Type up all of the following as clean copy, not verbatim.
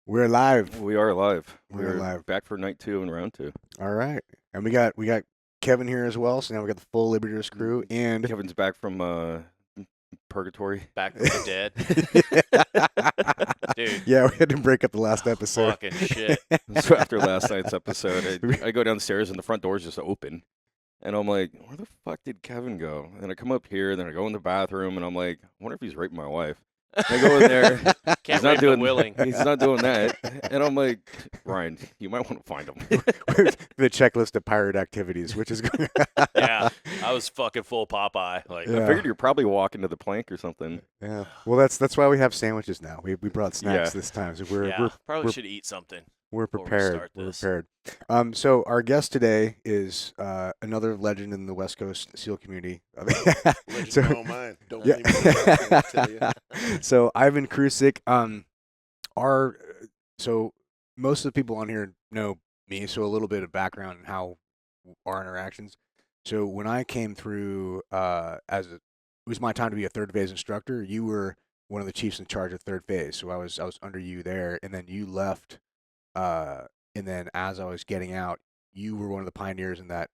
We're live. We are live. We're We're live. back for night 2 and round 2. All right. And we got Kevin here as well. So now we got the full Liberators crew and Kevin's back from purgatory. Back from the dead. Dude. Yeah, we had to break up the last episode. Fucking shit. So after last night's episode, I go downstairs and the front door's just open. And I'm like, where the fuck did Kevin go? And then I come up here, and then I go in the bathroom, and I'm like, I wonder if he's raping my wife. And I go in there. Can't He's not rape the doing willing. He's not doing that. And I'm like, Ryan, you might want to find him. The checklist of pirate activities, which is good. Yeah, I was fucking full Popeye. Like, Yeah. I figured you're probably walking to the plank or something. Yeah. Well, that's why we have sandwiches now. We brought snacks Yeah. this time, so probably we're should eat something. we're before we prepared. start We're this. prepared. So our guest today is another legend in the West Coast SEAL community. Legend So- of my own mind. Don't Yeah. leave me alone, I tell you. So Ivan Krusic, so most of the people on here know me, so a little bit of background and how our interactions. So when I came through it was my time to be a third phase instructor. You were one of the chiefs in charge of third phase, so I was under you there, and then you left. And then as I was getting out, you were one of the pioneers in that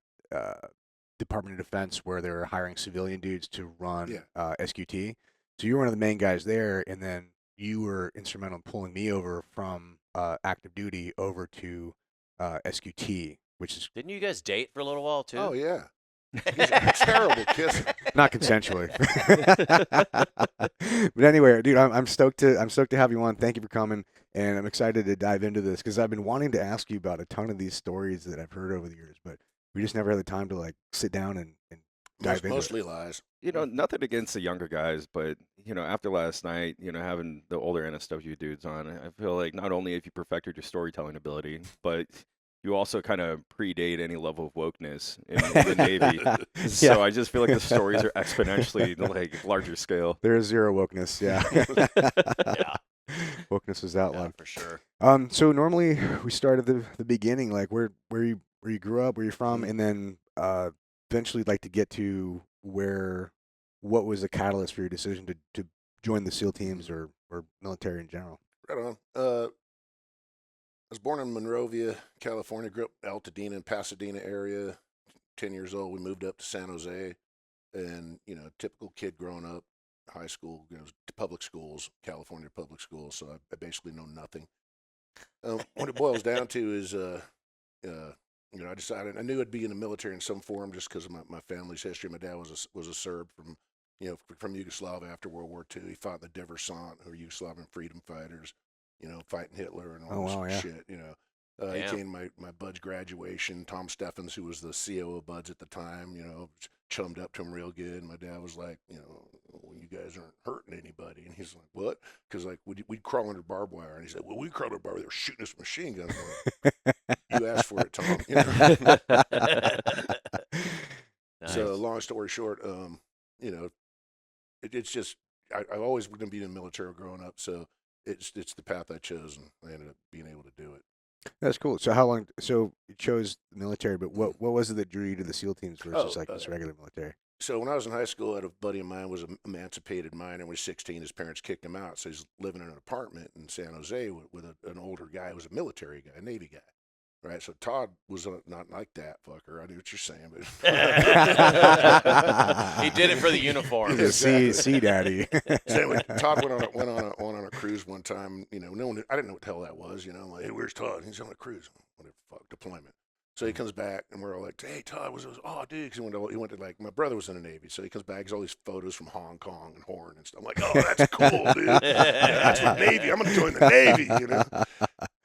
Department of Defense where they were hiring civilian dudes to run SQT. So you were one of the main guys there, and then you were instrumental in pulling me over from active duty over to SQT, which is Didn't you guys date for a little while too? Oh, yeah. He's a terrible kisser. not consensually. But anyway, dude, I'm stoked to have you on. Thank you for coming, and I'm excited to dive into this because I've been wanting to ask you about a ton of these stories that I've heard over the years, but we just never had the time to like sit down and dive into Mostly it. lies. Nothing against the younger guys, but, after last night, having the older NSW dudes on, I feel like not only have you perfected your storytelling ability, but you also kind of predate any level of wokeness in the Navy. So I just feel like the stories are exponentially like larger scale. There is zero wokeness, yeah. Yeah. Wokeness is Yeah, outlawed. for sure. So normally we start at the beginning, like where you grew up, where you're from, and then eventually like to get to what was the catalyst for your decision to join the SEAL teams or military in general. Right on. I was born in Monrovia, California. Grew up in Altadena and Pasadena area. 10 years old, we moved up to San Jose. And, typical kid growing up, high school, public schools, California public schools. So I basically know nothing. What it boils down to is, I decided I knew I'd be in the military in some form just because of my family's history. My dad was a Serb from Yugoslavia after World War II. He fought in the Diversant, who were Yugoslavian freedom fighters, fighting Hitler and all Oh, this wow, shit. He Damn. came to my Bud's graduation. Tom Steffens, who was the CO of Bud's at the time, chummed up to him real good. And my dad was like, well, you guys aren't hurting anybody. And he's like, what? Because like we'd crawl under barbed wire. And he said, well, we crawled under barbed wire. They were shooting us with machine guns. You asked for it, Tom. Nice. So long story short, it's just I always going to be in the military growing up. So it's the path I chose, and I ended up being able to do it. That's cool. So how long? So you chose the military, but what was it that drew you to the SEAL teams versus Oh, like this regular military? So when I was in high school, I had a buddy of mine was an emancipated minor. When he was 16, his parents kicked him out. So he's living in an apartment in San Jose with an older guy who was a military guy, a Navy guy. Right. So Todd was not like that, fucker. I knew what you're saying, but He did it for the uniform. The sea daddy. So anyway, Todd went on a cruise one time. No one. I didn't know what the hell that was. I'm like, hey, where's Todd? He's on a cruise. Whatever, fuck deployment. So he comes back, and we're all like, hey, Todd, oh, dude, 'cause he went to like, my brother was in the Navy, so he comes back, he's all these photos from Hong Kong and Horn and stuff. I'm like, oh, that's cool, dude. That's the Navy. I'm going to join the Navy,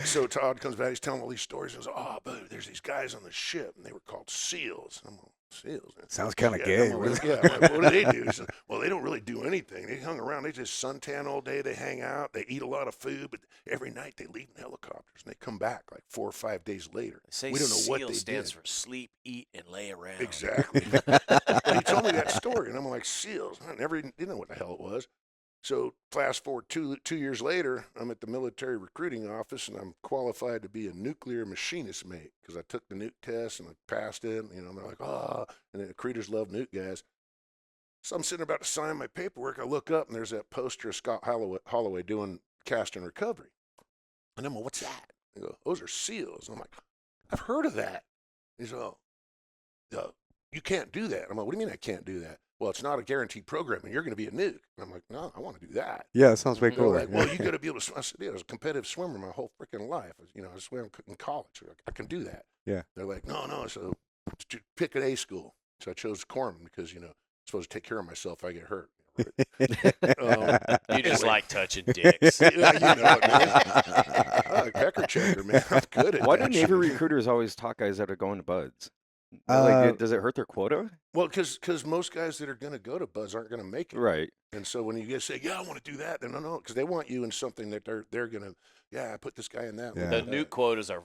So Todd comes back, he's telling all these stories. He goes, oh, but there's these guys on the ship, and they were called SEALs. I'm like, SEALs? Sounds kind of Yeah, gay. I'm like, yeah, I'm like, what do they do? He said, well, they don't really do anything. They hung around. They just suntan all day. They hang out. They eat a lot of food, but every night they leave in helicopters, and they come back like 4 or 5 days later. They say We don't know SEAL what they stands did. for sleep, eat, and lay around. Exactly. And he told me that story, and I'm like, SEALs? I never even didn't know what the hell it was. So fast forward two years later, I'm at the military recruiting office, and I'm qualified to be a nuclear machinist mate because I took the nuke test and I passed it. And they're like, oh, and the recruiters love nuke guys. So I'm sitting about to sign my paperwork. I look up, and there's that poster of Scott Holloway doing cast and recovery. And I'm like, what's that? He goes, those are SEALs. And I'm like, I've heard of that. He's like, you can't do that. I'm like, what do you mean I can't do that? Well, it's not a guaranteed program, and you're going to be a nuke. And I'm like, no, I want to do that. Yeah, that sounds way They're cooler. like, well, you got to be able to swim. I said, yeah, I was a competitive swimmer my whole freaking life. I swam in college. I can do that. Yeah. They're like, no. So pick an A school. So I chose Corman because, I'm supposed to take care of myself if I get hurt. You just like touching dicks. Yeah, you know it, man. Oh, pecker checker, man. I'm good at Why that do Navy shit. recruiters always talk guys that are going to buds? Uh, Does it hurt their quota? Well, because most guys that are going to go to Buzz aren't going to make it. Right. And so when you guys say, yeah, I want to do that, then no, because they want you in something that they're going to, I put this guy in that. Yeah. The nuke quotas are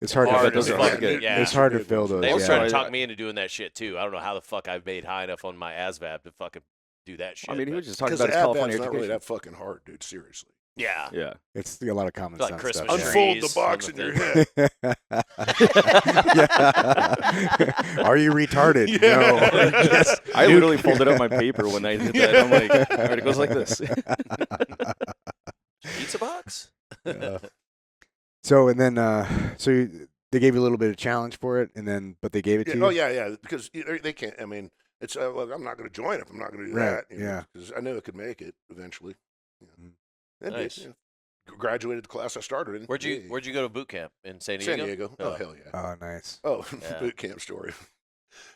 It's hard hard to as those are fuck. hard to get. Yeah. It's hard to fill those. They were yeah. trying to talk me into doing that shit too. I don't know how the fuck I made high enough on my ASVAB to fucking do that shit. I mean, he but- was just talking Because about the his California not really education. that fucking hard, dude. Seriously. yeah. Yeah. It's a lot of common Like sense Christmas stuff. tree. Unfold the trees box on in the your thing. head. Yeah. Are you retarded? Yeah. No. Yes. I literally folded up my paper when I did that. I'm like, all right, it goes like this. Pizza box? So and then they gave you a little bit of challenge for it, but they gave it to you. Oh, yeah. Because they can't. I mean, it's I'm not going to join if I'm not going to do Right, that. yeah. Because I knew I could make it eventually. Mhm. And Nice. graduated the class I started in. Where'd you Yeah. Where'd you go to boot camp in San Diego? San Diego. Oh, hell yeah. Oh, nice. Oh, Yeah. boot camp story.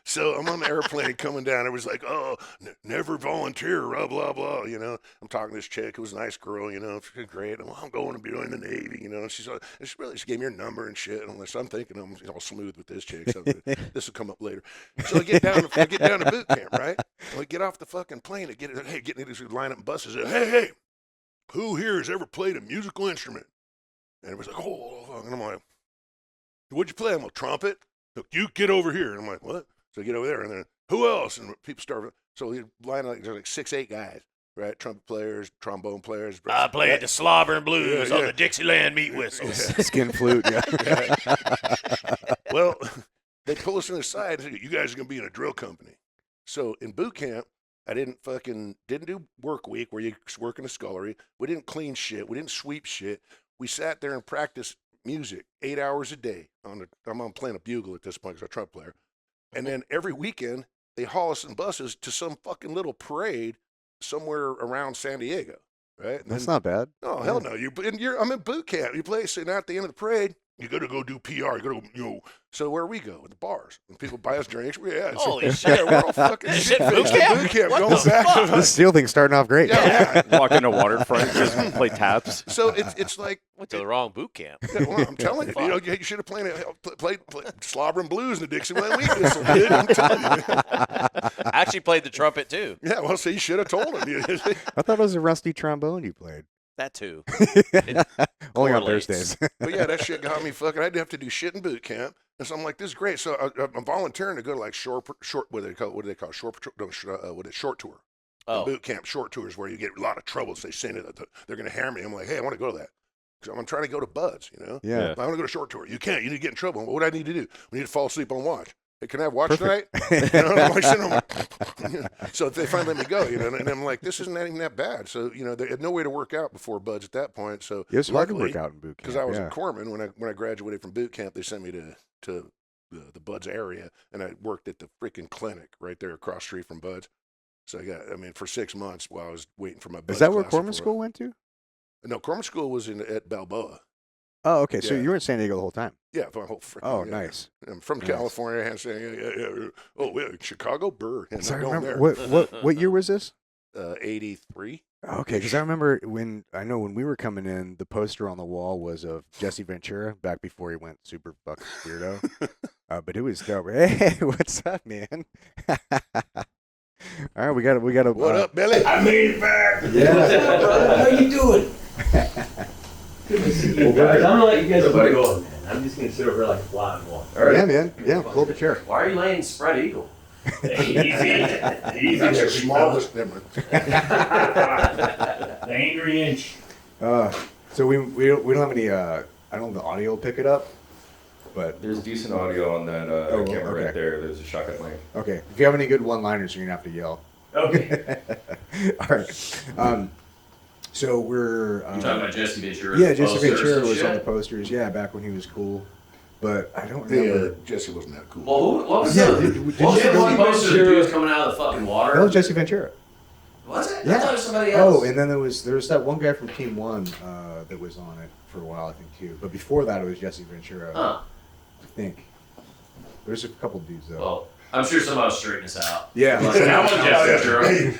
So I'm on the airplane coming down. It was like, oh, never volunteer, blah, blah, blah. I'm talking to this chick. It was a nice girl, she's great. I'm going to be in the Navy, and she gave me her number and shit. And so I'm thinking I'm all smooth with this chick. So this will come up later. So I get down to boot camp, right? I get off the fucking plane and get these line up buses. Hey, who here has ever played a musical instrument? And it was like, oh, and I'm like, what'd you play? I'm like, trumpet. Look, you get over here. And I'm like, what? So I get over there, and then who else? And people start. So we line up. There's like 6-8 guys, right? Trumpet players, trombone players. I played the slobber and blues on the Dixieland meat whistles. Skin flute. Yeah. Well, they pull us in the side and say, you guys are going to be in a drill company. So in boot camp, I didn't do work week where you work in a scullery. We didn't clean shit. We didn't sweep shit. We sat there and practiced music 8 hours a day. I'm playing a bugle at this point because I'm a trumpet player. And then every weekend, they haul us in buses to some fucking little parade somewhere around San Diego, right? And That's then, not bad. oh, hell no. I'm in boot camp. You play, so now at the end of the parade, you got to go do PR. You got to go, So where we go? The bars. And people buy us drinks. Holy shit. We're all fucking Is shit. it boot camp? Boot camp. What Going the back. fuck? This steel thing's starting off great. Yeah. Walk into waterfront, just play taps. So it's like, Went to the wrong boot camp. well, I'm telling you, Fuck. you should have played slobber and blues in the Dixieland Week Whistle, dude. I'm telling you. I actually played the trumpet too. Yeah, well, so you should have told him. I thought it was a rusty trombone you played. That too. Only on correlates. Thursdays. But yeah, that shit got me fucking. I didn't have to do shit in boot camp, and so I'm like, this is great. So I'm volunteering to go to like short. What do they call it? Short patrol? No, short tour. Oh, Boot camp short tours where you get a lot of trouble. So they send it. They're going to hammer me. I'm like, hey, I want to go to that. Because I'm trying to go to Buds, Yeah. I want to go to short tour. You can't. You need to get in trouble. What do I need to do? We need to fall asleep on watch. Hey, can I have watch Perfect. tonight? I'm like, sitting on so they finally let me go, and I'm like, this isn't even that bad. So, they had no way to work out before Buds at that point. So It was hard to luckily, work out in boot camp. because I was yeah. a corpsman when I graduated from boot camp, they sent me to the Buds area, and I worked at the freaking clinic right there across the street from Buds. So for 6 months while I was waiting for my Buds Is that where class Corpsman before- School went to? No, Corpsman School was at Balboa. Oh, okay. So Yeah. you were in San Diego the whole time. Yeah, for my whole freaking. Oh, yeah. nice. I'm from Nice. California. I saying, yeah. Oh, yeah, Chicago, Burr. And So I I'm going remember there. what year was this? 83. Okay, because I remember when we were coming in, the poster on the wall was of Jesse Ventura back before he went super fucking weirdo. But it was dope. Hey, what's up, man? All right, we got What up, Billy? I made it back. Yeah. Brother, how you doing? Good to see you guys. I'm gonna let you guys keep going, man. I'm just gonna sit over here like a fly in wall. Yeah, man. Yeah, pull up a chair. why are you laying spread eagle? Easy, easy That's there, the big smallest number. fella. The angry inch. So we don't have any. I don't know if the audio will pick it up, but There's decent audio on that camera okay. right there. There's a shotgun mic. okay. If you have any good one-liners, you're gonna have to yell. Okay. All right. So we're. You talking about Jesse Ventura? Yeah, Jesse posters Ventura and was on the shit? posters. Yeah, back when he was cool. But I don't remember. Jesse wasn't that cool. Well, what was Yeah, the? did What was you the know one poster the dude was coming out of the fucking water? That was Jesse Ventura. Was it? Yeah. I thought it was somebody else. Oh, and then there was that one guy from Team One that was on it for a while, I think too. But before that, it was Jesse Ventura. Huh. I think. There's a couple dudes though. Well, I'm sure somebody will straighten us out. Yeah. Like, that was Jesse Ventura. Hey,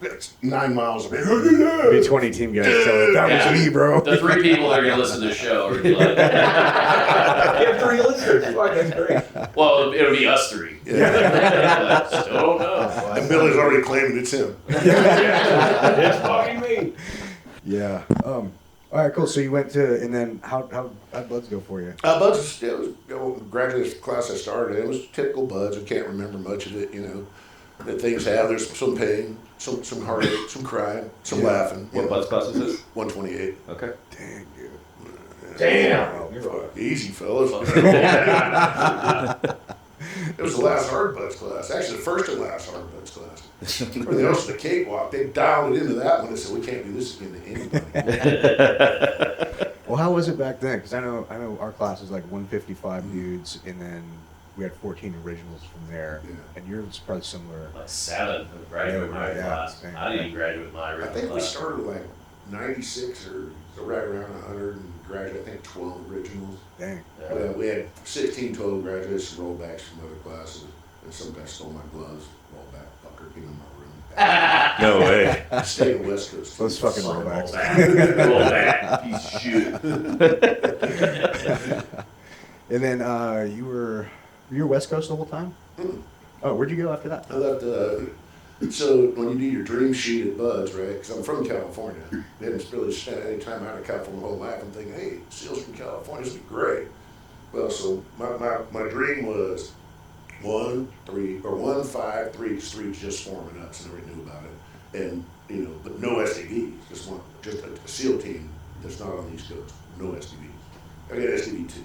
that's 9 miles away. Maybe 20 team guys telling that Yeah. was me, bro. The 3 people that are going to listen to the show are going to be like, You have 3 listeners. Fuck, that's great. well, it'll be us 3. Yeah. Still don't know. And Billy's already claiming it's him. It's fucking me. Yeah. All right, cool. So you went to, and then how'd Buds go for you? Buds, it was graduate class I started. It was typical Buds. I can't remember much of it, you know. That things have. There's some pain, some heartache, some crying, some laughing. What Bud's class is this? 128. Okay. Dang, dude. Damn. Fuck, easy, fellas. It was the last hard Buds class. Actually, the first and last hard Buds class. Everything else was the cakewalk. They dialed it into that one. They said, we can't do this again to anybody. Well, how was it back then? Because I know our class was like 155 dudes, and then we had 14 originals from there. Yeah. And yours was probably similar. Like 7 graduate my Yeah, class. same. I didn't even graduate my I original think we class. started like 96 or so right around 100 and graduated, I think 12 originals. Dang. Yeah. We had 16 total graduates and rollbacks from other classes. And some guy stole my gloves. Rollback fucker, give him my room. No way. Stay in the West Coast. Those fucking Roll rollbacks. back. Roll back. Piece of shit. And then you were West Coast the whole time? Mm. Oh, where'd you go after that? I left, so when you do your dream sheet at Bud's, right, because I'm from California, didn't really spend any time out of California my whole life. I'm thinking, hey, SEALs from California, this would be great. Well, so my dream was 1, 3, or 1, 5, 3, because 3 was just forming up, so nobody knew about it. And, you know, but no SDVs, just a SEAL team that's not on the East Coast. No SDVs. I got SDV 2.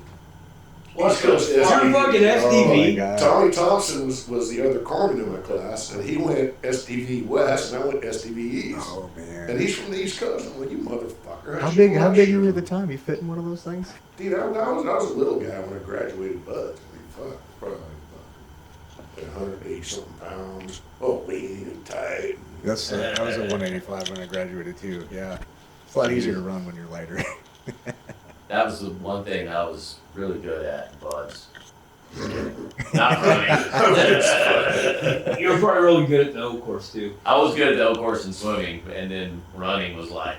West Coast. You're fucking Oh my SDV. God. Tommy Thompson was the other corpsman in my class, and he went SDV West, and I went SDV East. Oh man. And he's from the East Coast. I'm like, you motherfucker. How big you were at the time? You fit in one of those things? Dude, I was a little guy when I graduated Buds. I mean, fuck, probably like 180 something pounds. Oh, lean and tight. I was at 185 when I graduated too. Yeah. It's a lot easier to run when you're lighter. That was the one thing I was really good at, Buds. Not running. You were probably really good at the O course too. I was good at the O course and swimming, and then running was like,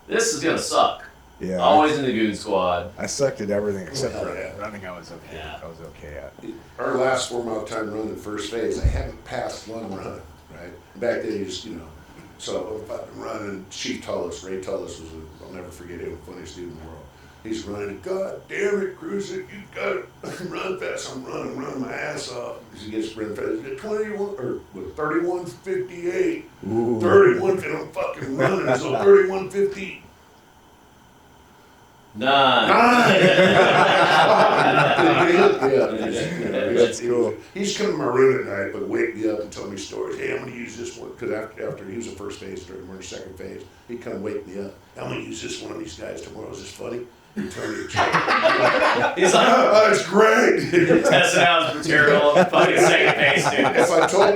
this is gonna suck. Yeah. Always in the goon squad. I sucked at everything except Oh, running. yeah. Running I was okay. Yeah. I was okay at. Our last 4 mile time run in the first phase, I hadn't passed one run, right? Back then, you just, you know, so I'm fucking running. Chief Tullis, Ray Tullis I'll never forget him, the funniest dude in the world. He's running, God damn it, Krusic, you gotta run fast. I'm running my ass off. He gets running fast. He's at 31:58. Ooh. 31, and I'm fucking running, so 31:50. 9. That's cool. He's come to my room at night, but wake me up and tell me stories. Hey, I'm going to use this one. Because after he was the first phase, we're in the second phase, he'd come wake me up. I'm going to use this one of these guys tomorrow. Is this funny? He'd turn me a check. He's like, Oh, that's great. testing out his material on fucking second base, dude. If I told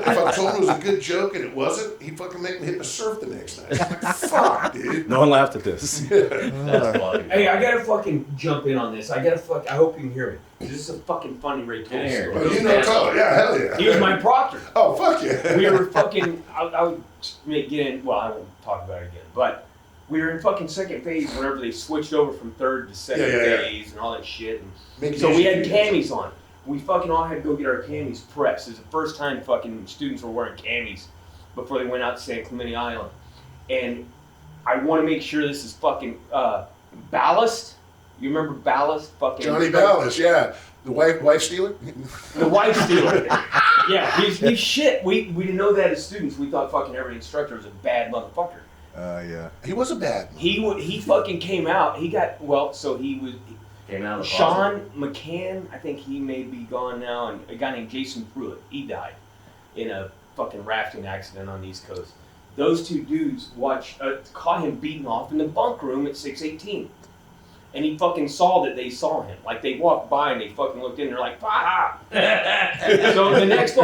him it was a good joke and it wasn't, he'd fucking make me hit the surf the next night. I'm like, fuck, dude. No one laughed at this. That's funny. Hey, I gotta fucking jump in on this. I hope you can hear me. This is a fucking funny Ray Get in here. Tullis Oh, story. you know Tyler. Yeah, hell yeah. He was my proctor. Oh, fuck yeah. We were fucking. I would get in. Well, I won't talk about it again. But we were in fucking second phase whenever they switched over from third to second Yeah. phase and all that shit. And Make so it we easy had for you. camis on. We fucking all had to go get our camis pressed. It was the first time fucking students were wearing camis before they went out to San Clemente Island. And I want to make sure this is fucking Ballast. You remember Ballast? Fucking Johnny Ballas, yeah. The wife stealer? The wife stealer. Yeah, he's shit. We didn't know that as students. We thought fucking every instructor was a bad motherfucker. Yeah. He was a bad man. He fucking came out. He got so he was Came out of the Sean McCann. I think he may be gone now, and a guy named Jason Pruitt. He died in a fucking rafting accident on the East Coast. those two dudes caught him beating off in the bunk room at 618. And he fucking saw that they saw him. Like, they walked by and they fucking looked in and they're like, "Ah!" So the next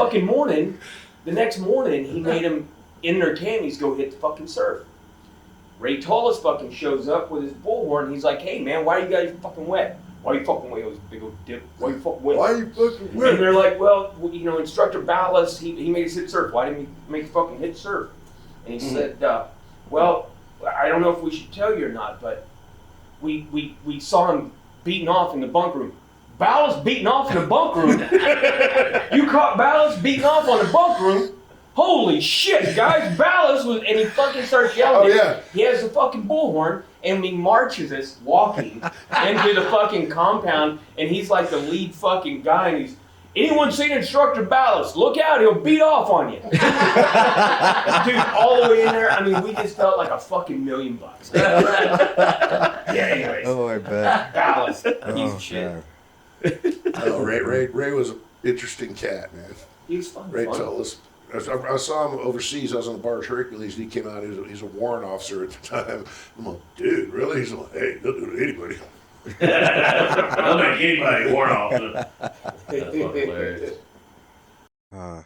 morning, he made them in their camis go hit the fucking surf. Ray Tullis fucking shows up with his bullhorn. He's like, "Hey man, why are you guys fucking wet? Why are you fucking wet? It was a big old dip. Why are you fucking wet?" Why are you fucking wet? And they're like, "Well, Instructor Ballas, he made us hit surf. Why didn't he make you fucking hit surf?" And he said, "Well, I don't know if we should tell you or not, but we saw him beating off in the bunk room." Ballas beating off in the bunk room? You caught Ballas beating off on the bunk room? Holy shit, guys! Ballas was, and he fucking starts yelling. Oh, yeah. He has the fucking bullhorn, and he marches us walking into the fucking compound, and he's like the lead fucking guy, and he's, "Anyone seen Instructor Ballas? Look out, he'll beat off on you." Dude, all the way in there, I mean, we just felt like a fucking $1,000,000. Yeah, anyways. Oh, I bet. Ballas, he's shit. Oh, Ray was an interesting cat, man. He was fun. Ray Tullis. I saw him overseas. I was on the barge Hercules. He came out. He's a warrant officer at the time. I'm like, "Dude, really?" He's like, "Hey, they'll do it to anybody." I'll make anybody warn officer.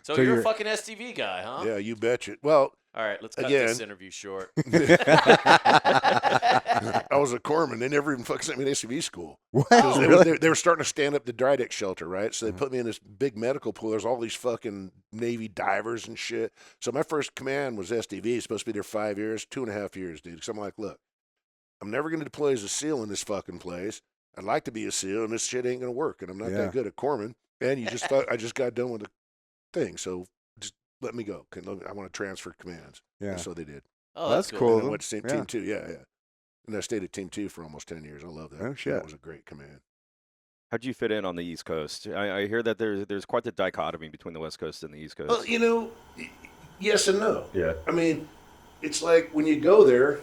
So you're a fucking SDV guy, huh? Yeah, you betcha. Well, All right, let's cut Again. this interview short. I was a corpsman. They never even fucking sent me to SUV school. 'Cause they were starting to stand up the dry deck shelter, right? So they put me in this big medical pool. There's all these fucking Navy divers and shit. So my first command was SDV. Supposed to be there 5 years, 2.5 years, dude. Because I'm like, look, I'm never going to deploy as a SEAL in this fucking place. I'd like to be a SEAL, and this shit ain't going to work. And I'm not that good at corpsman. And I just got done with the thing. So just let me go. I want to transfer commands. Yeah. And so they did. Oh, That's that's cool. And I went to Team 2, yeah. And I stayed at Team 2 for almost 10 years. I love that. Oh, shit. That was a great command. How'd you fit in on the East Coast? I hear that there's quite the dichotomy between the West Coast and the East Coast. Well, yes and no. Yeah. I mean, it's like when you go there,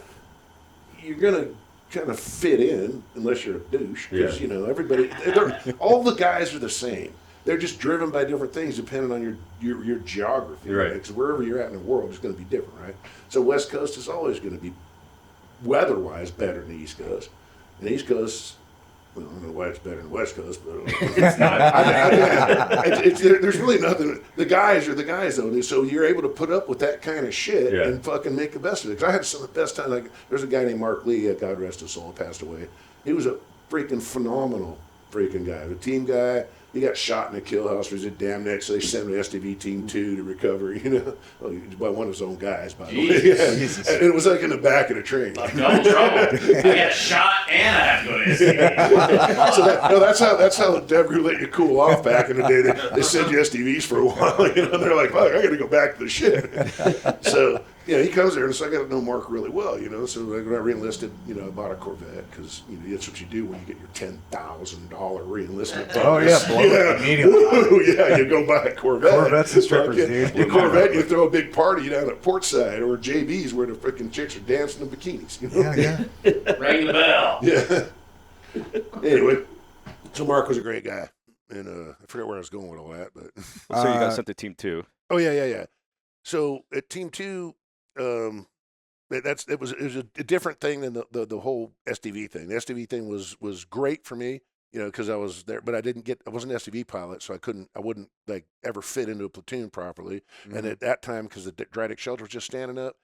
you're going to kind of fit in unless you're a douche. Because, everybody, all the guys are the same. They're just driven by different things depending on your geography. Right. Because wherever you're at in the world, it's going to be different, right? So West Coast is always going to be weather-wise better than the East Coast. And the East Coast, well, I don't know why it's better than the West Coast, but It's not. there's really nothing. The guys are the guys, though. So you're able to put up with that kind of shit and fucking make the best of it. Because I had some of the best time. Like, there's a guy named Mark Lee, God rest his soul, passed away. He was a freaking phenomenal freaking guy. The team guy. He got shot in a kill house. He was at Dam Neck, so they sent him to SDV Team 2 to recover, Well, by one of his own guys, by the way. Jesus. And it was like in the back of the train. I'm double trouble. I got shot and I have to go to SDV. So that's how Devereaux let you cool off back in the day. They sent you SDVs for a while, and they're like, "Fuck, I got to go back to the shit." So he comes there, and so I got to know Mark really well, So when I reenlisted, I bought a Corvette because that's what you do when you get your $10,000 reenlistment bonus. Oh yeah, blow it immediately. Yeah, you go buy a Corvette. Corvettes and strippers, dude. Your Corvette, you throw a big party down at Portside or JB's where the freaking chicks are dancing in bikinis. Yeah. Ring the bell. Yeah. Anyway, so Mark was a great guy, and I forget where I was going with all that, but So you got sent to Team 2. oh yeah. So at Team 2, it was a different thing than the whole SDV thing. The SDV thing was great for me, because I was there, but I wasn't an SDV pilot, so I wouldn't like ever fit into a platoon properly. Mm-hmm. And at that time, because the dry deck shelter was just standing up,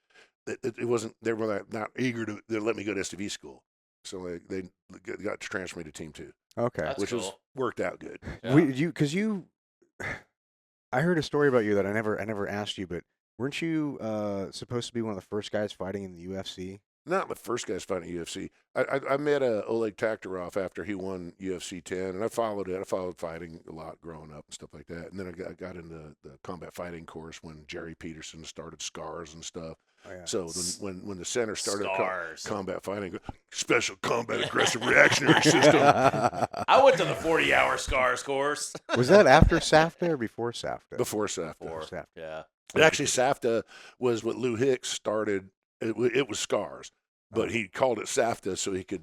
it wasn't. They were not eager to let me go to SDV school, so they got to transfer me to Team 2. Okay. That's which cool. worked out good. Yeah. I heard a story about you that I never asked you, but weren't you supposed to be one of the first guys fighting in the UFC? Not the first guys fighting UFC. I met Oleg Taktarov after he won UFC 10, and I followed it. I followed fighting a lot growing up and stuff like that. And then I got into the combat fighting course when Jerry Peterson started SCARS and stuff. Oh, yeah. So when the center started Stars. combat fighting, Special Combat Aggressive Reactionary System. I went to the 40-hour SCARS course. Was that after SAFTA or before SAFTA? Before SAFTA. Before. SAFTA. Yeah. And actually, SAFTA was what Lou Hicks started. It was SCARS, but he called it SAFTA so he could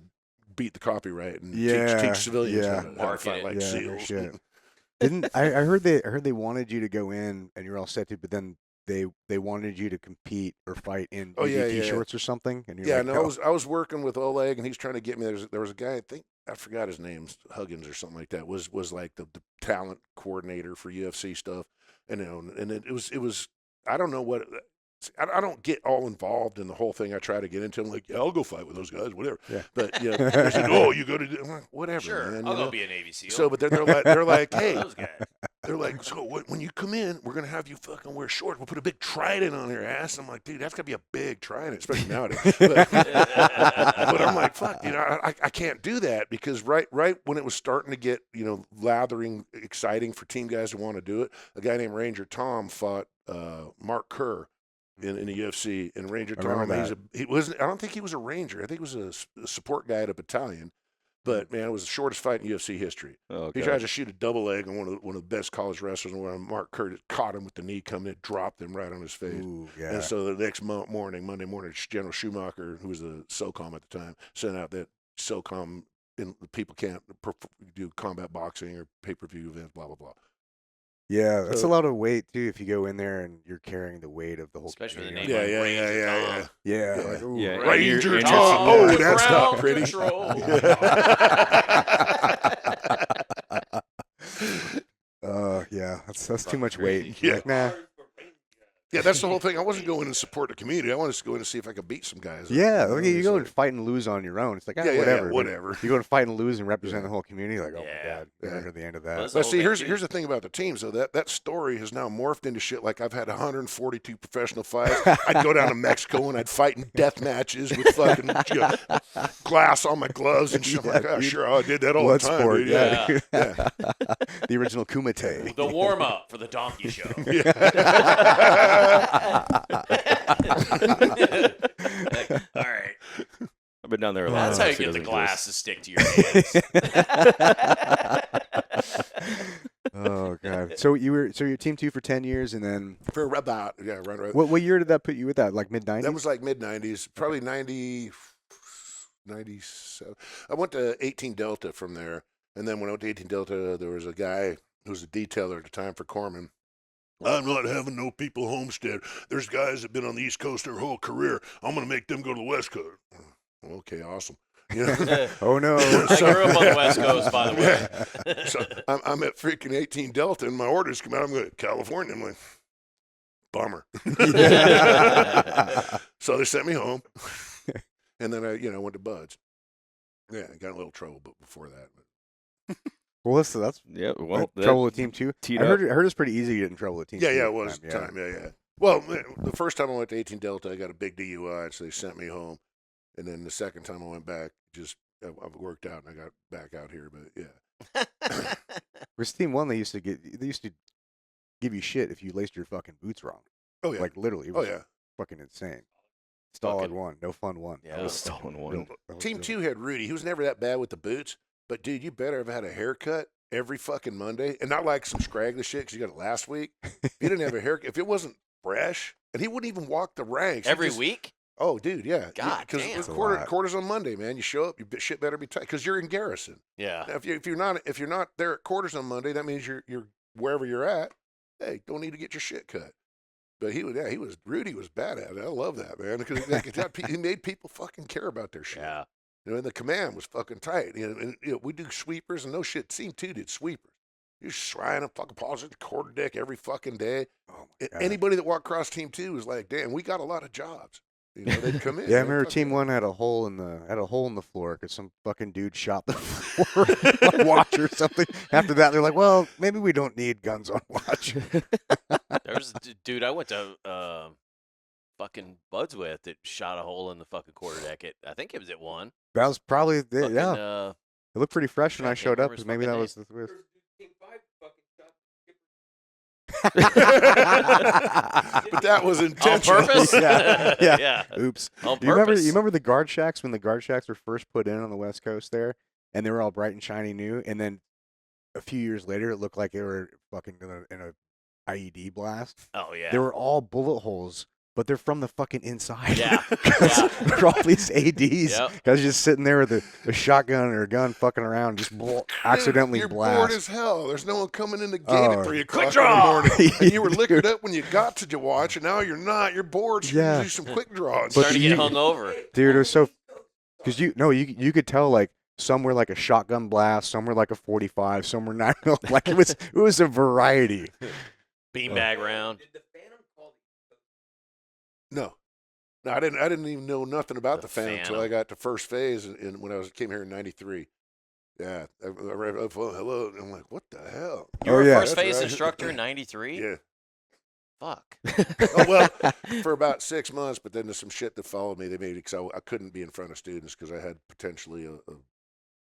beat the copyright and teach civilians how to Market fight it. like No SEALs. shit. Didn't I heard they wanted you to go in and you're all set to, but then they wanted you to compete or fight in Oh, yeah, UDT yeah. shorts or something, and you're Yeah, like, no, I was working with Oleg, and he's trying to get me. There was a guy, I think I forgot his name, Huggins or something like that. Was like the talent coordinator for UFC stuff, and it was I don't know what. I don't get all involved in the whole thing. I try to get into. I'm like, yeah, I'll go fight with those guys, whatever. Yeah. But you know, they said, oh, you go to I'm like, whatever, Sure, man. I'll you go know? be a Navy SEAL. So, but then they're like, hey, those guys. they're like, so when you come in, we're gonna have you fucking wear shorts. We'll put a big trident on your ass. I'm like, dude, that's gotta be a big trident, especially nowadays. But I'm like, fuck, you know, I can't do that because right when it was starting to get, you know, lathering, exciting for team guys who want to do it, a guy named Ranger Tom fought Mark Kerr in the UFC, and Ranger Tom, he wasn't. I don't think he was a ranger. I think he was a support guy at a battalion. But man, it was the shortest fight in UFC history. Oh, He tried to shoot a double leg on one of the best college wrestlers, and when Mark Curtis caught him with the knee coming in, dropped him right on his face. ooh, yeah. And so the next Monday morning, General Schumacher, who was the SOCOM at the time, sent out that SOCOM, and people can't do combat boxing or pay-per-view events, blah blah blah. Yeah, that's a So- lot of weight too. If you go in there and you're carrying the weight of the whole Especially with the community. name like Ranger Tom. Yeah, Yeah. like, ooh, Yeah, right. Ranger and Tom. you're- Oh, that's not Ground pretty. control. Yeah, that's too much weight. Yeah. Like, nah. Yeah, that's the whole thing. I wasn't going to support the community. I wanted to go in and see if I could beat some guys. Yeah, You know, okay, you it's go like- and fight and lose on your own. It's like, Yeah, yeah, whatever. but whatever. You go and fight and lose and represent the whole community. Like, oh Yeah. my god, Yeah. near the end of Well, that. that's But the see, whole thing, here's the thing about the teams, though. That story has now morphed into shit. Like I've had 142 professional fights. I'd go down to Mexico and I'd fight in death matches with fucking glass on my gloves and shit. I'm like, oh, dude. sure, I did that all Blood the time. sport, Dude. yeah. Yeah. dude. The original Kumite. The warm up for the donkey show. Like, all right. I've been down there a lot. That's how you so it get the doesn't glass to stick to your hands. Oh god. So you're team 2 for 10 years, and then For about, yeah, right. what year did that put you with that? Like mid 90s? That was like mid 90s, probably 90, 97. I went to 18 Delta from there. And then when I went to 18 Delta, there was a guy who was a detailer at the time for Corman. I'm not having no people homestead. There's guys that have been on the East Coast their whole career. I'm going to make them go to the West Coast. Okay, awesome. You know? Oh no. I grew up on the West Coast, by the way. So I'm at freaking 18 Delta, and my orders come out. I'm going to California. I'm like, bummer. So they sent me home, and then I went to Bud's. Yeah, I got in a little trouble, but before that. Well, that's Yeah, well, trouble with team 2. teed I up. heard it's pretty easy to get in trouble with team 2. Yeah, at it the was time, time. Yeah. Well, the first time I went to 18 Delta, I got a big DUI, so they sent me home. And then the second time I went back, I worked out and I got back out here. But yeah, With team 1, they used to give you shit if you laced your fucking boots wrong. oh yeah, Like literally. It oh was yeah. fucking insane. Stalled Fucking- 1, no fun 1. Yeah. I was stolen one. Team 2 had Rudy. He was never that bad with the boots, but dude, you better have had a haircut every fucking Monday, and not like some scraggly shit because you got it last week. If you didn't have a haircut, if it wasn't fresh, and he wouldn't even walk the ranks. He Every just- week? Oh, dude, yeah. God Because damn. That's a lot. quarters on Monday, man. You show up, your shit better be tight because you're in garrison. Yeah. Now, if you're not there at quarters on Monday, that means you're wherever you're at. Hey, don't need to get your shit cut. But Rudy was bad at it. I love that, man, because he made people fucking care about their shit. Yeah. And the command was fucking tight. And we do sweepers and no shit. Team 2 did sweepers. You're trying to fucking polish the quarter deck every fucking day. Oh my God. Anybody that walked across Team 2 was like, damn, we got a lot of jobs. They'd come in. Yeah, I man, remember fuck team yeah. 1 had a hole in the floor because some fucking dude shot the floor on watch or something. After that, they're like, well, maybe we don't need guns on watch. There was a dude I went to fucking Buds with that shot a hole in the fucking quarter deck. I think it was at 1. That was probably Fucking, yeah. It looked pretty fresh when I I can't showed up. remember his Maybe that fucking was the twist. But that was on intentional. purpose? Yeah, yeah. Yeah. Oops. On You remember? purpose. You remember the guard shacks when the guard shacks were first put in on the West Coast there, and they were all bright and shiny new, and then a few years later, it looked like they were fucking in a IED blast. Oh, yeah. They were all bullet holes but they're from the fucking inside. Yeah. Because Yeah. they're all these ADs. Yep. Guys just sitting there with a shotgun or a gun fucking around, just accidentally You're blast. bored as hell. There's no one coming in the gate Oh. at 3 o'clock in the draw! morning. And you were liquored up when you got to watch, and now you're not. You're bored, so Yeah. you do some quick draws. But Starting to get hung over. Dude, it was so because you could tell like some were like a shotgun blast, some were like a 45, some were not. Like it was a variety. Beanbag round. No, I didn't even know nothing about the Phantom until I Phantom. got to first phase, and when I came here in '93. Yeah, I read up, oh, hello, and I'm like, what the hell? You were yeah. first That's phase right. instructor in '93. Yeah. Fuck. Oh, well, for about 6 months, but then there's some shit that followed me. They made it because I couldn't be in front of students because I had potentially a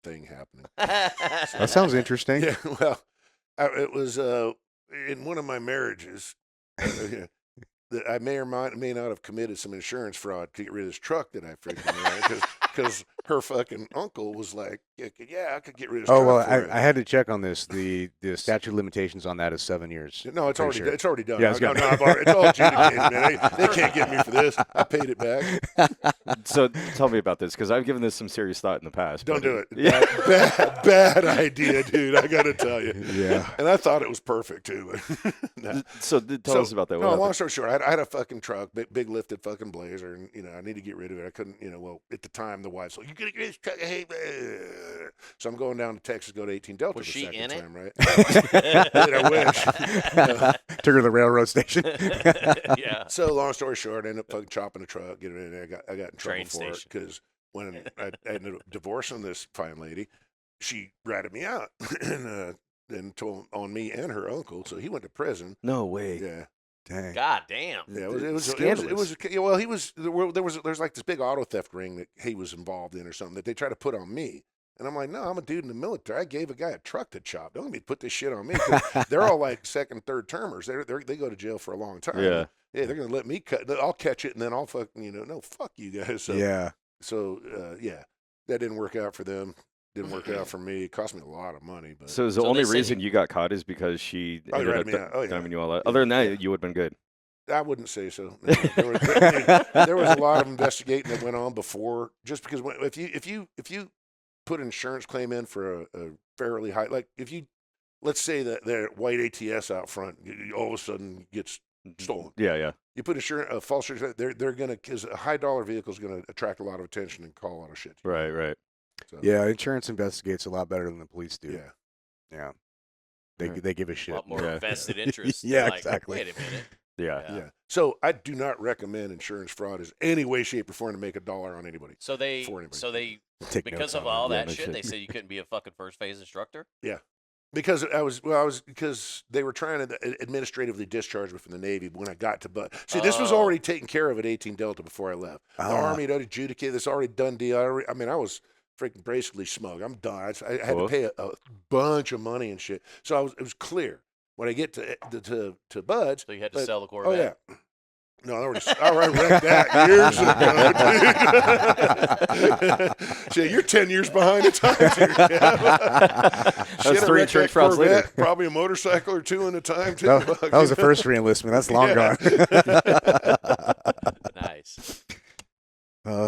thing happening. That sounds interesting. Yeah, well, it was in one of my marriages that I may or may not have committed some insurance fraud to get rid of this truck that I freaking ran because her fucking uncle was like, yeah, I could get rid of this Oh truck well, for you. I had to check on this. The statute of limitations on that is 7 years. No, it's Pretty already sure. it's already done. Yeah, it's No, got- I've already, it's all adjudicated, man. They can't get me for this. I paid it back. So tell me about this because I've given this some serious thought in the past. Don't but- do it. Yeah. Bad idea, dude. I got to tell you. Yeah. And I thought it was perfect too. No. So tell us about that. What No, long happened? story short, I had a fucking truck, big lifted fucking Blazer, and I need to get rid of it. I couldn't, well, at the time the wife's like, "You gotta get this truck." Hey, so I'm going down to Texas, go to 18 Delta Was the she second in it? time, right? I wish. Took her to the railroad station. Yeah. So long story short, I ended up fucking chopping the truck, getting it in there. I got in trouble Train for station. it because when I ended up divorcing this fine lady, she ratted me out and told on me and her uncle. So he went to prison. No way. Yeah. Dang. God damn. Yeah, it was Scandalous. well, he was there's like this big auto theft ring that he was involved in or something that they try to put on me. And I'm like, no, I'm a dude in the military. I gave a guy a truck to chop. Don't let me put this shit on me. 'Cause they're all like second, third termers. They go to jail for a long time. Yeah. Yeah, they're gonna let me cut. I'll catch it and then I'll fucking no, fuck you guys. So, Yeah. So yeah, that didn't work out for them. Didn't work out for me. It cost me a lot of money. But So is the So only they said reason you got caught is because she Oh, ended ratted up me out. Oh, yeah. diming you all out? Other than that, you would have been good. I wouldn't say so. No. There was a lot of investigating that went on before. Just because if you put an insurance claim in for a fairly high, like if you let's say that their white ATS out front all of a sudden gets stolen. Yeah, yeah. You put a false insurance, they're gonna because a high dollar vehicle is gonna attract a lot of attention and call a lot of shit. Right, right. So, Yeah. Insurance investigates a lot better than the police do. yeah. Yeah. They give a A shit. lot more Yeah. vested interest. Yeah, They're like, exactly. Wait a minute. Yeah. Yeah. So I do not recommend insurance fraud as any way, shape, or form to make a dollar on anybody. So they, For anybody. Take because notes of on all Yeah, that no shit, shit. they said you couldn't be a fucking first phase instructor. Because because they were trying to administratively discharge me from the Navy when I got to see this was Oh. already taken care of at 18 Delta before I left. The Army had adjudicated this already done deal. I mean I was freaking basically smug. I'm done. I had to pay a bunch of money and shit. So it was clear when I get to Buds. So you had to But- sell the Oh Corvette. yeah. No, I already wrecked that years ago, dude. See, you're 10 years behind the times here. That's 3 insurance frauds later. Probably a motorcycle or 2 in the time, too. That was the first reenlistment. That's long Yeah. gone. Nice.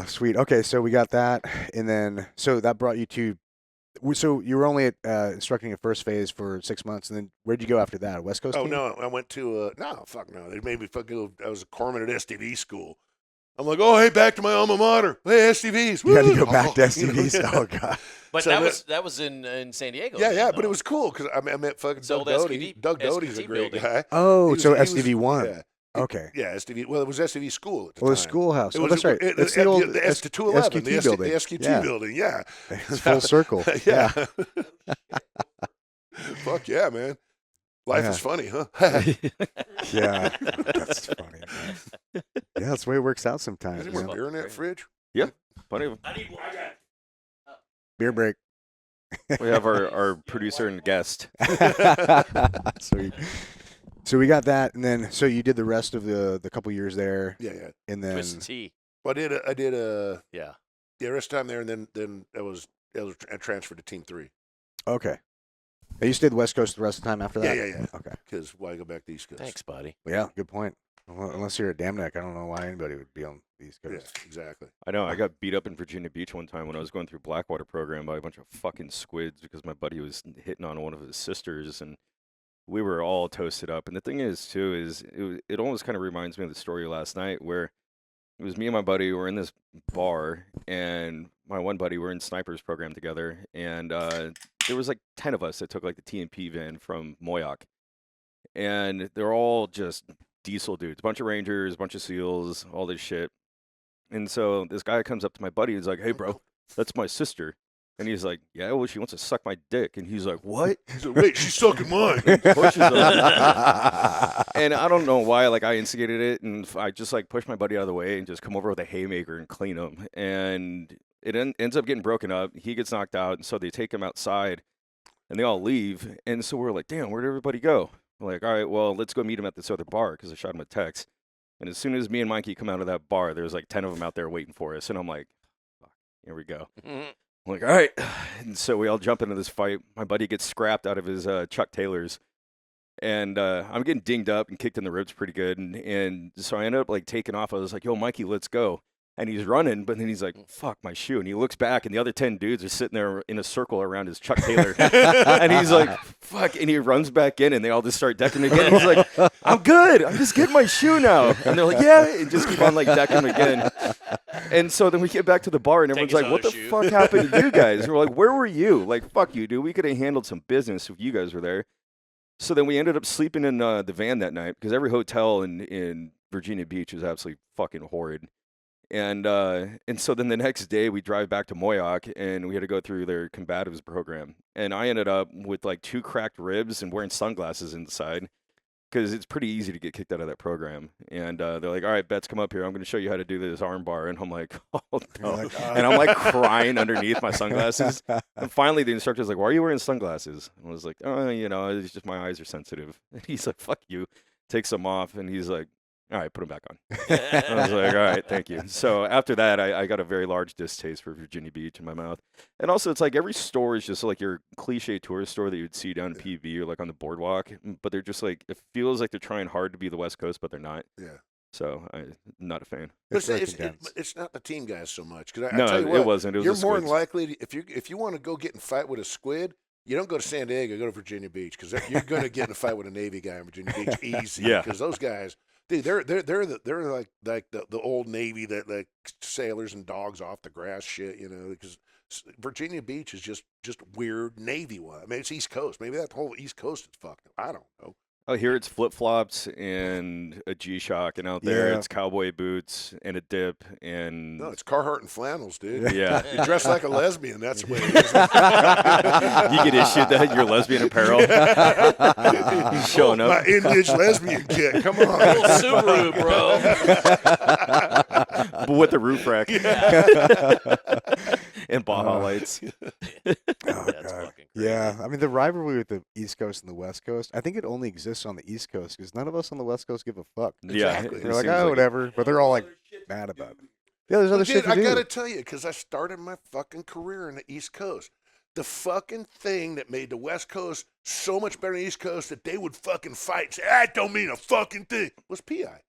Sweet. Okay, so we got that, and then so that brought you to. So you were only instructing at first phase for 6 months, and then where'd you go after that? West Coast? Oh, team? no, I went to, no, fuck no. They made me fucking, I was a corpsman at SDV school. I'm like, oh, hey, back to my alma mater. Hey, SDVs. You had to woo! go back to You know, STVs. yeah. Oh god. But So that was in San Diego. Yeah, then, but though. it was cool because I met fucking It's Doug the old Doty. SQT Doug Doty's a SQT great building. guy. Oh, He was- so he was- SDV one. Yeah. Okay. Yeah, SDV. Well, it was SDV school at the Well, the time. schoolhouse. It Oh, was, that's right. It's the old the S211, the building. The SQT Yeah. building, yeah. It's full circle. yeah. Fuck yeah, man. Life Yeah. is funny, huh? Yeah. That's funny. Man. Yeah, that's the way it works out sometimes. Is there you more know? beer in that fridge? Plenty of. Beer break. We have our producer and guest. Sweet. So we got that, and then so you did the rest of the couple years there, Yeah, yeah. and then Twist T. Well, I did a Yeah. rest of time there, and then I transferred to Team 3. okay. And you stayed the West Coast the rest of the time after that. Yeah. Okay. Because why go back to the East Coast? Thanks, buddy. Yeah, good point. Well, unless you're a damn neck, I don't know why anybody would be on the East Yeah, Coast. exactly. I know. I got beat up in Virginia Beach one time when I was going through Blackwater program by a bunch of fucking squids because my buddy was hitting on one of his sisters, and we were all toasted up. And the thing is, too, is it almost kind of reminds me of the story last night where it was me and my buddy were in this bar, and my one buddy were in snipers program together, and there was like 10 of us that took like the T&P van from Moyoc, and they're all just diesel dudes, a bunch of Rangers, a bunch of SEALs, all this shit. And so this guy comes up to my buddy, he's like, "Hey, bro, that's my sister." And he's like, "Yeah, well, she wants to suck my dick." And he's like, "What?" He's like, wait, she's sucking mine. Pushes him. And I don't know why, like, I instigated it, and I just, like, push my buddy out of the way and just come over with a haymaker and clean him. And it ends up getting broken up. He gets knocked out, and so they take him outside, and they all leave. And so we're like, damn, where'd everybody go? We're like, all right, well, let's go meet him at this other bar because I shot him a text. And as soon as me and Mikey come out of that bar, there's like 10 of them out there waiting for us. And I'm like, fuck, here we go. I'm like, all right. And so we all jump into this fight. My buddy gets scrapped out of his Chuck Taylors. And I'm getting dinged up and kicked in the ribs pretty good. And so I ended up like taking off. I was like, yo, Mikey, let's go. And he's running, but then he's like, fuck, my shoe. And he looks back, and the other 10 dudes are sitting there in a circle around his Chuck Taylor. And he's like, fuck. And he runs back in, and they all just start decking him again. He's like, I'm good. I'm just getting my shoe now. And they're like, yeah. And just keep on, like, decking him again. And so then we get back to the bar, and everyone's like, what the fuck happened to you guys? And we're like, where were you? Like, fuck you, dude. We could have handled some business if you guys were there. So then we ended up sleeping in the van that night because every hotel in Virginia Beach is absolutely fucking horrid. And so then the next day we drive back to Moyoc, and we had to go through their combatives program. And I ended up with like 2 cracked ribs and wearing sunglasses inside because it's pretty easy to get kicked out of that program. And they're like, all right, Betts, come up here. I'm going to show you how to do this arm bar. And I'm like, oh, no. And I'm like crying underneath my sunglasses. And finally the instructor's like, why are you wearing sunglasses? And I was like, oh, you know, it's just my eyes are sensitive. And he's like, fuck you. Takes them off, and he's like, all right, put them back on. I was like, all right, thank you. So after that, I got a very large distaste for Virginia Beach in my mouth. And also, it's like every store is just like your cliche tourist store that you'd see down in PV or like on the boardwalk. But they're just like, it feels like they're trying hard to be the West Coast, but they're not. Yeah. So I'm not a fan. But it's not the team guys so much. Cause I No, tell you what, it wasn't. It was you're the more than squids. likely, if you want to go get in a fight with a squid, you don't go to San Diego, go to Virginia Beach, because you're going to get in a fight with a Navy guy in Virginia Beach easy. Yeah. Because those guys, dude, they're like the old Navy that like sailors and dogs off the grass shit, you know. Because Virginia Beach is just weird Navy one. I mean, it's East Coast. Maybe that whole East Coast is fucked up. I don't know. Oh, here it's flip-flops and a G-Shock, and out there Yeah. it's cowboy boots and a dip and No, it's Carhartt and flannels, dude. yeah. You dress like a lesbian. That's the way it is. You get issued that your lesbian apparel. You're showing My up. Indian lesbian kit. Come on. Little Subaru, bro. But with the roof rack. And Baja lights. Oh, That's God. fucking crazy. Yeah, I mean the rivalry with the East Coast and the West Coast, I think it only exists on the East Coast because none of us on the West Coast give a fuck. Yeah. Exactly. it They're like, seems oh, it. whatever, but they're all like mad about it. Yeah, there's other shit Dude, to do. I gotta tell you, because I started my fucking career in the East Coast. The fucking thing that made the West Coast so much better than the East Coast that they would fucking fight and say, that don't mean a fucking thing, was PI.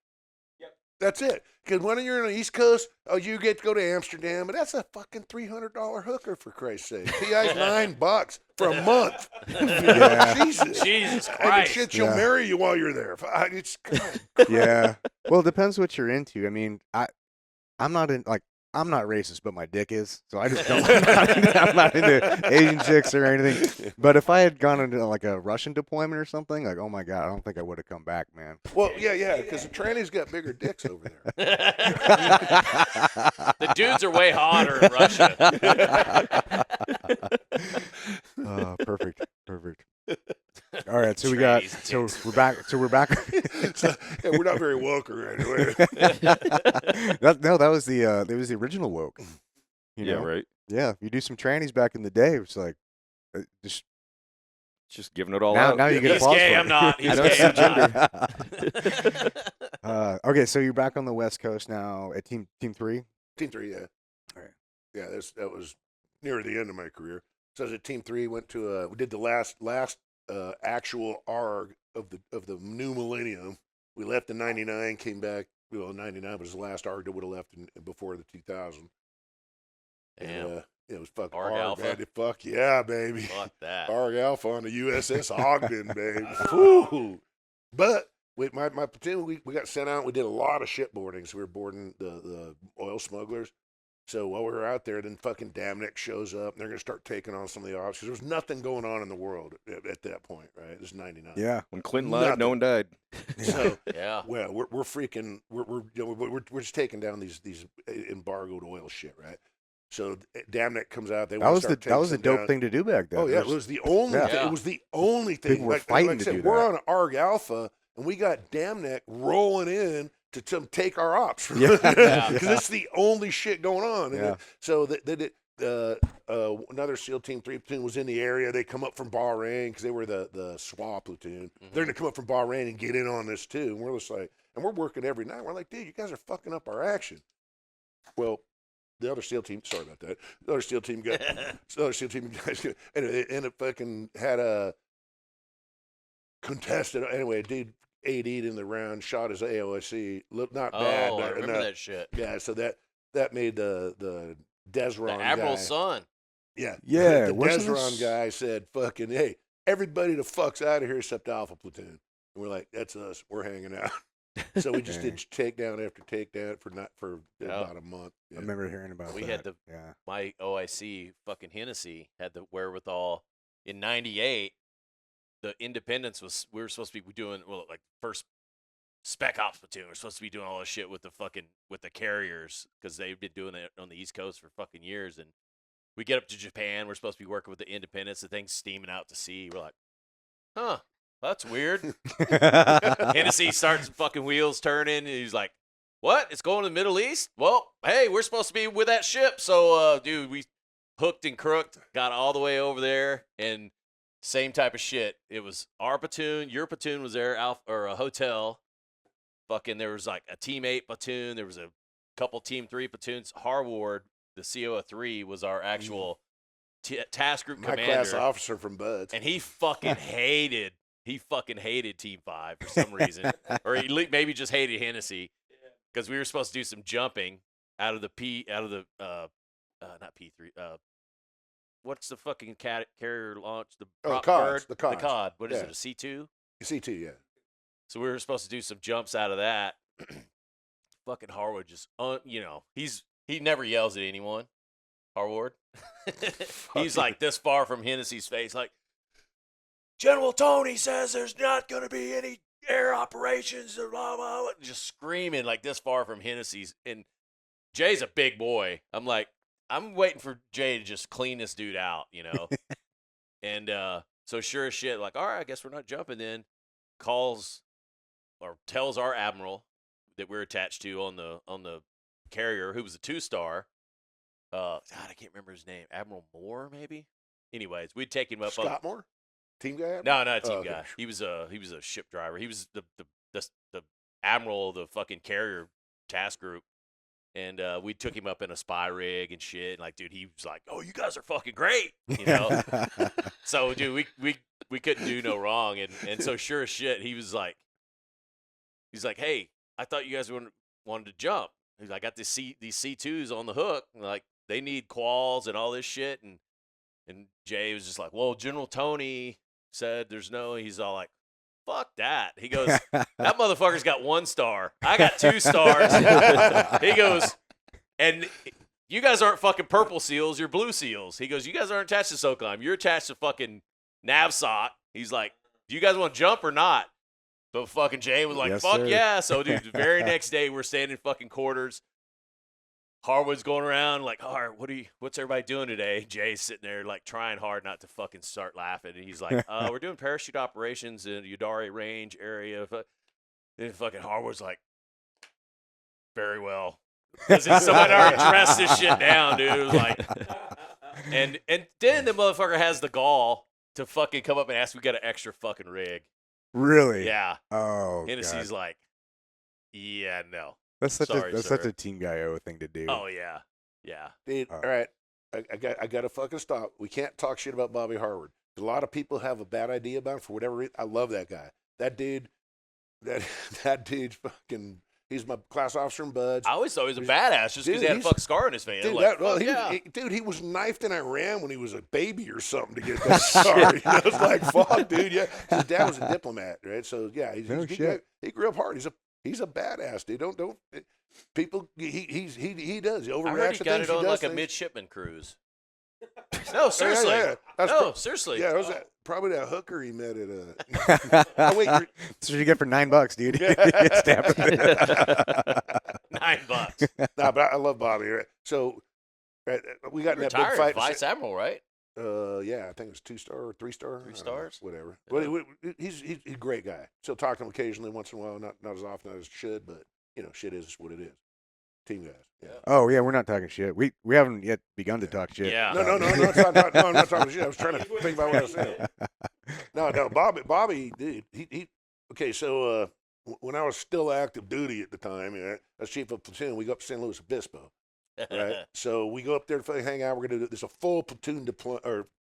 That's it. Because when you're on the East Coast, oh, you get to go to Amsterdam, but that's a fucking $300 hooker, for Christ's sake. PI's $9 for a month. Yeah. Jesus. Jesus And Christ. shit, she'll Yeah. marry you while you're there. It's God. Yeah. Well, it depends what you're into. I mean, I'm not racist, but my dick is. So I just don't. I'm not into Asian chicks or anything. But if I had gone into like a Russian deployment or something, like, oh my God, I don't think I would have come back, man. Well, yeah, because the trannies got bigger dicks over there. The dudes are way hotter in Russia. Oh, perfect. All right, so we're back. So we're back. So, yeah, we're not very woke right away. that was the original woke. You Yeah, know? right. Yeah, you do some trannies back in the day. It's like just Just giving it all now. out. Now you get He's applause gay, for I'm it. not. He's I don't gay, see I'm not. Okay, so you're back on the West Coast now at Team 3. Team 3, yeah. All right. Yeah, that was near the end of my career. So I was at Team 3, went to we did the last actual ARG of the new millennium, We left in '99, came back. Well, '99 was the last ARG that would have left before the 2000. Damn. And, it was fucking ARG Alpha? man. Fuck yeah, baby. Fuck that. ARG Alpha on the USS Ogden, baby. Woo. But with my platoon, we got sent out. We did a lot of shipboarding. So we were boarding the oil smugglers. So while we were out there, then fucking Damnick shows up, and they're going to start taking on some of the officers. There was nothing going on in the world at that point, right? This is '99. Yeah. When Clinton lied, no one died. So Yeah. well, we're freaking we're just taking down these embargoed oil shit, right? So Damnick comes out. That was the dope thing to do back then. Oh yeah, it was the only Yeah. thing. It was the only thing. People were like fighting I to said, do we're that. on ARG Alpha, and we got Damnick rolling in to take our ops. Yeah. Because it's the only shit going on. And Yeah. so another SEAL Team 3 platoon was in the area. They come up from Bahrain because they were the SWA platoon. They're going to come up from Bahrain and get in on this too. And we're just like, and we're working every night. We're like, dude, you guys are fucking up our action. Well, the other SEAL team, sorry about that. The other SEAL team guys, and it fucking had a contested. Anyway, a dude AD'd in the round, shot his AOSC. Looked not bad. Oh, I but remember enough. that shit. Yeah, so that made the Desron The Admiral's guy. son. Yeah. Yeah, The wasn't Desron this- guy said, fucking, hey, everybody the fuck's out of here except Alpha Platoon. And we're like, that's us. We're hanging out. So we just did takedown after takedown for about a month. I remember hearing about We that. had yeah. my OIC, fucking Hennessy, had the wherewithal. In '98, the Independence we were supposed to be doing, like first Spec Ops platoon. We're supposed to be doing all this shit with the carriers because they've been doing it on the East Coast for fucking years. And we get up to Japan. We're supposed to be working with the Independence. The thing's steaming out to sea. We're like, huh, that's weird. Hennessy starts fucking wheels turning. And he's like, what? It's going to the Middle East? Well, hey, we're supposed to be with that ship. So, dude, we hooked and crooked, got all the way over there, and same type of shit. It was our platoon. Your platoon was there, or a hotel. Fucking, there was like a Team 8 platoon. There was a couple Team 3 platoons. Harward, the CO of 3, was our actual task group My commander. class officer from Buds. And he fucking hated Team 5 for some reason. Or he maybe just hated Hennessy. Because we were supposed to do some jumping out of the not P3. What's the fucking carrier launch? The prop CODs, bird? the CODs. The COD. What is Yeah. it, a C2? C2, yeah. So we were supposed to do some jumps out of that. Fucking Harwood just, he never yells at anyone. Harwood. He's like this far from Hennessy's face, like, General Tony says there's not going to be any air operations, blah, blah, blah, just screaming like this far from Hennessy's. And Jay's a big boy. I'm like, I'm waiting for Jay to just clean this dude out, And so sure as shit, like, all right, I guess we're not jumping then. Calls or tells our admiral that we're attached to on the carrier, who was a 2-star. God, I can't remember his name. Admiral Moore, maybe? Anyways, we'd take him up. Scott Moore? Team guy? No, not a team okay. guy. He was a ship driver. He was the admiral of the fucking carrier task group, and we took him up in a spy rig and shit. And like, dude, he was like, "Oh, you guys are fucking great," So, dude, we couldn't do no wrong, and so sure as shit, he's like, "Hey, I thought you guys wanted to jump." He's like, "I got these C2s on the hook, and like they need quals and all this shit," and Jay was just like, "Well, General Tony said there's no," he's all like, fuck that. He goes, that motherfucker's got 1 star. I got 2 stars. He goes, and you guys aren't fucking purple SEALs, you're blue SEALs. He goes, you guys aren't attached to SOCOM. You're attached to fucking NAVSOC. He's like, do you guys want to jump or not? But fucking Jay was like, Yes, fuck sir. yeah. So, dude, the very next day, we're standing in fucking quarters. Harwood's going around like, all right, what's everybody doing today? Jay's sitting there like trying hard not to fucking start laughing. And he's like, we're doing parachute operations in the Udare Range area. And fucking Harwood's like, very well. Because somebody already dressed this shit down, dude. It was like, and then the motherfucker has the gall to fucking come up and ask, we got an extra fucking rig. Really? Yeah. Oh, Hennessy's God. like, yeah, no. That's such Sorry, that's sir. such a team guy thing to do. Oh, yeah. Yeah. Dude, all right. I got to fucking stop. We can't talk shit about Bobby Harwood. A lot of people have a bad idea about him for whatever reason. I love that guy. That dude, that dude's fucking. He's my class officer in Buds. I always thought he was a badass just because he had a he's- fucking scar on his face. Dude, Like, he was knifed in Iran when he was a baby or something to get that scar. You know, it's like, fuck, dude. Yeah, his dad was a diplomat, right? So yeah, he grew up hard. He's a badass, dude. Don't people. He does. He I overreacts heard he to got things. it on He does like a things. midshipman cruise. No, seriously. Yeah. That's No, seriously. Yeah, it was probably that hooker he met at a. Oh wait, That's what you get for $9, dude. Stamp it. $9. nah, but I love Bobby. Right? So we got in that big Retired fight. vice admiral, right? Yeah, I think it was 2-star or 3-star. 3 stars? Whatever. Yeah. Well, he's a great guy. Still talk to him occasionally, once in a while. Not as often as should, but shit is what it is. Team guys. Yeah. Oh yeah, we're not talking shit. We haven't yet begun to talk shit. Yeah. No, it's not, no, I'm not talking shit. I was trying to think about what I was saying. No, Bobby, dude. He. Okay, so when I was still active duty at the time, as chief of platoon, we go up to St. Louis Obispo. Right. So we go up there to hang out. We're gonna do this a full platoon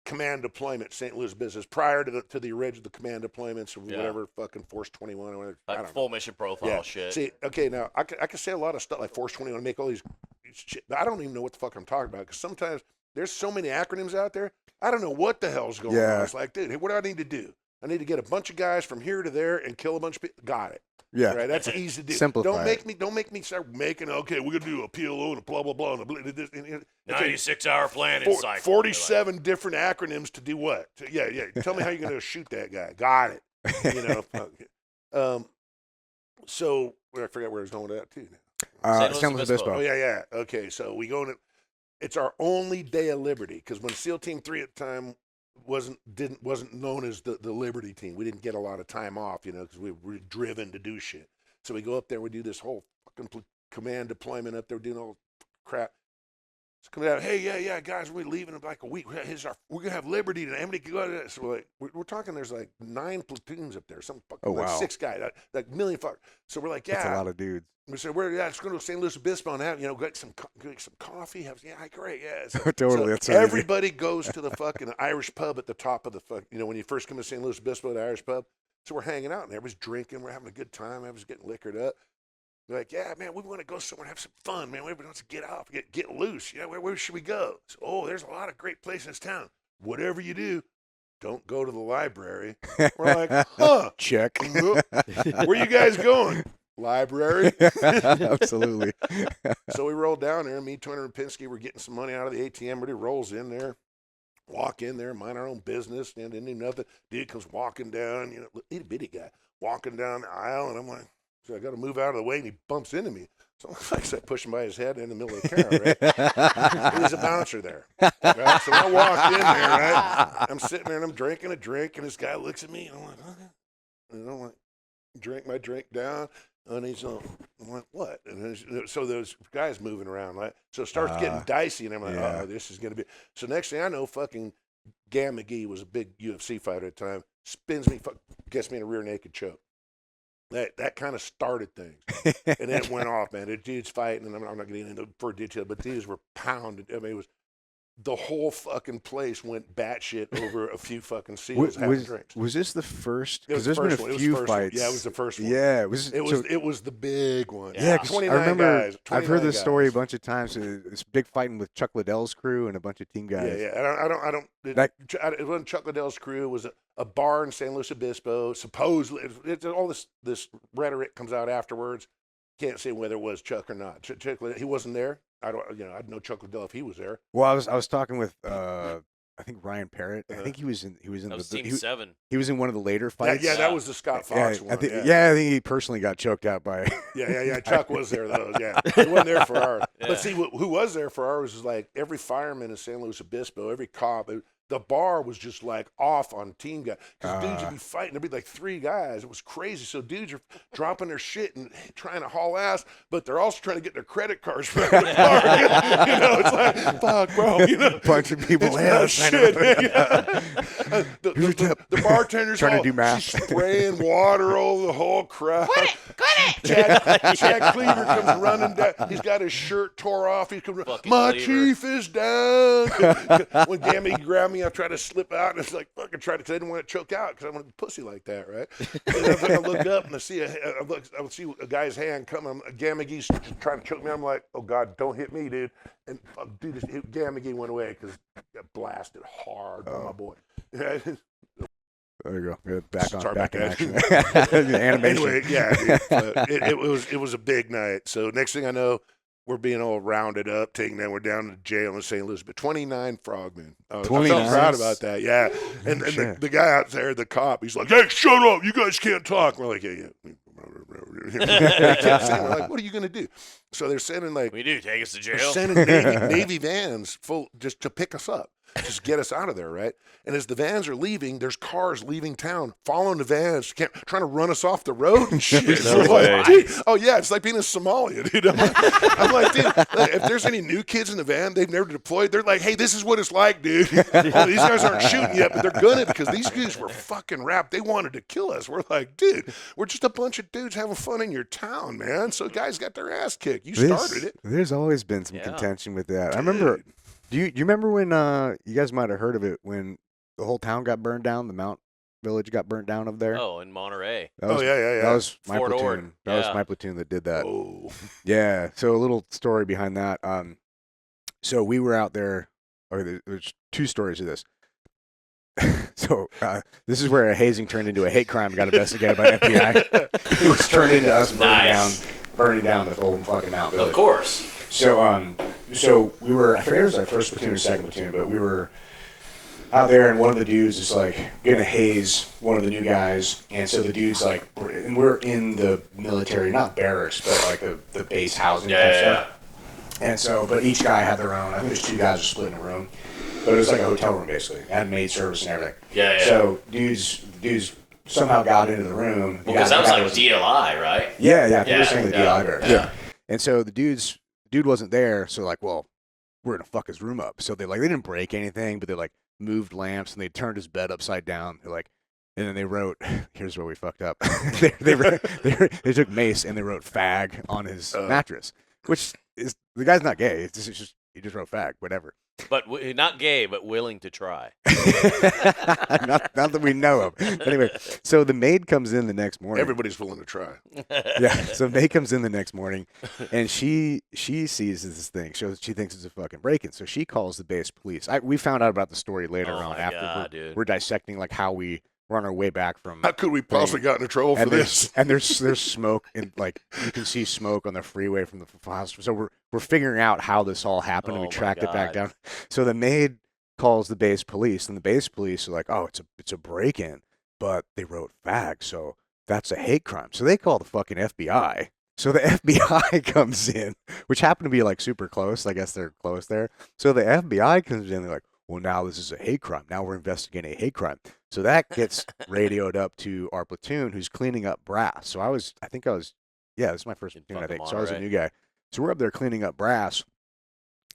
command deployment at St. Louis business prior to the original command deployments or whatever fucking Force 21 or whatever. I Like don't full know. mission profile shit. See, okay, now I can say a lot of stuff like Force 21 make all these shit, but I don't even know what the fuck I'm talking about because sometimes there's so many acronyms out there. I don't know what the hell's going on. It's like, dude, what do I need to do? I need to get a bunch of guys from here to there and kill a bunch of people. Got it. Yeah. Right. That's easy to do. Simplify Don't make me start making. Okay, we're gonna do a PLO and a blah blah blah and a blah. 96-hour planning cycle. 47 different acronyms to do what? Yeah. Tell me how you're gonna shoot that guy. Got it. So I forgot where I was going with that too. San San Luis Luis Obispo. Oh Obispo. yeah. Okay, so we go in. It's our only day of liberty because when SEAL Team 3 at the time wasn't known as the Liberty Team. We didn't get a lot of time off, because we were driven to do shit. So we go up there, we do this whole fucking command deployment up there, doing all crap. It's coming out, hey, yeah, guys, we're leaving in like a week. We're gonna have Liberty tonight. How many go? So we're talking. There's like 9 platoons up there. Some fucking like 6 guys, like million fuck. So we're like, yeah, That's a lot of dudes. We said, let's go to St. Louis Obispo and have, get some coffee. Great, yeah. So, Totally. so That's so easy. everybody goes to the fucking Irish pub at the top of the when you first come to St. Louis Obispo, the Irish pub. So we're hanging out and everybody's drinking. We're having a good time. Everybody's getting liquored up. We're like, yeah, man, we want to go somewhere and have some fun, man. Everybody wants to get off, get loose. Where should we go? So, there's a lot of great places in town. Whatever you do, don't go to the library. We're like, huh. Check. Where you guys going? Library. Absolutely. So we rolled down there. Me, Turner, and Pinsky were getting some money out of the ATM. Everybody rolls in there, walk in there, mind our own business, and didn't do nothing. Dude comes walking down, little bitty guy, walking down the aisle, and I'm like, so I got to move out of the way, and he bumps into me. So I start pushing by his head in the middle of the car, right? There's a bouncer there. Right? So I walked in there, right? I'm sitting there, and I'm drinking a drink, and this guy looks at me, and I'm like, huh? And I'm like, drink my drink down. And he's I'm like, what? And so those guys moving around, right? So it starts getting dicey, and I'm like, oh, this is going to be. So next thing I know, fucking Gam McGee was a big UFC fighter at the time, spins me, gets me in a rear naked choke. That kind of started things. And then it went off, man. The dudes fighting, and I'm not getting into for detail, but dudes were pounded. I mean, it was the whole fucking place went batshit over a few fucking SEALs having drinks. Was this the first? Because there's been a few fights. Yeah, it was the first one. Yeah, it was. It was the big one. Yeah, 'cause 29 I remember. guys. I've heard this story a guys. bunch of times. This big fighting with Chuck Liddell's crew and a bunch of team guys. Yeah. I don't. It wasn't Chuck Liddell's crew. It was a bar in San Luis Obispo. Supposedly, all this rhetoric comes out afterwards. Can't say whether it was Chuck or not. Chuck, he wasn't there. I'd know Chuck Liddell if he was there. Well, I was talking with I think Ryan Parrott. I think he was in That was Team he, 7. he was in one of the later fights. That was the Scott Fox one. I think he personally got choked out by. Yeah. Chuck was there though. Yeah, he wasn't there for ours. Yeah. But see, who was there for ours was like every fireman in San Luis Obispo, every cop. The bar was just like off on team guys because dudes would be fighting. There'd be like 3 guys. It was crazy. So dudes are dropping their shit and trying to haul ass, but they're also trying to get their credit cards from the bar. It's like, fuck, bro. Bunch of people ass. The bartender's trying to do math, spraying water over the whole crowd. Quit it! Chad Cleaver comes running down. He's got his shirt tore off. He's coming. Fucking My Cleaver. chief is down. When Gammy grabbed me me. I tried to slip out, and it's like fucking tried to. Cause I didn't want to choke out because I wanted to pussy like that, right? And then I look up and I see I see a guy's hand coming. Gamma-Gee's trying to choke me. I'm like, oh God, don't hit me, dude. And dude, Gamma-Gee went away because got blasted hard by my boy. There you go. Good. Back on. Sorry Back in about action. that. Animation. Anyway, yeah, dude, it was a big night. So next thing I know, we're being all rounded up, taken down. We're down to jail in St. Louis, but 29 frogmen. I felt proud about that. Yeah, and the guy out there, the cop, he's like, "Hey, shut up! You guys can't talk." We're like, "Yeah." We're like, "What are you gonna do?" So they're sending like We do take us to they're jail. sending Navy vans full just to pick us up. Just get us out of there, right? And as the vans are leaving, there's cars leaving town, following the vans, trying to run us off the road and shit. No We're like, way. dude, oh yeah, it's like being in Somalia, dude. I'm like, dude, if there's any new kids in the van, they've never deployed, they're like, hey, this is what it's like, dude. Oh, these guys aren't shooting yet, but they're gonna because these dudes were fucking wrapped. They wanted to kill us. We're like, dude, we're just a bunch of dudes having fun in your town, man. So guys got their ass kicked. You started it. There's always been some Yeah. contention with that. I Dude. remember. Do you remember when you guys might have heard of it when the whole town got burned down, the Mount Village got burnt down up there? Oh, in Monterey. That was, yeah. That was my Fort platoon. Ord. That was Yeah. my platoon that did that. Oh. Yeah. So a little story behind that. So we were out there. Or there's two stories of this. So this is where a hazing turned into a hate crime. Got investigated by FBI. It was turned into us burning down the whole fucking Mount Village. Of course. So we were, I forget it was our first platoon or second platoon, but we were out there, and one of the dudes is like gonna haze one of the new guys, and so the dude's like, we're in the military, not barracks, but like the base housing kind of stuff. And so, but each guy had their own. I think there's two guys who split in a room, but it was like a hotel room basically. It had maid service and everything. Yeah. So dudes somehow got into the room. Because that was like DLI, right? Yeah. They were Yeah, saying the yeah, DI barracks. yeah. And so the dude wasn't there, so like, well, we're gonna fuck his room up. So they didn't break anything, but they like moved lamps and they turned his bed upside down. They're like, and then they wrote, here's where we fucked up. they took mace and they wrote fag on his mattress, which is, the guy's not gay. It's just he just wrote fag, whatever. But not gay, but willing to try. not that we know of. But anyway, so the maid comes in the next morning. Everybody's willing to try. Yeah. So May comes in the next morning, and she sees this thing. She thinks it's a fucking break-in. So she calls the base police. We found out about the story later Oh on my after God, dude. we're dissecting like how we were on our way back from. How could we possibly got into trouble for And this? there's smoke, and like you can see smoke on the freeway from the house. So we're figuring out how this all happened, and Oh we my tracked it back God. down. So the maid calls the base police, and the base police are like, "Oh, it's a break-in, but they wrote fag, so that's a hate crime." So they call the fucking FBI. So the FBI comes in, which happened to be like super close. I guess they're close there. So the FBI comes in. They're like, "Well, now this is a hate crime. Now we're investigating a hate crime." So that gets radioed up to our platoon, who's cleaning up brass. So I think I was, yeah, this is my first In platoon, I fucking think. So I was a Monterey. new guy. So we're up there cleaning up brass.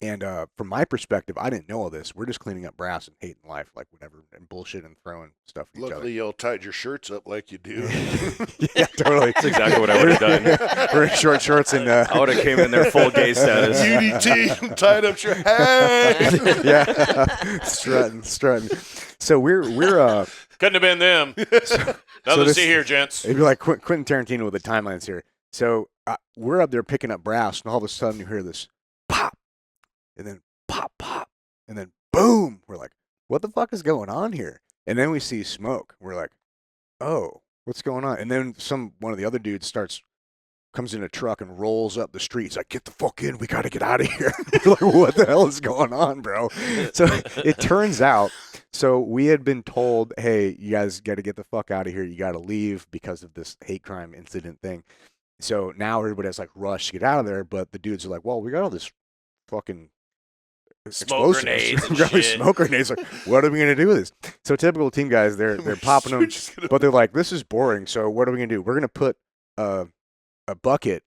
And from my perspective, I didn't know all this. We're just cleaning up brass and hating life, like whatever, and bullshit and throwing stuff at each Luckily, y'all tied your shirts up like you do. other. Yeah, totally. That's exactly what I would have done. We're in short shorts and I would have came in there full gay status. UDT, tied up your head. yeah, strutting. So we're Couldn't have been them. Nothing to this- see here, gents. it'd be like Quentin Tarantino with the timelines here. So we're up there picking up brass, and all of a sudden you hear this pop, and then pop, and then boom. We're like, what the fuck is going on here? And then we see smoke. We're like, oh, what's going on? And then one of the other dudes comes in a truck and rolls up the street. He's like, get the fuck in. We got to get out of here. We're like, what the hell is going on, bro? So it turns out, so we had been told, hey, you guys got to get the fuck out of here. You got to leave because of this hate crime incident thing. So now everybody has like rushed to get out of there. But the dudes are like, well, we got all this fucking Smoke explosives. grenades and We got all these shit. smoke grenades. Like, what are we going to do with this? So typical team guys, they're popping them. But they're like, this is boring. So what are we going to do? We're going to put a bucket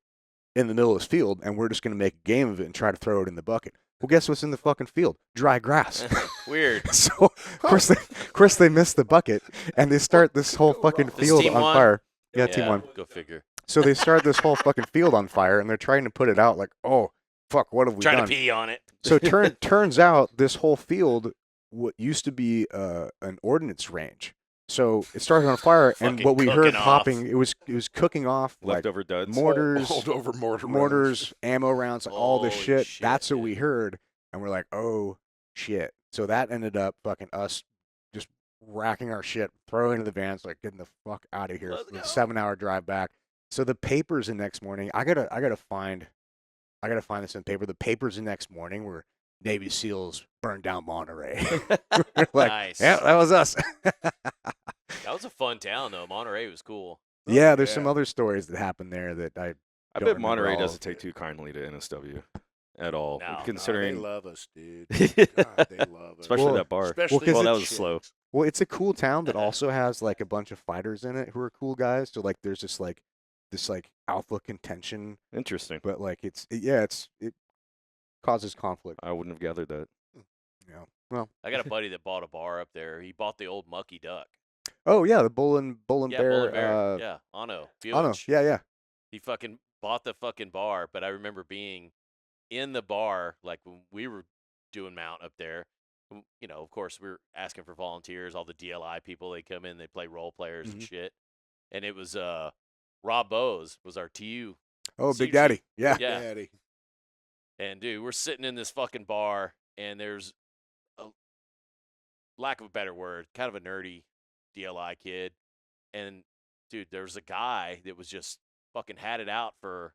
in the middle of this field, and we're just going to make a game of it and try to throw it in the bucket. Well, guess what's in the fucking field? Dry grass. Weird. So, of course, they miss the bucket, and they start this whole fucking This field team on won? fire. Yeah, team one. Go figure. So they start this whole fucking field on fire, and they're trying to put it out like, oh, fuck, what have we Trying done? to pee on it. So turns out this whole field what used to be an ordnance range. So it started on fire, and Fucking what we heard cooking off. popping, it was cooking off like Leftover duds. mortars, Hold over mortar rounds. mortars, ammo rounds, like all this Holy shit. shit, That's what dude. we heard, and we're like, oh shit. So that ended up fucking us just racking our shit, throwing into the vans, like getting the fuck out of here. Let's It was go. a 7-hour drive back. So the papers the next morning, I gotta find this in the paper. The papers the next morning were Navy SEALs burned down Monterey. We're like, Nice. yeah, that was us. That was a fun town though. Monterey was cool. Yeah, there's yeah. some other stories that happened there that I I don't bet remember Monterey all doesn't of take too kindly to NSW at all, No. considering, they love us, dude. God, they love us. especially Well, that bar. Especially 'cause well, that it's- was slow. Well, it's a cool town that also has like a bunch of fighters in it who are cool guys. So like there's this alpha contention, Interesting. but like it causes conflict. I wouldn't have gathered that. Yeah. Well, I got a buddy that bought a bar up there. He bought the old Mucky Duck. oh yeah, the Bull and Yeah, Bear. Bull and Bear. Yeah, Ano. I don't know. Village. Yeah. He fucking bought the fucking bar, but I remember being in the bar, like when we were doing mount up there. You know, of course, we were asking for volunteers. All the DLI people, they come in, they play role players and shit. And it was Rob Bose was our TU. Oh, See Big Daddy. Yeah. Yeah. Daddy. And dude, we're sitting in this fucking bar, and there's a lack of a better word, kind of a nerdy DLI kid. And dude, there was a guy that was just fucking had it out for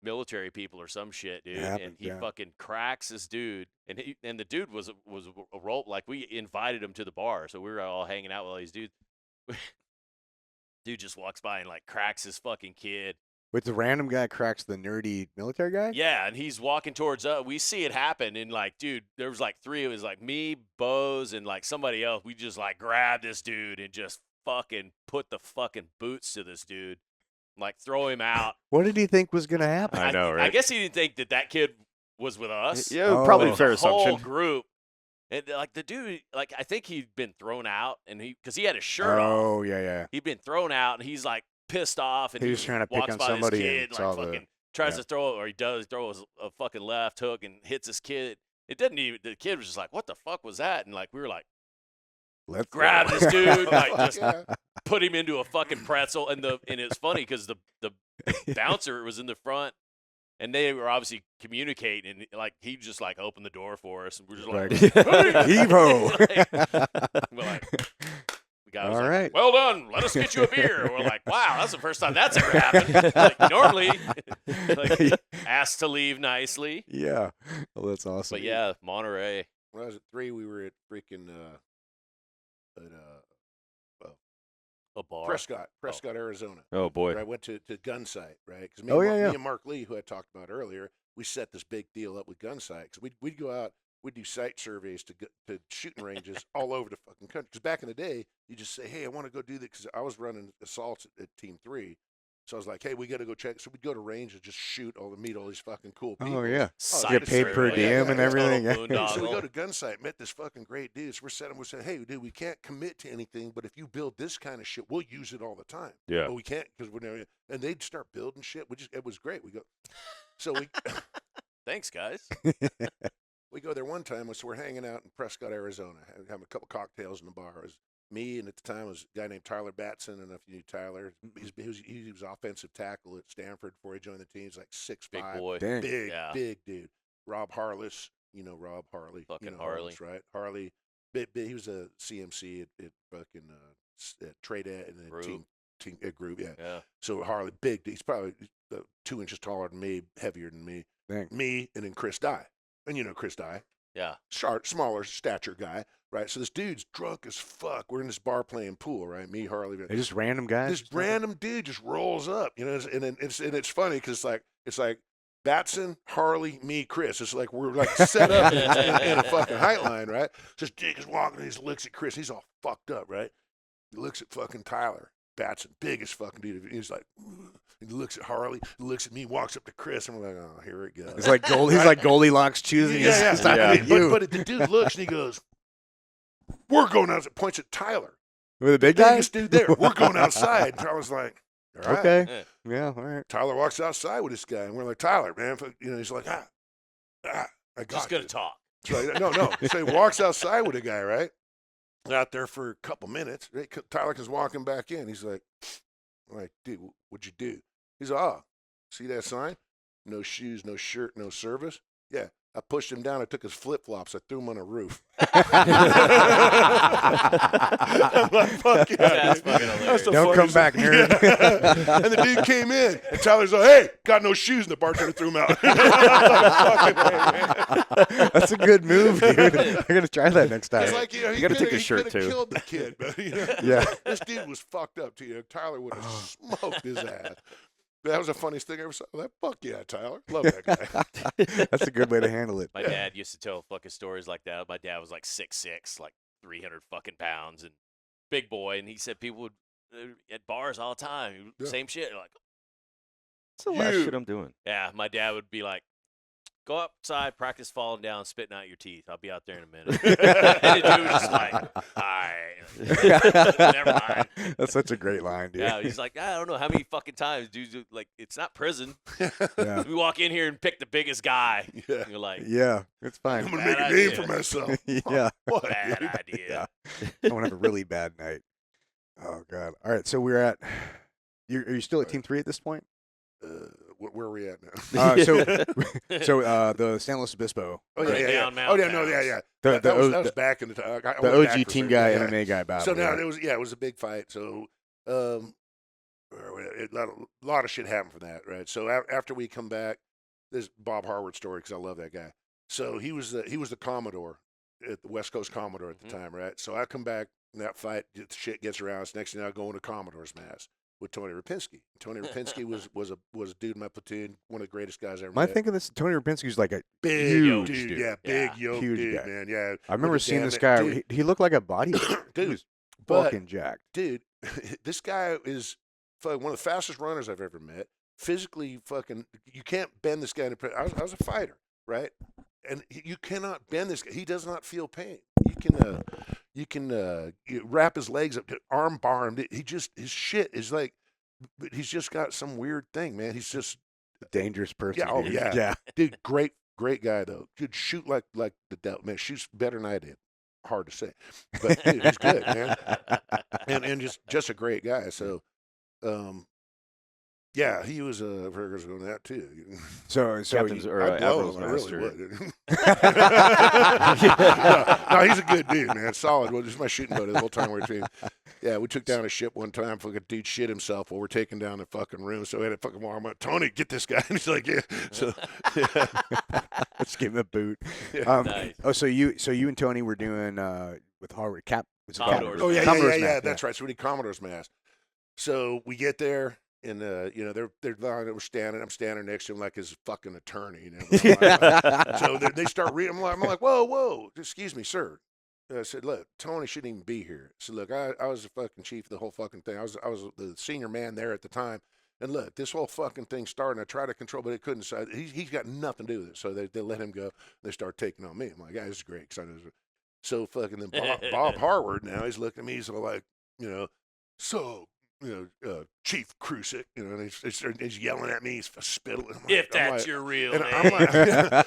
military people or some shit, dude. It And happens, he yeah. fucking cracks this dude, and the dude was a role, like we invited him to the bar, so we were all hanging out with all these dudes. Dude just walks by and like cracks his fucking kid. With the random guy cracks the nerdy military guy. Yeah, and he's walking towards us. We see it happen, and like, dude, there was like three of us, like me, Bose, and like somebody else. We just like grabbed this dude and just fucking put the fucking boots to this dude, like throw him out. What did he think was gonna happen? I know, I right? guess he didn't think that kid was with us. Yeah, Oh. probably It a was fair a whole assumption. group, and like the dude, like I think he'd been thrown out, and because he had his shirt off, Oh yeah. he'd been thrown out, and he's like pissed off, and He he was trying to pick walks on by somebody this and kid, saw like the- fucking tries yeah. to throw it, or he does throw a fucking left hook and hits his kid. It didn't even. The kid was just like, "What the fuck was that?" And like we were like, Let's grab go. this dude, like just Yeah. put him into a fucking pretzel. And it's funny because the bouncer was in the front, and they were obviously communicating, and like he just like opened the door for us, and we're just like, Like, Evo. we're like, the guy was All like, right. well done, let us get you a beer. And we're like, wow, that's the first time that's ever happened. Like normally, like, asked to leave nicely, Yeah. Well, that's awesome. but yeah, Monterey. When I was at 3, we were at freaking A bar. Prescott, Arizona. Oh boy. Where I went to Gunsight, right? Because Oh, yeah. me and Mark Lee, who I talked about earlier, we set this big deal up with Gunsight. Because we'd go out, we'd do site surveys to shooting ranges all over the fucking country. Because back in the day, you just say, hey, I want to go do that. Because I was running assaults at Team 3. So I was like, hey, we got to go check. So we'd go to range and just meet all these fucking cool people. Oh yeah. Site Get paid per survey. diem and everything. Total Yeah. So we go boondoggle. to Gunsight, met this fucking great dude. So we said, hey, dude, we can't commit to anything, but if you build this kind of shit, we'll use it all the time. Yeah. But we can't because we're never. And they'd start building shit. It was great. We go, so we Thanks, guys. we go there one time. So we're hanging out in Prescott, Arizona, having a couple cocktails in the bar. It was me, and at the time it was a guy named Tyler Batson. And if you knew Tyler, he was offensive tackle at Stanford before he joined the team. He's like 6'5", Big boy. Dang. Yeah. big dude. Rob Harless, you know Rob Harley, Fucking you know Harley. Harless, right? Harley, big. He was a CMC at fucking at Trade Ed and then Group. team group, yeah. Yeah. So Harley, big. He's probably 2 inches taller than me, heavier than me. Dang. Me, and then Chris Dye, and you know Chris Dye, Yeah. smaller stature guy, right? So this dude's drunk as fuck. We're in this bar playing pool, right? Me, Harley. They're just random guys. This random dude just rolls up, you know, and it's funny because it's like Batson, Harley, me, Chris. It's like we're like set up in a fucking height line, right? Just Dick is walking, and he looks at Chris. He's all fucked up, right? He looks at fucking Tyler Batson, biggest fucking dude. He's like, he looks at Harley, he looks at me, walks up to Chris, and we're like, oh, here it goes. It's like He's like Goldilocks choosing his Yeah. side Yeah. with you. But the dude looks and he goes, we're going out. Points at Tyler, With a big guy. biggest dude there. We're going outside. And Tyler's like, all right. Okay. Yeah. Yeah. All right. Tyler walks outside with this guy, and we're like, Tyler, man, you know, he's like, I got Just gonna you. talk. So So he walks outside with a guy, right? Out there for a couple minutes. Right? Tyler comes walking back in. He's like, dude, what'd you do? He's like, oh, see that sign? No shoes, no shirt, no service. Yeah. I pushed him down. I took his flip-flops. I threw him on a roof. I'm like, fuck yeah. That's fucking hilarious. Don't come back, nerd. Yeah. And the dude came in, and Tyler's like, hey, got no shoes, and the bartender threw him out. Like, fucking hey, man. That's a good move, dude. I'm gonna try that next time. It's like, he gotta take coulda- his shirt, he coulda too. killed the kid, but Yeah. this dude was fucked up too. Tyler would have smoked his ass. That was the funniest thing I ever saw. Like, fuck yeah, Tyler. Love that guy. That's a good way to handle it. My dad used to tell fucking stories like that. My dad was like 6'6", like 300 fucking pounds, and big boy. And he said people would at bars all the time, Yeah. same shit. Like, That's the last You- shit I'm doing. yeah, my dad would be like, "Go outside, practice falling down, spitting out your teeth. I'll be out there in a minute." And the dude was just like, "All right, never mind." That's such a great line, dude. Yeah, he's like, "I don't know how many fucking times, dude. Like, it's not prison. Yeah. We walk in here and pick the biggest guy. Yeah. And you're like, Yeah, it's I'm fine. gonna make a Bad name idea. for myself. Yeah. What? bad dude? idea." I want to have a really bad night. Oh god. All right, so we're at. Are you still at Team 3 at this point? Where are we at now? So the San Luis Obispo, Oh Right yeah. down Oh yeah, no, Mountain yeah. the that was back in the time. the OG team guy MMA guy battle. So now yeah. it was a big fight. So a lot of shit happened from that, right? So after we come back, this Bob Harwood story because I love that guy. So he was the Commodore at the West Coast Commodore at the time, right? So I come back in that fight, shit gets around. So next thing I go into Commodore's mask with Tony Rapinski. Tony Rapinski was a dude in my platoon, one of the greatest guys I ever Am I met. thinking this? Tony Rapinski's like a Big huge dude, dude. yeah, big Yeah. yoke Huge dude, guy. man, yeah. I remember With a seeing damn- this guy. dude, He looked like a bodybuilder. He Dude, was but- fucking jacked. dude, this guy is fucking one of the fastest runners I've ever met. Physically, fucking, you can't bend this guy. I was a fighter, right? And you cannot bend this guy. He does not feel pain. You can wrap his legs up, arm bar him. His shit is like, but he's just got some weird thing, man. He's just, Dangerous person. Yeah, oh, dude. yeah. Yeah. dude, great guy though. Could shoot like the devil, man. Shoots better than I did. Hard to say, but dude, he's good, man. And just a great guy. So, yeah, he was a burgers on that too. So Captain's you- or I'd blow Admiral's him, I really master. would. No, he's a good dude, man. Solid. Well, this is my shooting buddy the whole time we were team. Yeah, we took down a ship one time. Fucking dude shit himself while we're taking down the fucking room. So we had to fucking warm up. Tony, get this guy. And he's like, yeah. So, yeah. Let's give him a boot. Yeah. Nice. Oh, so you and Tony were doing with Harvard Cap. Was it Commodores. Oh yeah, Commodore's yeah. mask, That's right. So we did Commodore's mask. So we get there, and they're we're standing. I'm standing next to him like his fucking attorney. So they start reading. I'm like, whoa, excuse me, sir. I said, look, Tony shouldn't even be here. I said, look, I was the fucking chief of the whole fucking thing. I was the senior man there at the time. And look, this whole fucking thing started, and I tried to control, but it couldn't. So he's got nothing to do with it. So they let him go. They start taking on me. I'm like, yeah, this is great. So fucking then Bob Harwood now, he's looking at me. He's all like, Chief Krusic, and he's yelling at me. He's spitting. If that's your real And name.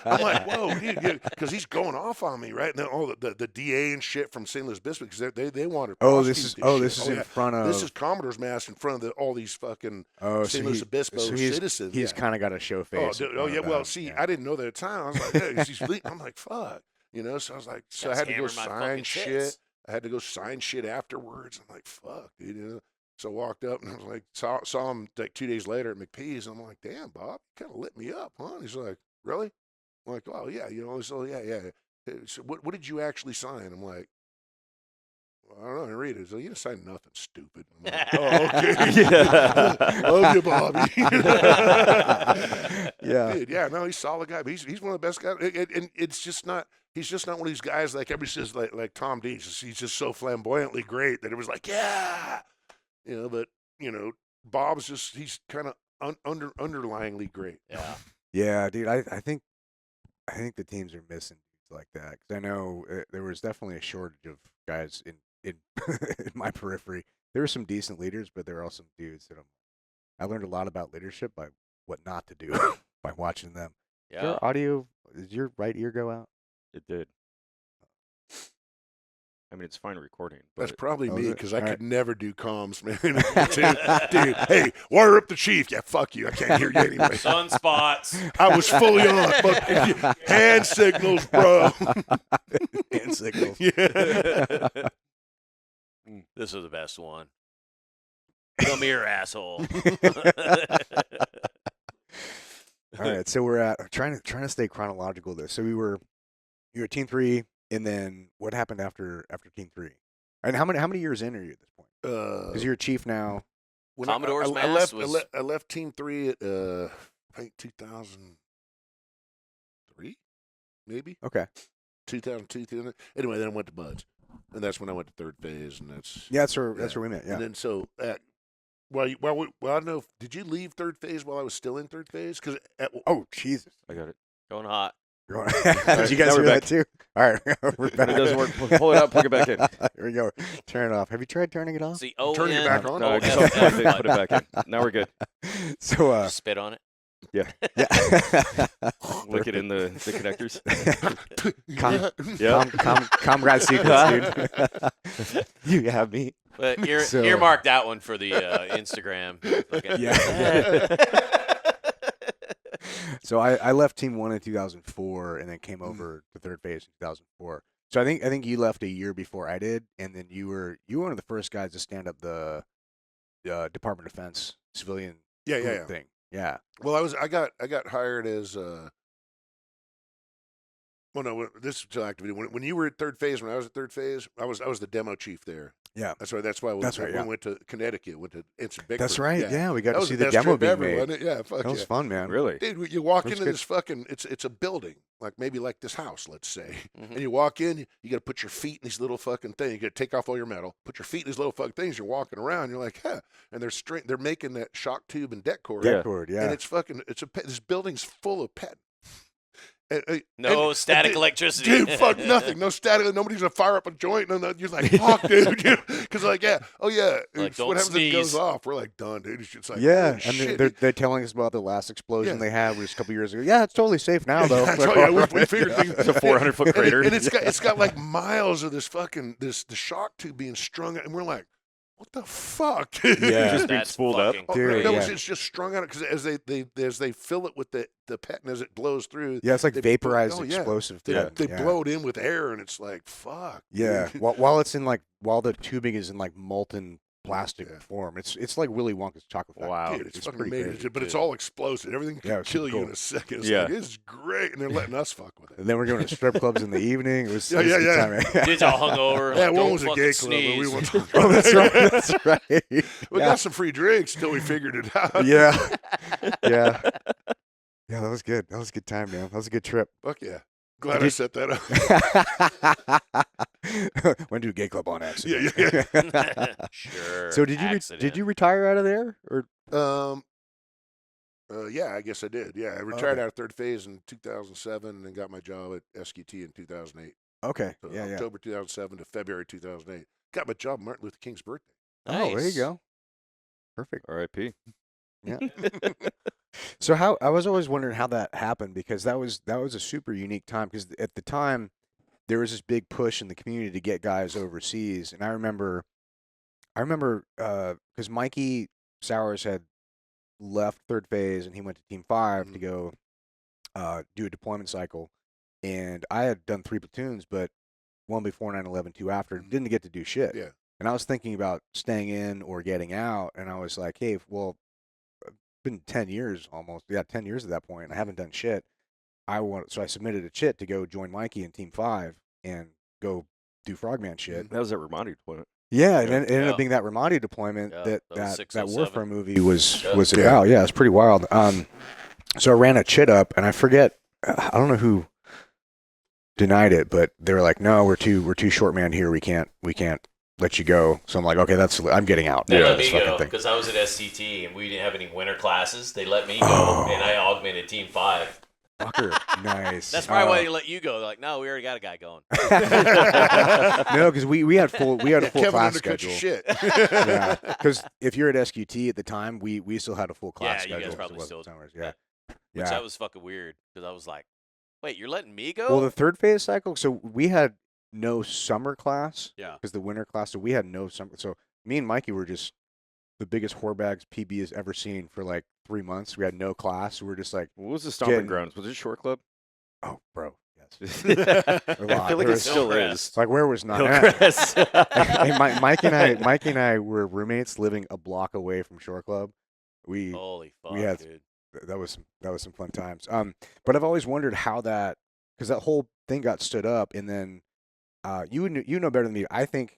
I'm like, whoa, dude, because he's going off on me, right? And then all the DA and shit from St. Louis Obispo, because they wanted. Oh, to this is prosecute this is shit. in front of. This is Commodore's mask in front of all these fucking St. Louis Obispo citizens. He's yeah. kind of got a show face. Dude, in front yeah. of Well, them. see, Yeah. I didn't know that at the time. I was like, yeah, he's leaving. I'm like, fuck, So I was like, so I Just had to go hammered my sign fucking shit. tits. I had to go sign shit afterwards. I'm like, fuck, dude. So I walked up and I was like, saw him like 2 days later at McPee's. And I'm like, damn, Bob, you kind of lit me up, huh? And he's like, really? I'm like, oh, yeah, so yeah. So what did you actually sign? I'm like, well, I don't know. I read it. So you didn't sign nothing, stupid. I'm like, oh, okay. Love you, Bobby. Yeah. Dude, yeah, no, he's a solid guy. But he's one of the best guys. And it's just not. He's just not one of these guys like everybody says like Tom D. He's just so flamboyantly great that it was like, yeah, But Bob's just he's kind of underlyingly great. Yeah. Yeah, dude. I think the teams are missing dudes like that because I know there was definitely a shortage of guys in in my periphery. There were some decent leaders, but there were also some dudes that I learned a lot about leadership by what not to do by watching them. Yeah. Your audio, did your right ear go out? It did. I mean, it's fine recording. That's But probably Oh, me is it? because I All could never do comms, man. Dude, hey, wire up the chief. Yeah, fuck you. I can't hear you anyway. Sunspots. I was fully on. Fuck, hand signals, bro. Hand signals. Yeah. This is the best one. Come here, asshole. All right, so we're at trying to stay chronological. This, so you were Team 3, and then what happened after Team 3? And how many years in are you at this point? Because you're a chief now. When Commodore's I Mass left, I left Team 3 at I think 2003, maybe Okay. 2002. Anyway, then I went to Buds, and that's when I went to third phase, and that's Yeah, that's where we met. Yeah. And then so I don't know. Did you leave third phase while I was still in third phase? Because Oh Jesus! I got it. Going hot. You're on- Did you guys now we're hear that back. too? All right, we're back. When it doesn't work, pull it out, plug it back in. Here we go. Turn it off. Have you tried turning it off? See, Turn it back on? No, I just unplugged it, put it back in. Now we're good. So Spit on it. yeah. Lick it in the connectors. Comrade secrets, dude. You have me. But So- earmark that one for the Instagram. Okay. Yeah. So I left Team 1 in 2004, and then came over to third phase in 2004. So I think you left a year before I did, and then you were one of the first guys to stand up the Department of Defense civilian yeah. thing. Yeah. Well, I got hired as well, no, this is still activity. When you were at third phase, when I was at third phase, I was the demo chief there. Yeah. That's right. That's why we went to Connecticut, went to Bickford. That's right. Yeah, we got That to was see the the best demo trip being ever, made. wasn't it? Yeah, fuck That was yeah. fun, man. Really? Dude, you walk That's into good. this fucking it's a building, like maybe like this house, let's say. Mhm. And you walk in, you got to put your feet in these little fucking things. You got to take off all your metal, put your feet in these little fucking things. You're walking around, you're like, huh. And they're making that shock tube and deck cord. Yeah. Cord, yeah. And it's fucking this building's full of pet. No static dude, electricity. Dude, fuck nothing. No static. Nobody's gonna fire up a joint. No, you're like, fuck, dude. Because like, yeah, oh yeah. Like, don't what happens if it goes sneeze. off? We're like done, dude. It's like, Yeah, holy and shit. they're telling us about the last explosion Yeah. they had, which was a couple years ago. Yeah, it's totally safe now, though. That's right, yeah, we figured things. It's a 400-foot crater. and it's got like miles of this fucking the shock tube being strung out, and we're like, what the fuck, dude? Yeah. Just being That's spooled up. fucking Dude, no, crazy. it's just strung out because as they fill it with the pet and as it blows through, Yeah, it's like they- vaporized oh, yeah. explosive. they, thread. they Yeah. blow it in with air, and it's like, fuck. Yeah, dude. while it's in while the tubing is in like molten plastic Yeah. form, it's like Willy Wonka's chocolate factory. Wow. Dude, it's fucking pretty amazing, crazy. but it's all explosive. Everything can Yeah, it's kill super you in cool. a second. It's Yeah. like, it's great, and they're letting us fuck with it. And then we're going to strip clubs in the evening. It was, Yeah, it was a yeah, good time, man. Dude's all hungover. Yeah, like, one don't was a fucking gay club, but we sneeze. went to. Oh, that's right. That's right. We Yeah. got some free drinks until we figured it out. Yeah. Yeah. Yeah, that was good. That was a good time, man. That was a good trip. Fuck yeah. Glad I Did- set that up. Went to a gay club on accident. Yeah, Sure. So did accident. you retire out of there or Yeah, I guess I did. Yeah, I retired out of third phase in 2007 and then got my job at SQT in 2008. okay? So Yeah, yeah. October 2007 to February 2008. Got my job Martin Luther King's birthday. Oh, there you Nice. go. Perfect. R.I.P. Yeah. So I was always wondering how that happened because that was a super unique time because at the time there was this big push in the community to get guys overseas, and I remember because Mikey Sowers had left third phase and he went to Team 5 to go do a deployment cycle, and I had done 3 platoons, but one before 9/11, 2 after, didn't get to do shit. Yeah. And I was thinking about staying in or getting out, and I was like, hey, well, it's been 10 years almost. Yeah, 10 years at that point. I haven't done shit. So I submitted a chit to go join Mikey in Team 5 and go do Frogman shit. That was at Ramadi deployment. Yeah, and then it ended Yeah. up being that Ramadi deployment Yeah, that that was that 607. Warfare movie was Yeah. was Yeah. about. Yeah, it's pretty wild. So I ran a chit up, and I forget. I don't know who denied it, but they were like, "No, we're too short manned here. We can't let you go." So I'm like, "Okay, I'm getting out." They let This me fucking go thing. because I was at SCT and we didn't have any winter classes. They let me go, Oh. and I augmented Team 5. Fucker, nice. That's probably why they let you go. They're like, no, we already got a guy going. No, because we had a full Kevin class undercut schedule. your shit. Yeah, because if you're at SQT at the time, we still had a full class Yeah, you schedule. guys so it probably wasn't still- summers. Yeah, Which yeah. that was fucking weird because I was like, Wait, you're letting me go? Well, the third phase cycle. So we had no summer class. Yeah. Because the winter class. So we had no summer. So me and Mikey were just the biggest whorebags PB has ever seen for like 3 months. We had no class. We were just like, What was the stomping Getting- grounds? Was it Short Club? oh, bro, yes. I A lot. feel like There it was- still Hillcrest. is. Like where was not? Hillcrest. Hey, Mike and I were roommates living a block away from Shore Club. We Holy fuck, had- dude. that was some fun times. But I've always wondered how that, because that whole thing got stood up, and then you know better than me. I think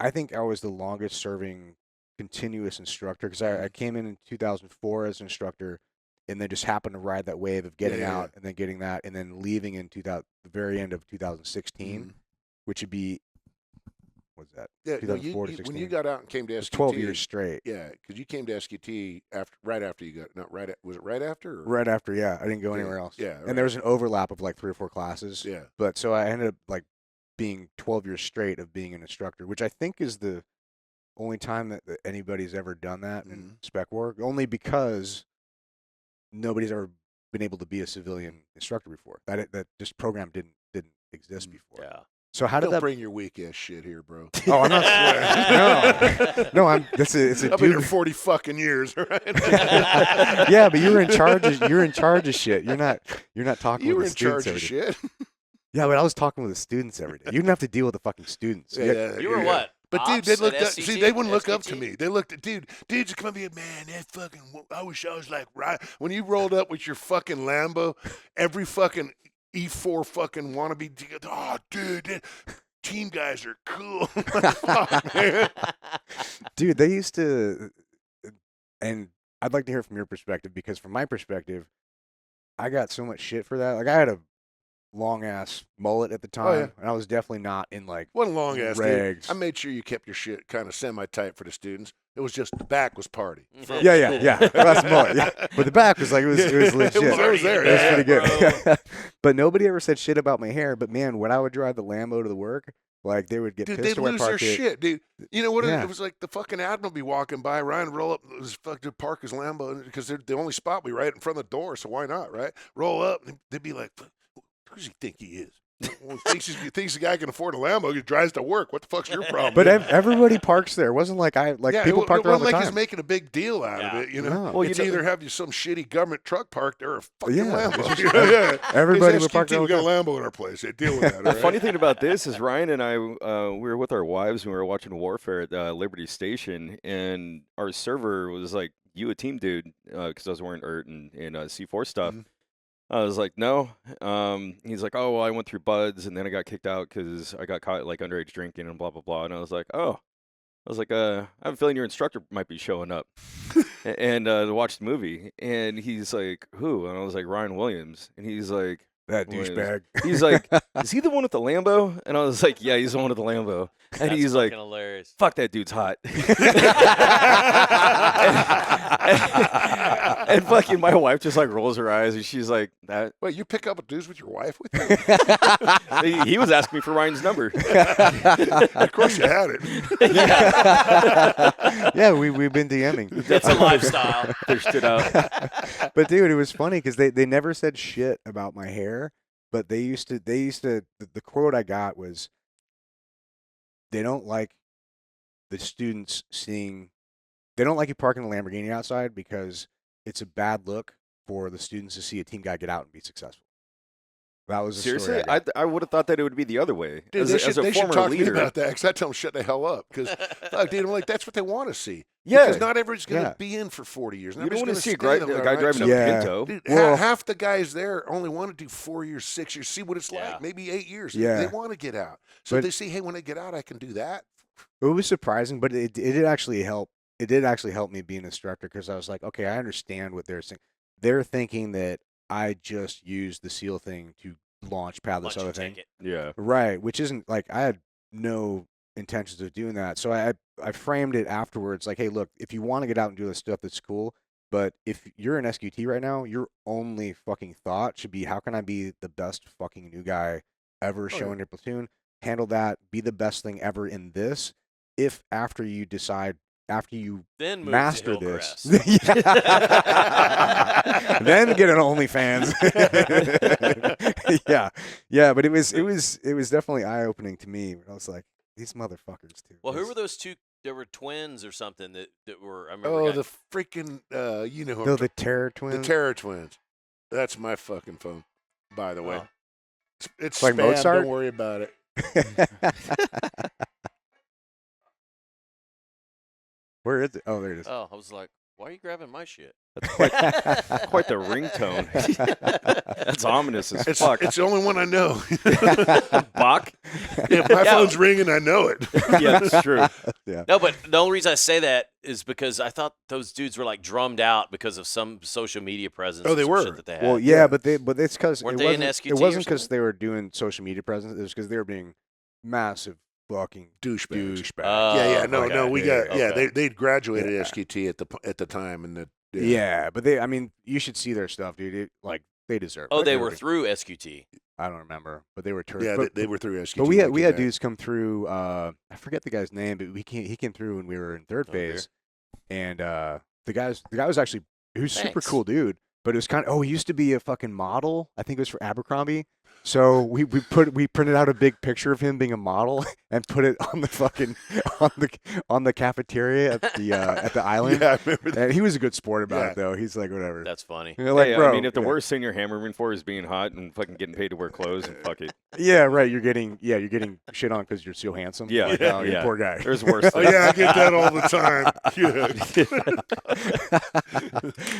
I was the longest serving continuous instructor because I came in 2004 as an instructor, and then just happened to ride that wave of getting Yeah. out and then getting that, and then leaving in the very end of 2016, which would be what's that? Yeah, no, 2004 to when 16. you got out and came to It was SQT, 12 years straight. Yeah, because you came to SQT right after you got was it right after? Or? Right after, yeah, I didn't go Yeah, anywhere else. yeah, and there was an overlap of like 3 or 4 classes. Yeah. But so I ended up like being 12 years straight of being an instructor, which I think is the only time that anybody's ever done that in SpecWar. Only because nobody's ever been able to be a civilian instructor before. That just program didn't exist before. Yeah. So how did Don't that? bring your weak ass shit here, bro. Oh, I'm not swearing. No, I'm. It's a I've been here dude. 40 fucking years, right? Yeah, but you're in charge. You're in charge of shit. You're not talking You were with in the students charge of every day. shit. Yeah, but I was talking with the students every day. You didn't have to deal with the fucking students. Yeah, You were yeah. what? But dude, Ops they at looked up. SCT? See, they wouldn't look up to SDT? me. They looked at dudes would come up here, man. That fucking. I wish I was like right when you rolled up with your fucking Lambo. Every fucking E4 fucking wannabe. Oh, dude, team guys are cool. Fuck, man. Dude, they used to, and I'd like to hear from your perspective because from my perspective, I got so much shit for that. Like I had a long ass mullet at the time, yeah. and I was definitely not in like One long ass dude. regs. I made sure you kept your shit kind of semi-tight for the students. It was just the back was party. Yeah. Well, that's mullet. Yeah, but the back was like it was legit. It was there. It was Yeah, pretty good. But nobody ever said shit about my hair. But man, when I would drive the Lambo to the work, like they would get Dude, pissed they'd when I lose their parked it. shit, dude. You know what? Yeah. It was like the fucking admiral be walking by, Ryan roll up, his fucking park his Lambo because they're the only spot we right in front of the door, so why not, right? Roll up, and they'd be like, "Who does he think he is? Well, thinks the guy can afford a Lambo. He drives to work. What the fuck's your problem?" But everybody parks there. It wasn't like people park it there all wasn't the like time. he's making a big deal out of Yeah. it, you know. No. Well, you It's know- either have you some shitty government truck parked there or a fucking Yeah, Lambo. it's just- Yeah. everybody It's would park there SQT, all we the got a Lambo in our place. They deal with that. All The right? funny thing about this is Ryan and I, we were with our wives and we were watching Warfare at Liberty Station, and our server was like, "You a team dude?" Because I was wearing ERT and C4 stuff. I was like, "No." He's like, "Oh, well, I went through buds and then I got kicked out because I got caught like underage drinking and blah blah blah." And I was like, "Oh." I was like, I have a feeling your instructor might be showing up and to watch the movie. And he's like, "Who?" And I was like, "Ryan Williams." And he's like, That Williams. douchebag. He's like, "Is he the one with the Lambo?" And I was like, "Yeah, he's the one with the Lambo." And That's he's like, fucking hilarious. "Fuck, that dude's hot." and fucking my wife just like rolls her eyes and she's like, "That." Wait, you pick up a dudes with your wife with you? He was asking me for Ryan's number. Of course you had it. Yeah, we've been DMing. It's a lifestyle. Fished it out. But dude, it was funny because they never said shit about my hair, but they used to the quote I got was they don't like the students seeing they don't like you parking a Lamborghini outside because it's a bad look for the students to see a team guy get out and be successful. That was the Seriously, story I got. I would have thought that it would be the other way. Dude, as they a, should, as a they should former talk to me leader, about that because I tell them shut the hell up. Because, dude, I'm like, that's what they want to see. yeah, Because not everybody's going to Yeah. be in for 40 years. you don't Nobody's want to gonna see a stay guy, there, guy right? driving So, a Yeah. Pinto. dude, Well- half the guys there only want to do 4 years, 6 years, see what it's Yeah. like, maybe 8 years. Yeah. They want to get out. So But- they see, hey, when I get out, I can do that. It was surprising, but it did actually help. It did actually help me be an instructor because I was like, okay, I understand what they're saying. They're thinking that I just used the SEAL thing to launch pad this Lunch other and thing. take it. Yeah, Right, which isn't like I had no intentions of doing that. So I framed it afterwards like, hey, look, if you want to get out and do this stuff, that's cool. But if you're in SQT right now, your only fucking thought should be, how can I be the best fucking new guy ever yeah. showing your platoon? Handle that, be the best thing ever in this. If after you decide after you Then move master to this, Hillcrest. then get an OnlyFans. yeah. But it was definitely eye opening to me. I was like, these motherfuckers too. Well, who were those two? There were twins or something that were. I remember. Oh, the freaking, you know who I'm No, the Terror Twins. The Terror Twins. That's my fucking phone, by the way. Oh. It's like spam. Mozart? Don't worry about it. Where is it? Oh, there it is. Oh, I was like, why are you grabbing my shit? Quite the ringtone. That's ominous as It's fuck. it's the only one I know. Bach? If my phone's ringing, I know it. Yeah, that's true. Yeah. No, but the only reason I say that is because I thought those dudes were like drummed out because of some social media presence. Oh, they and some were. shit that they had. Well, yeah, but it's because it Weren't they in wasn't. SQT It or wasn't because something? they were doing social media presence. It was because they were being massive fucking Douchebags. douchebags. Oh, Yeah. No. okay. We Yeah, got. yeah, Yeah. okay. They'd graduated Yeah. SQT at the time, and Yeah, but I mean, you should see their stuff, dude. They deserve. Oh, it. they were through SQT. I don't remember, but they were. Yeah, but, they were through SQT. But we like had that. dudes come through. I forget the guy's name, but he came through when we were in third Okay. phase, and the guy was actually he was a super Thanks. cool dude. But it was kind of he used to be a fucking model. I think it was for Abercrombie. So we printed out a big picture of him being a model and put it on the fucking on the cafeteria at the island. Yeah, I remember that. And he was a good sport about Yeah. it though. He's like whatever. That's funny. You're like, Hey, bro, I mean, if the yeah. worst thing you're hammering for is being hot and fucking getting paid to wear clothes, and fuck it. Yeah, right. You're getting shit on because you're so handsome. Yeah, Like, yeah, oh, you yeah. poor guy. There's worse Oh things. yeah, I get that all the time. Yeah.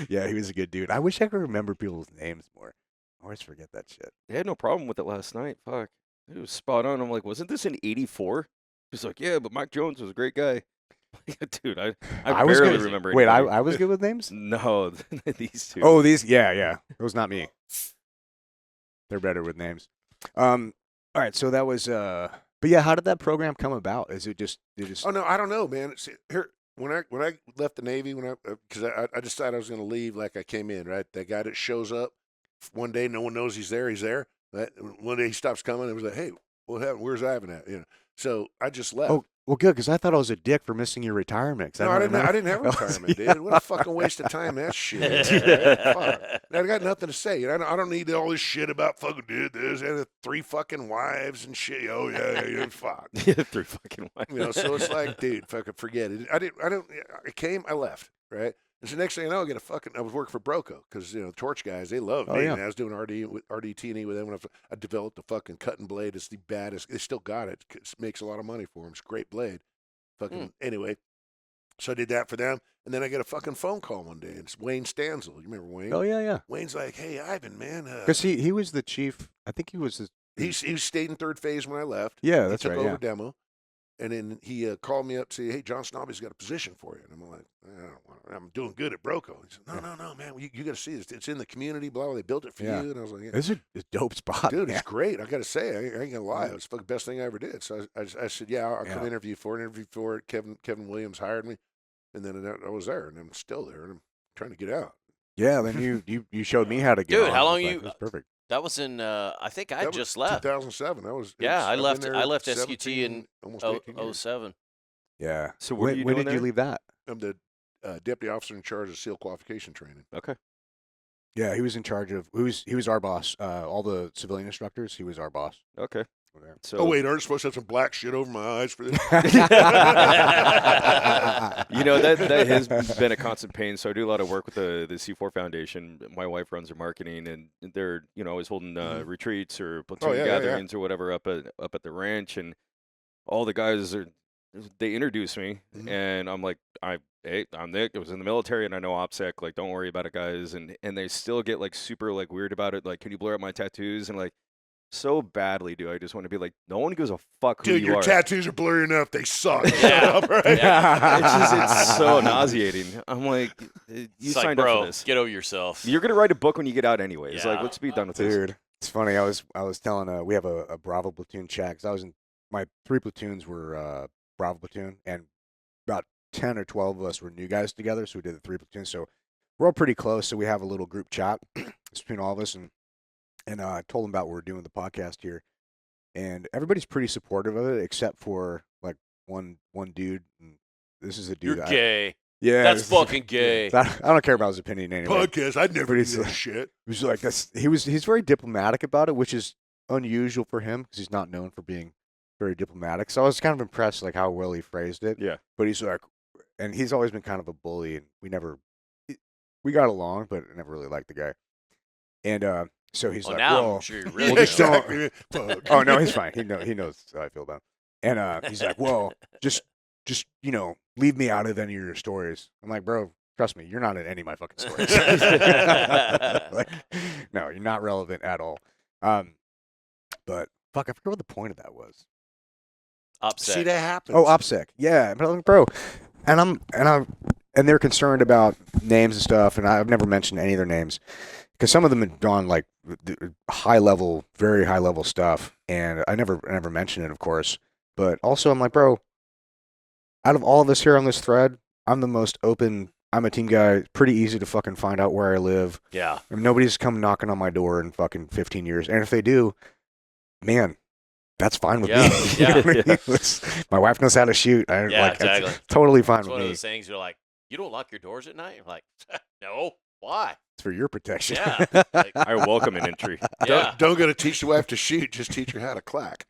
Yeah, he was a good dude. I wish I could remember people's names more. I always forget that shit. They had no problem with it last night. Fuck. It was spot on. I'm like, wasn't this in 84? He's like, yeah, but Mike Jones was a great guy. Dude, I was barely good. remember Wait, anybody. I was good with names? No, these two. Oh, these yeah. It was not me. They're better with names. All right, so that was but yeah, how did that program come about? Is it just Oh no, I don't know, man. It's, here when I left the Navy, because I decided I was going to leave like I came in. Right, that guy that shows up one day, no one knows he's there. He's there. One day he stops coming. It was like, hey, what happened? Where's Ivan at? So I just left. Oh, well, good, because I thought I was a dick for missing your retirement. 'Cause No, I don't didn't have a remember. retirement, Yeah. dude. What a fucking waste of time that shit is. Fuck. I got nothing to say. I don't need all this shit about fucking did this and 3 fucking wives and shit. Oh yeah, fuck. 3 fucking wives. So it's like, dude, fucking forget it. I came, I left, right? And so next thing I know, I was working for Broco because Torch guys, they love me. Oh, yeah. And I was doing RDT&E with them when I developed the fucking cutting blade. It's the baddest. They still got it. It makes a lot of money for them. It's a great blade. Anyway, so I did that for them, and then I get a fucking phone call one day. And it's Wayne Stanzel. You remember Wayne? Oh yeah. Wayne's like, hey, Ivan, man. Because he was the chief. I think he was the. He stayed in third phase when I left. Yeah, He that's took right. over Yeah. demo. And then he called me up to say, hey, John Snobby's got a position for you. And I'm like, I'm doing good at Broco. He said, no, man, you got to see this. It's in the community, blah, blah. They built it for Yeah. you. And I was like, yeah. It's a dope spot. Dude, man. it's great. I got to say, I ain't going to lie. It was the fucking best thing I ever did. So I said, yeah, I'll come Yeah. interview for it. Kevin Williams hired me. And then I was there, and I'm still there, and I'm trying to get out. Yeah, then you showed me how to get Dude, on. how It was long like, you- it was perfect. That was in. I think I That was just left. 2007. Yeah, I I've been left. there I left 17, SQT in almost 18 years. 07. Yeah. So what are you when doing did you there? leave that? I'm the deputy officer in charge of SEAL qualification training. Okay. Yeah, he was in charge of. He was our boss. All the civilian instructors. He was our boss. Okay. There. So, Oh wait, aren't supposed to have some black shit over my eyes for this? that has been a constant pain. So I do a lot of work with the C4 Foundation. My wife runs their marketing, and they're always holding retreats or platoon yeah, gatherings or whatever up at the ranch, and all the guys they introduce me, and I'm like, hey, I'm Nick. I was in the military, and I know OPSEC. Like, don't worry about it, guys. And they still get like super like weird about it. Like, can you blur out my tattoos? And like, so badly do I just want to be like, no one gives a fuck who Dude, you your are. tattoos are blurry enough. They suck. Yeah. Shut up, right? It's so nauseating. I'm like, you It's like, signed up bro, for this. get over yourself. You're gonna write a book when you get out anyways. Like, Yeah. let's be done with this. Dude, it's funny. I was telling we have a Bravo platoon chat 'cause I was in my 3 platoons were Bravo platoon, and about 10 or 12 of us were new guys together, so we did the 3 platoons. So we're all pretty close. So we have a little group chat between all of us, and I told them about what we're doing the podcast here, and everybody's pretty supportive of it except for like one dude. And this is a dude. You're that gay. yeah, That's this- fucking gay. I don't care about his opinion anyway. Podcast. I'd never But do he's that like- shit. He was like this. He's very diplomatic about it, which is unusual for him because he's not known for being very diplomatic. So I was kind of impressed like how well he phrased it. Yeah. But he's like, and he's always been kind of a bully, and we got along, but I never really liked the guy. And so he's Well, like, now well, I'm sure you really well, just know. don't. Fuck. Oh no, he's fine. He knows how I feel about him. And he's like, well, just leave me out of any of your stories. I'm like, bro, trust me, you're not in any of my fucking stories. Like, no, you're not relevant at all. But fuck, I forgot what the point of that was. Upset. See, that happens. Oh, OPSEC, yeah, but I'm like, bro, and they're concerned about names and stuff, and I've never mentioned any of their names because some of them had gone like high level, very high level stuff, and I never mentioned it, of course. But also, I'm like, bro, out of all of us here on this thread, I'm the most open. I'm a team guy. It's pretty easy to fucking find out where I live. Yeah. I mean, nobody's come knocking on my door in fucking 15 years, and if they do, man, that's fine with Yeah, me. You know what I mean? My wife knows how to shoot. Yeah, It's exactly. totally fine It's with one of me. those things you're like, you don't lock your doors at night? You're like, no. Why? It's for your protection. Yeah. Like, I welcome an entry. yeah. Don't go to teach the wife to shoot. Just teach her how to clack.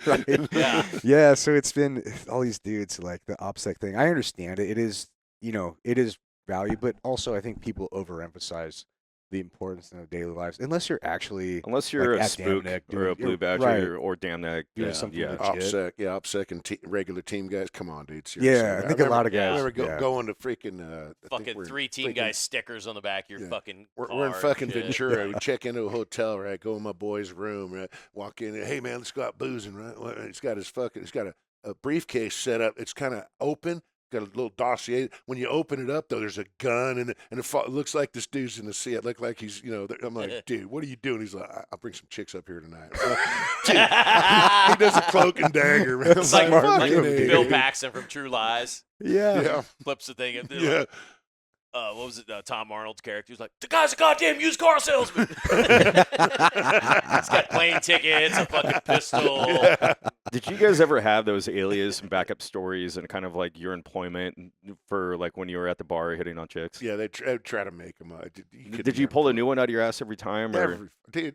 Right? Yeah. Yeah, so it's been all these dudes like the OPSEC thing. I understand it. It is, it is value, but also I think people overemphasize the importance in their daily lives. Unless you're actually Unless you're like, a at spook Damneck or a doing- blue badger right. or Damneck. Doing Yeah, something yeah. legit. OPSEC and regular team guys. Come on, dude. Seriously. Yeah, I think a lot of Yeah. guys. I remember yeah. going to freaking I think Fucking we're 3 team freaking- guys stickers on the back of your Yeah. fucking We're car in and fucking shit. Ventura. We check into a hotel, right? Go in my boy's room, right? Walk in. Hey man, let's go out boozing, right? Well, He's got a briefcase set up. It's kind of open. Got a little dossier. When you open it up, though, there's a gun, and it looks like this dude's in the sea. It looked like he's, I'm like, dude, what are you doing? He's like, I'll bring some chicks up here tonight. Dude, he does a cloak and dagger, man. It's like, Smart like move, Bill dude. Paxton from True Lies. Yeah. Yeah, Flips the thing. yeah. What was it? Tom Arnold's character was like, the guy's a goddamn used car salesman. He's got plane tickets, a fucking pistol. Did you guys ever have those alias and backup stories and kind of like your employment for like when you were at the bar hitting on chicks? Yeah, they try to make them. Did you pull a new one out of your ass every time? Or? Dude,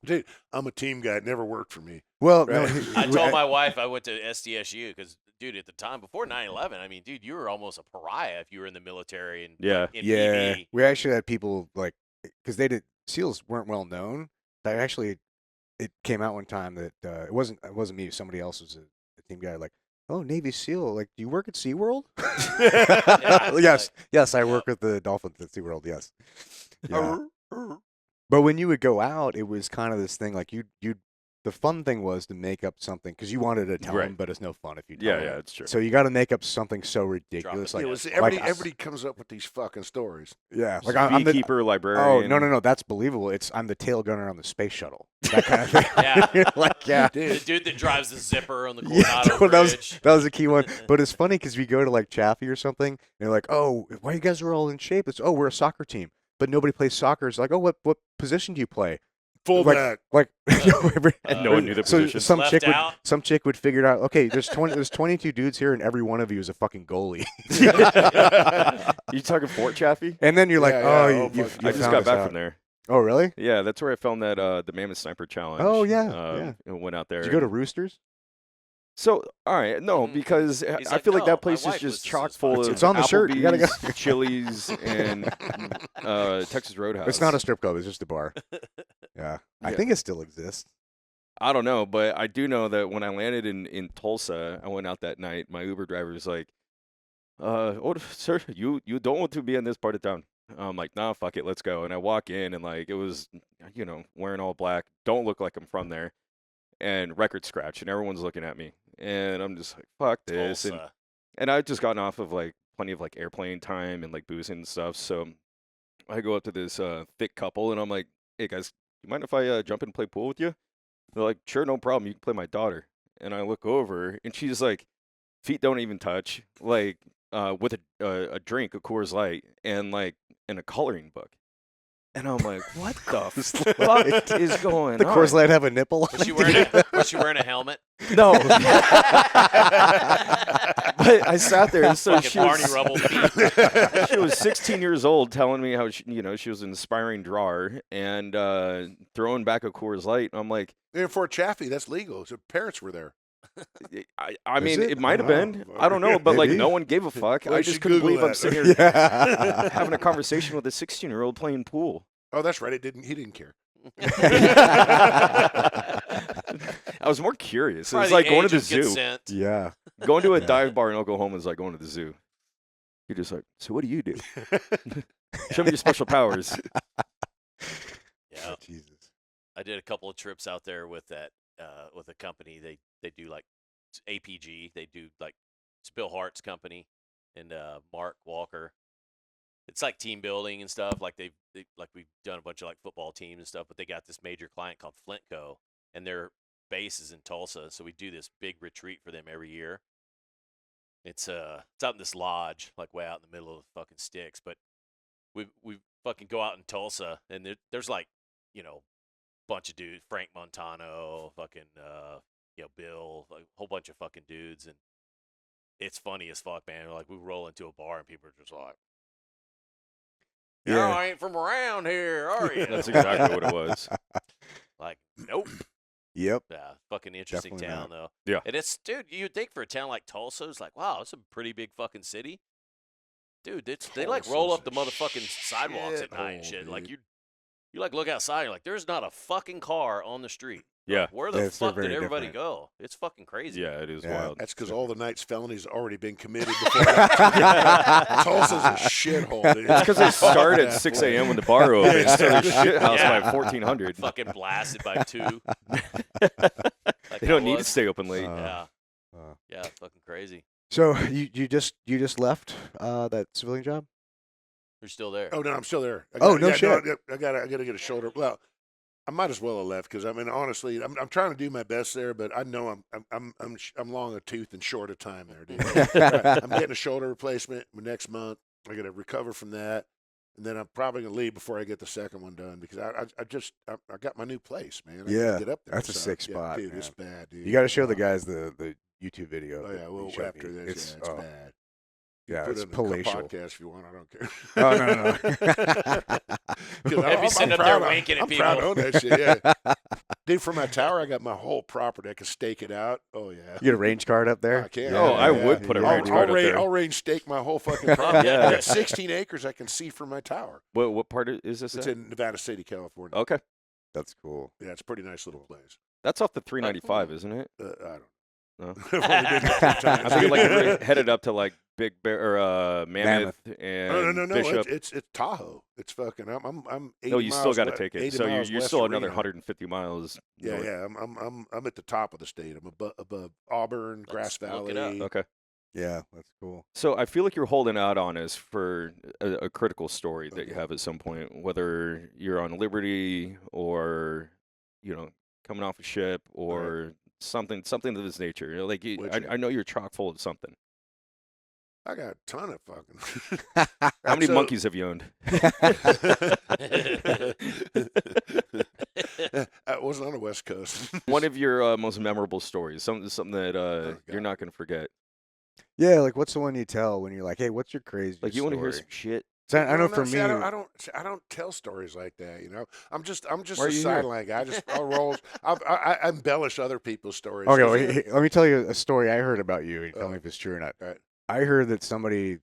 dude, I'm a team guy. It never worked for me. Well, Right. no, I told my wife I went to SDSU because, dude, at the time before 9/11, I mean, dude, you were almost a pariah if you were in the military and Yeah. in yeah, PV. we actually had people like because SEALs weren't well known. That actually, it came out one time that it wasn't me. Somebody else was a team guy. Like, oh, Navy SEAL. Like, do you work at SeaWorld? Yes, yes, I work with the dolphins at SeaWorld. Yes. Yeah. But when you would go out, it was kind of this thing like you. The fun thing was to make up something because you wanted to tell them, Right. but it's no fun if you tell Yeah, them. yeah, it's true. So you got to make up something so ridiculous, like It was Like everybody comes up with these fucking stories. yeah, like I'm the beekeeper, oh librarian. no, that's believable. I'm the tail gunner on the space shuttle. That kind of thing. Yeah. Like yeah. The dude that drives the zipper on the Yeah, Coronado Bridge. that was a key one. But it's funny because we go to like Chaffee or something, and they're like, "Oh, why you guys are all in shape?" It's we're a soccer team, but nobody plays soccer. It's like, "Oh, what position do you play?" Fullback. Like And no one knew the so position. some Left chick out. some chick would figure it out. Okay, there's 22 dudes here, and every one of you is a fucking goalie. You talking Fort Chaffee? And then you're like, Yeah, oh, yeah, you oh, you, fuck. you I just found got us back out. from there. Oh, really? Yeah, that's where I filmed that the Mammoth Sniper Challenge. Oh, yeah, and went out there. Did you go to Roosters? So, all right, no, because He's I like, feel like "No, that my place is wife just listens to chock this full podcast." of It's on the shirt. You gotta go. Applebee's, Chili's, and Texas Roadhouse. It's not a strip club. It's just a bar. Yeah, I Yeah. think it still exists. I don't know, but I do know that when I landed in Tulsa, I went out that night. My Uber driver was like, "Oh, sir, you don't want to be in this part of town." I'm like, "Nah, fuck it, let's go." And I walk in, and like it was, wearing all black, don't look like I'm from there, and record scratch, and everyone's looking at me, and I'm just like, "Fuck this," Tulsa. and I had just gotten off of like plenty of like airplane time and like boozing and stuff, so I go up to this thick couple, and I'm like, "Hey guys, you mind if I jump in and play pool with you?" They're like, "Sure, no problem. You can play my daughter." And I look over, and she's like, feet don't even touch, like with a drink, a Coors Light, and like in a coloring book. And I'm like, what the fuck is going The on? Coors Light have a nipple. Was she wearing a helmet? No. But I sat there, and so Fucking she Barney was, Rubble feet. she was 16 years old, telling me how she was an inspiring drawer and throwing back a Coors Light. I'm like, And for a Chaffee, that's legal. So parents were there. I mean, it? it might have I don't been. know. I don't know, but like Maybe. no one gave a fuck. Well, I you just should couldn't Google believe I'm that. sitting here Yeah. having a conversation with a 16-year-old playing pool. Oh, that's right. He didn't care. I was more curious. It Probably was like going to age the of zoo. consent. Yeah. Going to a Yeah. dive bar in Oklahoma is like going to the zoo. You're just like, so what do you do? Show me your special powers. Yeah, Jesus. I did a couple of trips out there with that with a company. They do like APG. They do like it's Bill Hart's company and Mark Walker. It's like team building and stuff. Like they like we've done a bunch of like football teams and stuff. But they got this major client called Flintco, and their base is in Tulsa. So we do this big retreat for them every year. It's out in this lodge, like way out in the middle of the fucking sticks. But we fucking go out in Tulsa, and there's like, you know, bunch of dudes, Frank Montano, fucking Bill, like a whole bunch of fucking dudes, and it's funny as fuck, man. Like we roll into a bar and people are just like, Yeah. "Y'all ain't from around here, are you?" That's exactly what it was. Like, nope. Yep. Yeah, fucking interesting Definitely town though. Yeah. And it's, dude, you'd think for a town like Tulsa, it's like, wow, it's a pretty big fucking city. Dude, they like roll up the Tulsa's a motherfucking sidewalks at night and shithole, shit. Like dude. you like look outside, you're like, there's not a fucking car on the street. Yeah. Where the Yes, they're fuck did very everybody different. go? It's fucking crazy. Yeah, it is Yeah. wild. That's because all the night's felonies already been committed before that. Tulsa's a shithole, dude. It's because they start at 6 a.m. when the bar opens, so they're shit house Yeah. by 1400. Fucking blasted by 2. They don't need to stay open late. Yeah. Uh, Yeah, fucking crazy. So you just left that civilian job? You're still there. Oh no, I'm still there. Oh, no shit. I gotta get a shoulder. Well, I might as well have left because I mean, honestly, I'm trying to do my best there, but I know I'm long a tooth and short a time there, dude. I'm getting a shoulder replacement next month. I got to recover from that, and then I'm probably gonna leave before I get the second one done because I got my new place, man. I Yeah, gotta get up there. that's a So, sick yeah, spot, dude. It's man. bad, dude. You got to show the guys the YouTube video. Oh that yeah, you well showed after me. this, it's bad. You Yeah, put it's it in the palatial. podcast if you want. I don't care. Oh no. 'Cause Have you sitting up there winking at I'm proud to people? own that shit. Yeah, dude. From my tower, I got my whole property. I can stake it out. Oh yeah. You get a range card up there? I can. Oh, I would put a I'll, range card up there. I'll range stake my whole fucking property. Yeah. I got 16 acres I can see from my tower. What part is this It's at? in Nevada City, California. Okay. That's cool. Yeah, it's a pretty nice little place. That's off the 395, isn't it? I don't No. know. I've only been there 3 times. I think it like headed up to like Big Bear or Mammoth and No. Bishop. It's Tahoe. It's fucking. I'm 80 No, you still miles got to we- take it. 80 So miles you're west still of another Reno. 150 miles. Yeah, north. yeah. I'm at the top of the state. I'm above Auburn, Grass Let's look Valley. it up. Okay. Yeah, that's cool. So I feel like you're holding out on us for a critical story that you Okay. have at some point, whether you're on Liberty or, coming off a ship or something of this nature. Like Which I know you're chock full of something. I got a ton of fucking. How many So- monkeys have you owned? I wasn't on the West Coast. One of your most memorable stories, something that you're God. not going to forget. Yeah, like what's the one you tell when you're like, hey, what's your craziest Like you want to hear story? some shit? So I know No, for see, me, I don't tell stories like that. I'm just Why are a you here? sideline guy. I roll. I embellish other people's stories. okay, 'Cause well, they're- let me tell you a story I heard about you. And tell me Oh. if it's true or not. All right. I heard that somebody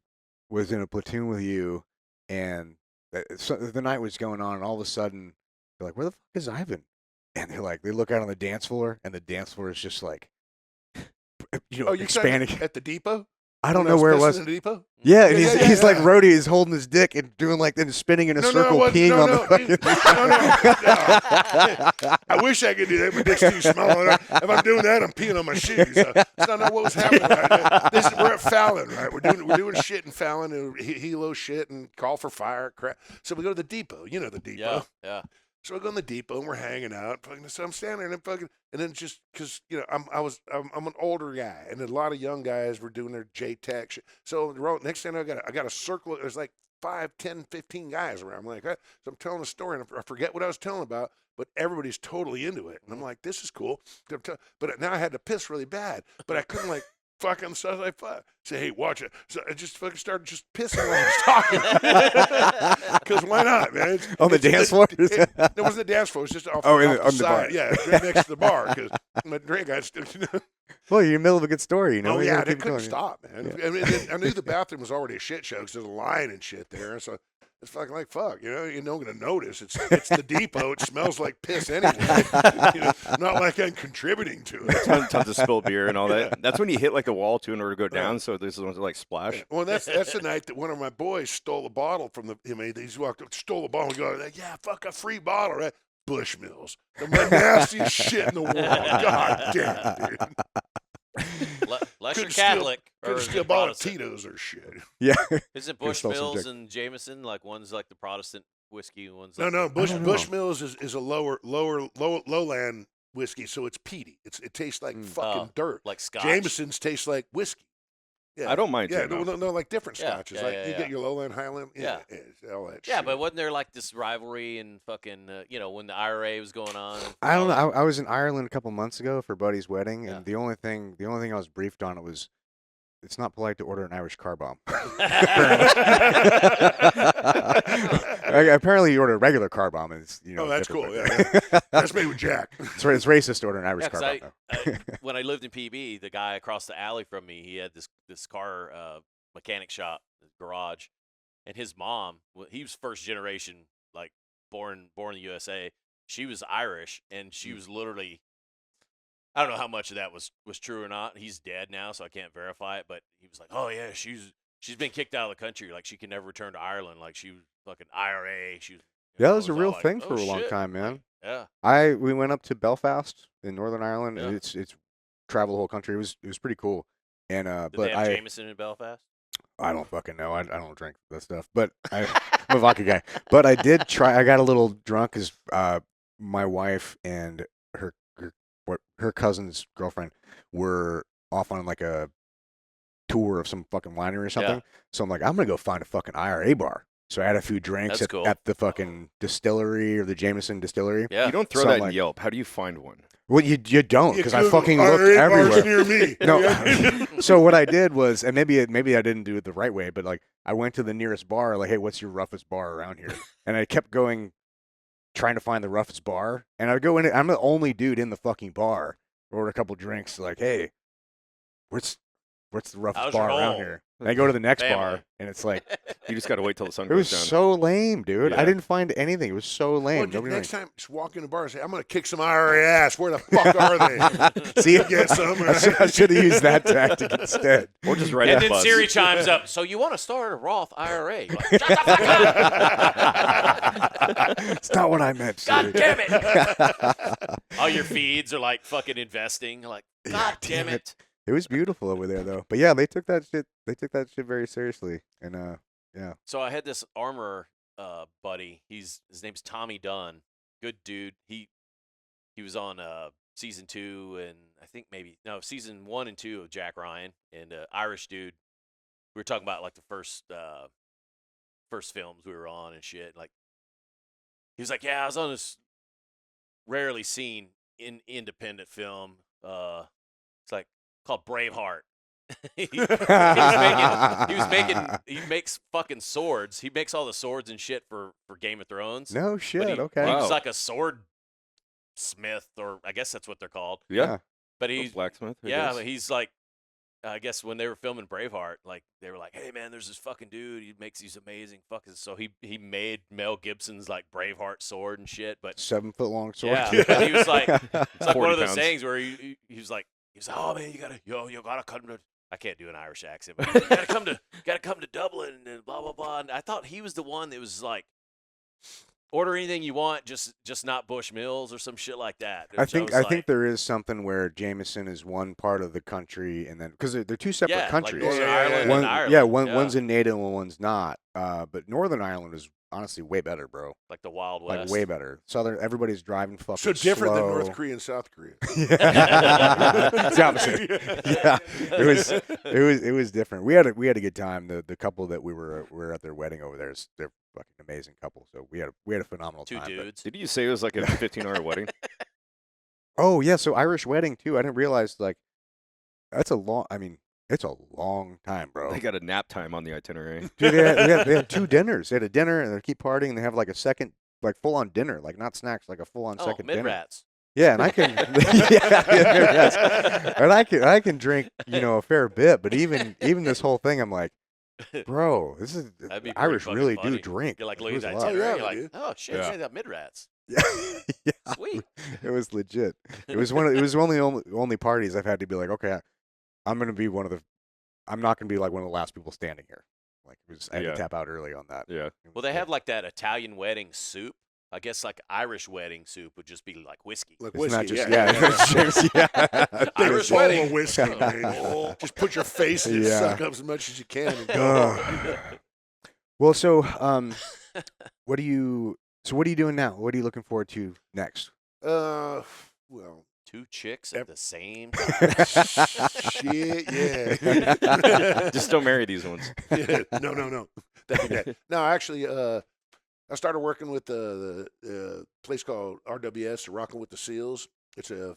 was in a platoon with you, and the night was going on, and all of a sudden they're like, "Where the fuck is Ivan?" And they look out on the dance floor, and the dance floor is just like, Oh, you're expanding. at the depot. I don't When know where it pissing was. in the depot. Yeah, and Yeah, he's like yeah. Rhodey is holding his dick and doing like and spinning in a No, circle, it wasn't- peeing no, on no, the fucking. no. I wish I could do that. My dick's too small. If I'm doing that, I'm peeing on my shoes. That's not what was happening. Right? We're at Fallon, right? We're doing shit in Fallon and helo shit and call for fire crap. So we go to the depot. You know the depot. Yeah, yeah. So we go in the depot and we're hanging out. So I'm standing there and and then just because I'm an older guy and a lot of young guys were doing their JTAC shit. So next thing I got a circle. There's like 5, 10, 15 guys around. I'm like, so I'm telling a story, and I forget what I was telling about, but everybody's totally into it. And I'm like, this is cool. But now I had to piss really bad, but I couldn't like fuck on the side. I like, say, hey, watch it. So I just fucking started just pissing while I was talking. Because why not, man? On the dance floor? It wasn't the dance floor. It was just off, on the the side. bar. Yeah, right next to the bar. Because my drink, I still. Well, you're in the middle of a good story, you know. Oh You yeah, gotta they keep couldn't going. stop, man. Yeah. I mean, I knew the bathroom was already a shit show because there's a line and shit there. So it's fucking like fuck, you know. You're not gonna notice. It's the depot. It smells like piss anyway. You know, not like I'm contributing to it. Tons of spilled beer and all that. That's when you hit like the wall too in order to go down. So there's ones that like splash. Well, that's the night that one of my boys stole a bottle from the. I mean, he's walked up, stole a bottle, and go like, yeah, fuck a free bottle, right? Bushmills, the nastiest shit in the world. God damn, dude. Unless you're Couldn't Catholic Couldn't or steal a bottle of Protestant. Tito's or shit. Yeah. Isn't You're still Bushmills subject. and Jameson like one's like the Protestant whiskey and one's No, like no, the- don't know. Bushmills is a lowland whiskey, so it's peaty. It tastes like fucking Oh, dirt. like Scotch. Jameson's tastes like whiskey. Yeah, I don't mind. yeah, too, no, like different Yeah, scotches. yeah, like yeah, you yeah. get your lowland, highland, Yeah. all that. Yeah, shit. but wasn't there like this rivalry and fucking you know when the IRA was going on? and I don't all know. I was in Ireland a couple months ago for Buddy's wedding, and Yeah. the only thing I was briefed on it was it's not polite to order an Irish car bomb. Apparently, you order a regular car bomb, and it's Oh, that's different, cool, but- that's made with Jack. it's racist to order an Irish Yeah, car 'cause bomb. when I lived in PB, the guy across the alley from me, he had this car mechanic shop, garage, and his mom, he was first generation, like born in the USA. She was Irish, and she was literally, I don't know how much of that was true or not. He's dead now, so I can't verify it. But he was like, "Oh yeah, she's been kicked out of the country. Like she can never return to Ireland. Like she was fucking IRA. She was." Yeah, that was a I all real like, thing "Oh, for a long shit." time, man. Yeah. We went up to Belfast in Northern Ireland, and Yeah. it's traveled the whole country. It was pretty cool. And Did but they have I Jameson in Belfast? I don't fucking know. I don't drink that stuff. But I'm a vodka guy. But I did try. I got a little drunk because my wife and her cousin's girlfriend were off on like a tour of some fucking winery or something. Yeah. So I'm like, I'm gonna go find a fucking IRA bar. So I had a few drinks That's cool. at the fucking distillery or the Jameson distillery. Yeah. You don't throw So that I'm in like- Yelp. How do you find one? Well, you don't because I Google fucking looked IRA bars everywhere. near me. No. So what I did was, and maybe I didn't do it the right way, but like I went to the nearest bar, like, hey, what's your roughest bar around here? And I kept going, trying to find the roughest bar. And I'd go in. I'm the only dude in the fucking bar. Order a couple drinks, like, hey, what's the roughest How's your bar around hole? here? And I go to the next Family. bar, and it's like You just got to wait till the sun it was goes down. so lame, dude. Yeah. I didn't find anything. It was so lame. Well, Nobody next time, just walk in the bar and say, "I'm gonna kick some IRA ass." Where the fuck are they? See, Get some. I should have used that tactic instead. Or just ride And that then bus. Siri chimes up. So you want to start a Roth IRA? You're like, shut the fuck up! It's not what I meant. God Siri. damn it! All your feeds are like fucking investing. You're like, God damn it! It was beautiful over there, though. But yeah, they took that shit. They took that shit very seriously, and yeah. So I had this armorer buddy. His name's Tommy Dunn. Good dude. He was on season 2 and I think season 1 and 2 of Jack Ryan, and Irish dude. We were talking about like the first films we were on and shit. Like he was like, yeah, I was on this rarely seen independent film. It's like called Braveheart. he makes fucking swords. He makes all the swords and shit for Game of Thrones. No But shit. he, Okay. He was Wow. like a sword smith, or I guess that's what they're called. Yeah. But he's Blacksmith. I yeah, guess. but he's like, I guess when they were filming Braveheart, like they were like, hey man, there's this fucking dude. He makes these amazing fucking. So he made Mel Gibson's like Braveheart sword and shit. But 7 foot long sword. yeah, and he was like, it's like 40 one of those pounds. things where he was like, oh man, you gotta come to. I can't do an Irish accent, but you gotta come to Dublin and blah blah blah. And I thought he was the one that was like, order anything you want, just not Bushmills or some shit like that. I Which think was think there is something where Jameson is one part of the country, and then because they're two separate yeah, countries. Like Northern Yeah, Ireland one, and Ireland. yeah, one's in NATO and one's not. But Northern Ireland is honestly way better, bro. Like the Wild Like West. way better. Southern, everybody's driving fucking So different than slow. North Korea and South Korea. It's the opposite. Yeah, it was different. We had a good time. The couple that we were at their wedding over there, they're fucking amazing couple. So we had a phenomenal Two time. but- dudes. Did you say it was like a 15-hour wedding? Oh yeah, so Irish wedding too. I didn't realize like that's a long. I mean, it's a long time, bro. They got a nap time on the itinerary. Dude, they had 2 dinners. They had a dinner and they keep partying. And they have like a second, like full on dinner, like not snacks, like a full on Oh, second dinner. mid-rats. Yeah, and I can, and I can drink, a fair bit. But even this whole thing, I'm like, bro, this is That'd be pretty Irish fucking really funny. do drink. You're like It looking was at a that lot. itinerary, yeah, you're like, dude. oh shit, Yeah. they got mid-rats. Yeah, Sweet. it was legit. It was one of the only parties I've had to be like, okay, I'm gonna be I'm not gonna be like one of the last people standing here. Like I had Yeah. to tap out early on that. Yeah. Well, they have like that Italian wedding soup. I guess like Irish wedding soup would just be like whiskey. Like It's whiskey, not just yeah. Irish Big bowl wedding. of whiskey, man. Just put your face in it, Yeah. suck up as much as you can, and go. Well, so what are you doing now? What are you looking forward to next? Well, Two chicks at the same time. shit, yeah. Just don't marry these ones. Yeah. No. That'd be bad. No, actually, I started working with the place called RWS, Rocking with the Seals. It's a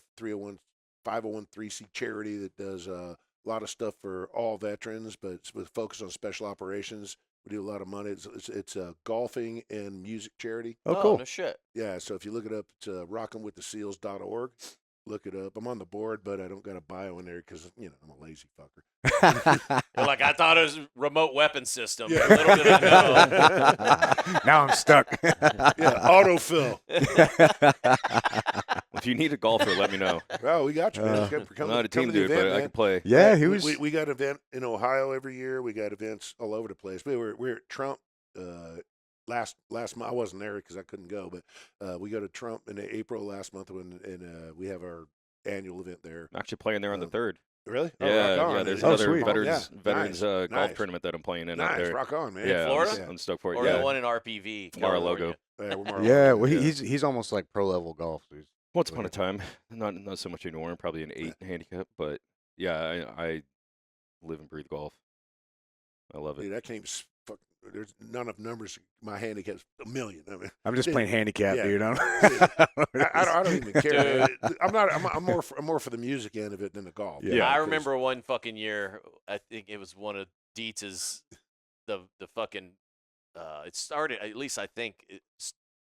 501(c) charity that does a lot of stuff for all veterans, but it's with focus on special operations. We do a lot of money. It's a golfing and music charity. Oh, cool. No shit. Yeah, so if you look it up, it's rockingwiththeseals.org. Look it up. I'm on the board, but I don't got a bio in there because, I'm a lazy fucker. You're like, I thought it was a remote weapon system. Yeah. Little did I know. Now I'm stuck. Yeah, autofill. If you need a golfer, let me know. Oh, we got you, man. I'm Come not a to team the dude, event, but I man. can play. Yeah, Right. he was. We got an event in Ohio every year. We got events all over the place. We're at Trump last month. I wasn't there because I couldn't go, but we go to Trump in April last month and we have our annual event there. I'm actually playing there on the 3rd. Really? Oh, Yeah, rock on. yeah. There's Oh, another sweet. veterans Nice. golf Nice. tournament that I'm playing in out Nice. there. Rock on, man. Yeah, Florida? I'm stoked for it. Or Yeah. the one in RPV. Mar-a-Lago. California. Yeah, we're Yeah, well, yeah. he's almost like pro level golf. Dude. Once upon a time, not so much anymore. Probably an 8 handicap, but yeah, I live and breathe golf. I love it. Dude, I can't even there's none of numbers. My handicap's a million. I mean, I'm just playing handicap, Yeah. dude. I don't even care. I'm more for the music end of it than the golf. Yeah, I 'cause- remember one fucking year. I think it was one of Dietz's the fucking. It started at least I think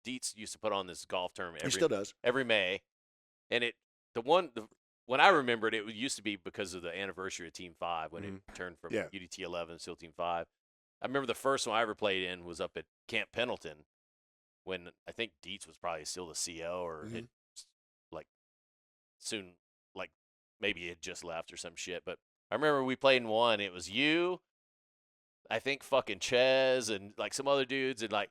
Dietz used to put on this golf tournament He still does. every May, and when I remembered it used to be because of the anniversary of Team 5 when it turned from Yeah. UDT 11 to SEAL Team 5. I remember the first one I ever played in was up at Camp Pendleton when I think Dietz was probably still the CO or had like soon like maybe he had just left or some shit. But I remember we played in one. It was you, I think fucking Ches and like some other dudes and like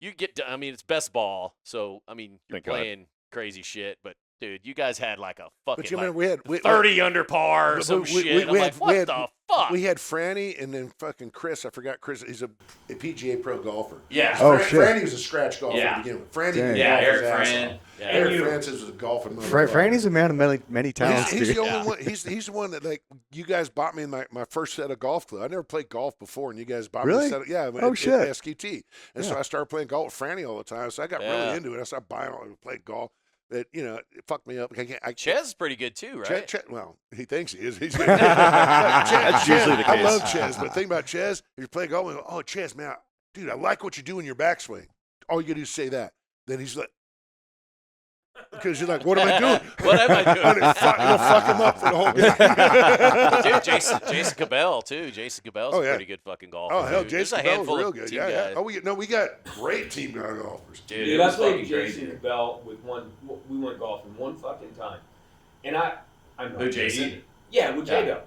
you get. I mean, it's best ball, so I mean you're Thank God. playing crazy shit. But dude, you guys had like a fucking But you like, remember we had 30 under par or But some we- shit. we I'm had- like, we what had- the fuck? We had Franny and then fucking Chris. I forgot Chris. He's a PGA pro golfer. Yeah. Oh, shit. Franny was a scratch golfer Yeah. to begin with. Franny Dang. could Yeah, golf his Eric ass Fran. off. Yeah. Eric And you. Francis was a golfing Franny's a man of many talents, He's dude. the only one. He's the one that like you guys bought me my first set of golf clubs. I never played golf before, and you guys bought Really? me a set of, yeah. Oh, at shit. SQT, and so Yeah. I started playing golf with Franny all the time. So I got Yeah. really into it. I started buying all and played golf. But it fucked me up. I Ches is pretty good too, right? well, he thinks he is. He's That's usually the I case. love Ches, but the thing about Ches, if you're playing golf, and go, oh, Ches, man, dude, I like what you do in your backswing. All you gotta do is say that. Then he's like, because you're like, what am I doing? What am I doing? You'll fuck him up for the whole game. Dude, Jason Cabell too. Jason Cabell's Oh, a yeah. pretty good fucking golfer. Oh hell, too. There's Jason a Bell's handful real of good. team Yeah, yeah. guys. Oh, we got great team golfers. Dude, Dude, it I was played fucking crazy. Jason Bell with we went golfing one fucking time. And I know Who, Jason? Yeah, with Yeah. J-Bell.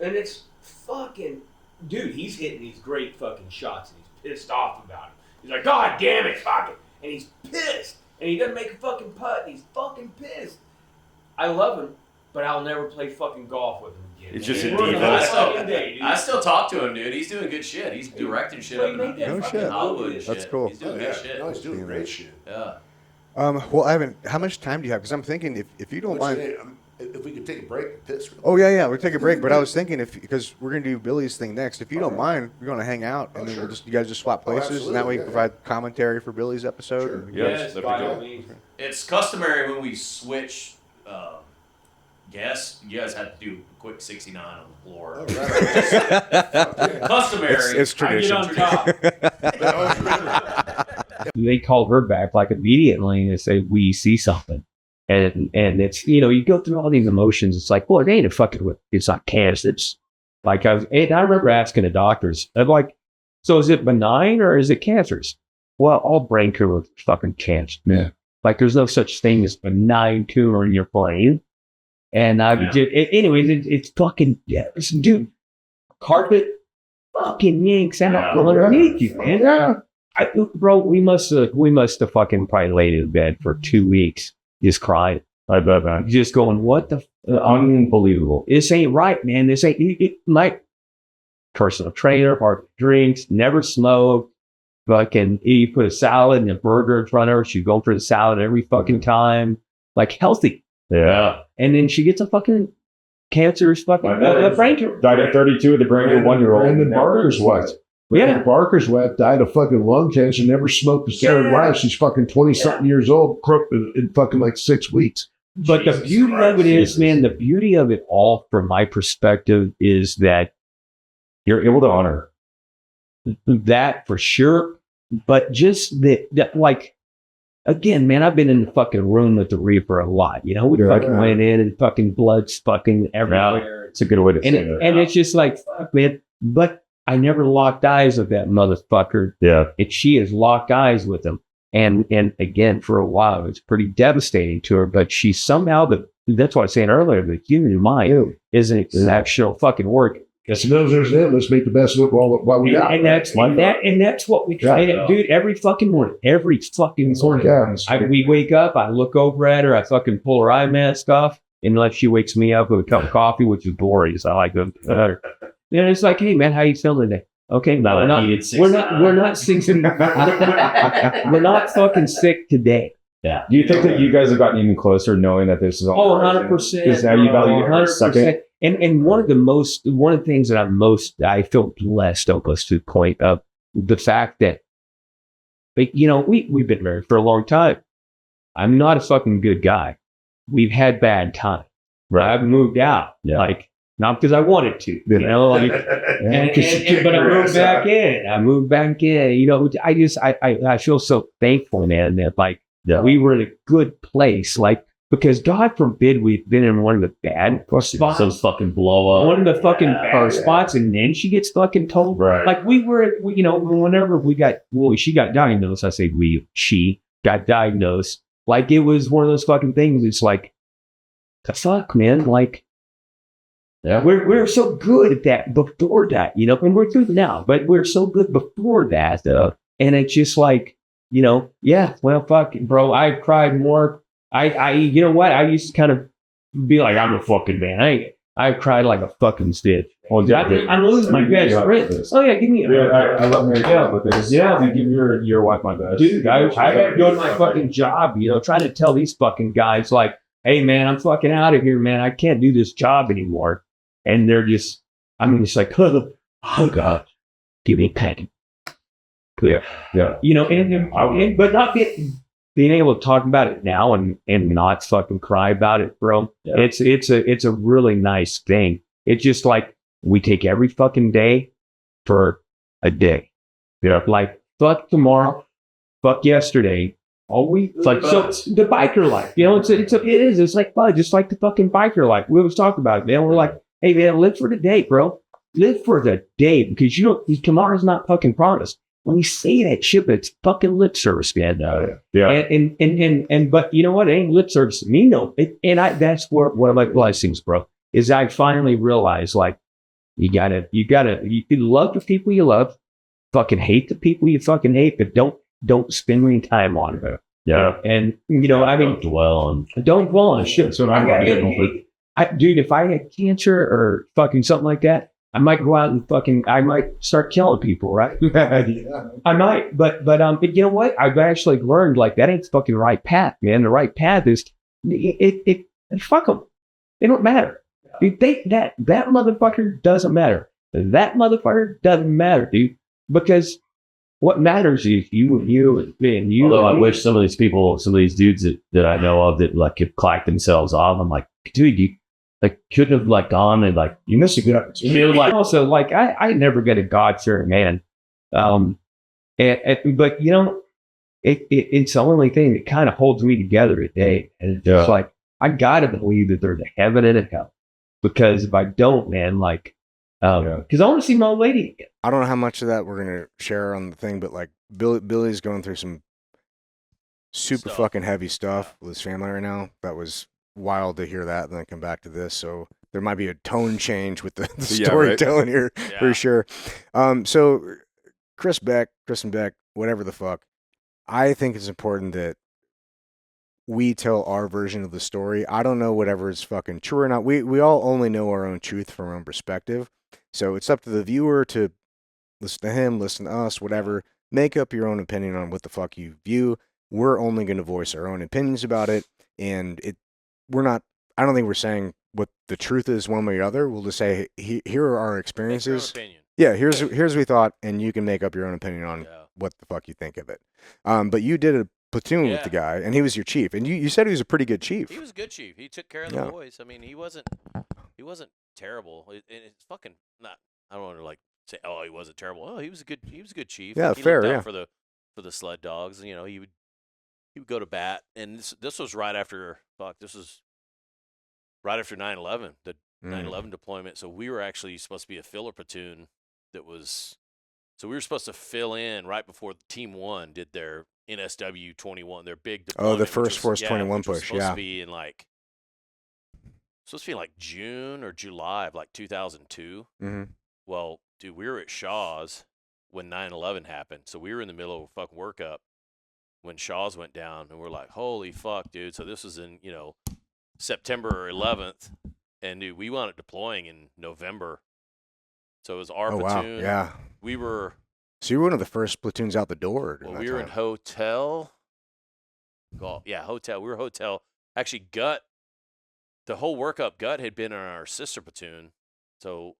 And it's fucking, dude, he's hitting these great fucking shots and he's pissed off about it. He's like, God damn it, fuck it. And he's pissed. And he doesn't make a fucking putt and he's fucking pissed. I love him, but I'll never play fucking golf with him It's just a Man, diva. I still talk to him, dude. He's doing good shit. He's directing shit up in No fucking shit. Hollywood and shit. That's cool. He's doing yeah. good shit. No, he's doing great shit. Yeah. Well, Ivan, how much time do you have? Because I'm thinking if you don't mind. If we could take a break and piss. Oh yeah, we'll take a break. But I was thinking because we're gonna do Billy's thing next. If you don't mind, we're gonna hang out and then you guys just swap places, and that way you provide commentary for Billy's episode. Sure. Yes, Yes, by all means. It's customary when we switch guests, you guys have to do a quick 69 on the floor. All right. Customary. It's tradition. I get on top. They called her back like immediately and say, "We see something," and it's you go through all these emotions. It's like, well, it ain't a fucking. It's not cancer. It's like I remember asking the doctors, I'm like, so is it benign or is it cancerous? Well, all brain tumors are fucking cancer. Yeah. Like there's no such thing as benign tumor in your brain. And anyways, it's fucking dude. Carpet fucking yanks out underneath you, man. Yeah. Bro, we must have fucking probably laid in bed for 2 weeks, just crying. I bet, man. Just going, what the unbelievable. This ain't right, man. This ain't my personal trainer, hard drinks, never smoked. Fucking, you put a salad and a burger in front of her. She'd go for the salad every fucking time. Like healthy. Yeah. And then she gets a fucking cancerous fucking brain tumor. Died at 32 with a brand new 1-year-old. Brandon Barker's wife. Yeah. Barker's wife died of fucking lung cancer, never smoked a cigarette in her life. She's fucking 20-something years old, crooked in fucking like 6 weeks. But the beauty of it is, man, the beauty of it all, from my perspective, is that you're able to honor that for sure. But just that like, again, man, I've been in the fucking room with the Reaper a lot. We fucking went in and fucking blood's fucking everywhere. It's a good way to say that. And it's just like, fuck, man. But I never locked eyes with that motherfucker. Yeah. And she has locked eyes with him. And again, for a while, it's pretty devastating to her. But she somehow, that's what I was saying earlier, the human mind isn't actual fucking work. Guess those are them. Let's make the best of what we got. And that's what we try to do every fucking morning. Every fucking morning. We wake up, I look over at her, I fucking pull her eye mask off, unless she wakes me up with a cup of coffee, which is boring. So I like them better. And it's like, hey man, how you feeling today? Okay, no, we're not sick. We're not fucking sick today. Yeah. Do you think that you guys have gotten even closer knowing that this is all? 100%. Because now you value her 100%. And one of the things that I feel blessed almost to the point of the fact that, we've been married for a long time. I'm not a fucking good guy. We've had bad times. Right. I've moved out. Yeah. Like, not because I wanted to, but I moved back in. I feel so thankful, man, that we were in a good place. Like, because God forbid we've been in one of the bad spots. Those fucking blow up. One of the fucking spots, and then she gets fucking told. Right. Like whenever she got diagnosed, I say she got diagnosed. Like it was one of those fucking things. It's like, the fuck, man. Like, yeah. We're so good at that before that, and we're good now, but we're so good before that. And it's just like, yeah, well, fuck, bro. I cried more. I you know what? I used to kind of be like, I'm a fucking man. I cried like a fucking stitch. Oh, I'm losing my best friend. Oh yeah, give me a I love Mary Jo, because you give your wife my best. Dude, I had to go to my fucking job, trying to tell these fucking guys like, hey man, I'm fucking out of here, man. I can't do this job anymore. And they're just, it's like, oh God, give me a pen. Yeah. But not being able to talk about it now and not fucking cry about it, bro. Yeah. It's a really nice thing. It's just like, we take every fucking day for a day. Yeah. Like, fuck tomorrow, fuck yesterday. All week, so the biker life, it's like fun, just like the fucking biker life. We always talk about it, man. We're like, hey man, live for the day, bro. Live for the day, because tomorrow's not fucking promised. When we say that shit, it's fucking lip service, man. Yeah. And but you know what? It ain't lip service to me, no. That's one of my blessings, bro. Is I finally realized, like, you can love the people you love, fucking hate the people you fucking hate, but don't spend any time on it. Yeah. And don't dwell on shit. So dude, if I had cancer or fucking something like that, I might go out and I might start killing people, right? I might, but you know what? I've actually learned like that ain't the fucking right path, man. The right path is fuck them. They don't matter. Dude, that motherfucker doesn't matter. That motherfucker doesn't matter, dude, because what matters is you and you. Although I wish some of these people, some of these dudes that I know of that like could clack themselves off. I'm like, dude, you like couldn't have like gone and like You missed a good opportunity. like also like I never get a God-fearing man, but you know it's the only thing that kind of holds me together today, and it's like I gotta believe that there's a heaven and a hell, because if I don't, man, like because I want to see my old lady again. I don't know how much of that we're gonna share on the thing, but like Billy's going through some super fucking heavy stuff with his family right now. That was wild to hear that, and then come back to this. So there might be a tone change with the storytelling here for sure. So Chris and Beck, whatever the fuck, I think it's important that we tell our version of the story. I don't know whatever is fucking true or not. We all only know our own truth from our own perspective. So it's up to the viewer to listen to him, listen to us, whatever. Make up your own opinion on what the fuck you view. We're only going to voice our own opinions about it, and we're not. I don't think we're saying what the truth is one way or the other. We'll just say here are our experiences. Yeah, here's what we thought, and you can make up your own opinion on what the fuck you think of it. But you did a platoon with the guy, and he was your chief, and you said he was a pretty good chief. He was a good chief. He took care of the boys. I mean, he wasn't terrible. It's fucking not. I don't want to like say, oh, he wasn't terrible. Oh, he was a good chief. Yeah, like, he fair. looked out Yeah, for the sled dogs. You know, he would go to bat, and this was right after This was right after 9/11, the 9/11 deployment. So we were actually supposed to be a filler platoon. So we were supposed to fill in right before Team 1 did their NSW 21, their big deployment. Oh, the first Force 21 push. Supposed to be in like June or July of like 2002. Mm-hmm. Well, dude, we were at Shaw's when 9/11 happened. So we were in the middle of a fucking workup when Shaw's went down, and we're like, holy fuck, dude. So this was in, September 11th, and dude, we wound up deploying in November. So it was our platoon. Wow. Yeah. So you were one of the first platoons out the door. Well, we were in hotel. Hotel. We were hotel. Actually, the whole workup Gut had been in our sister platoon. So,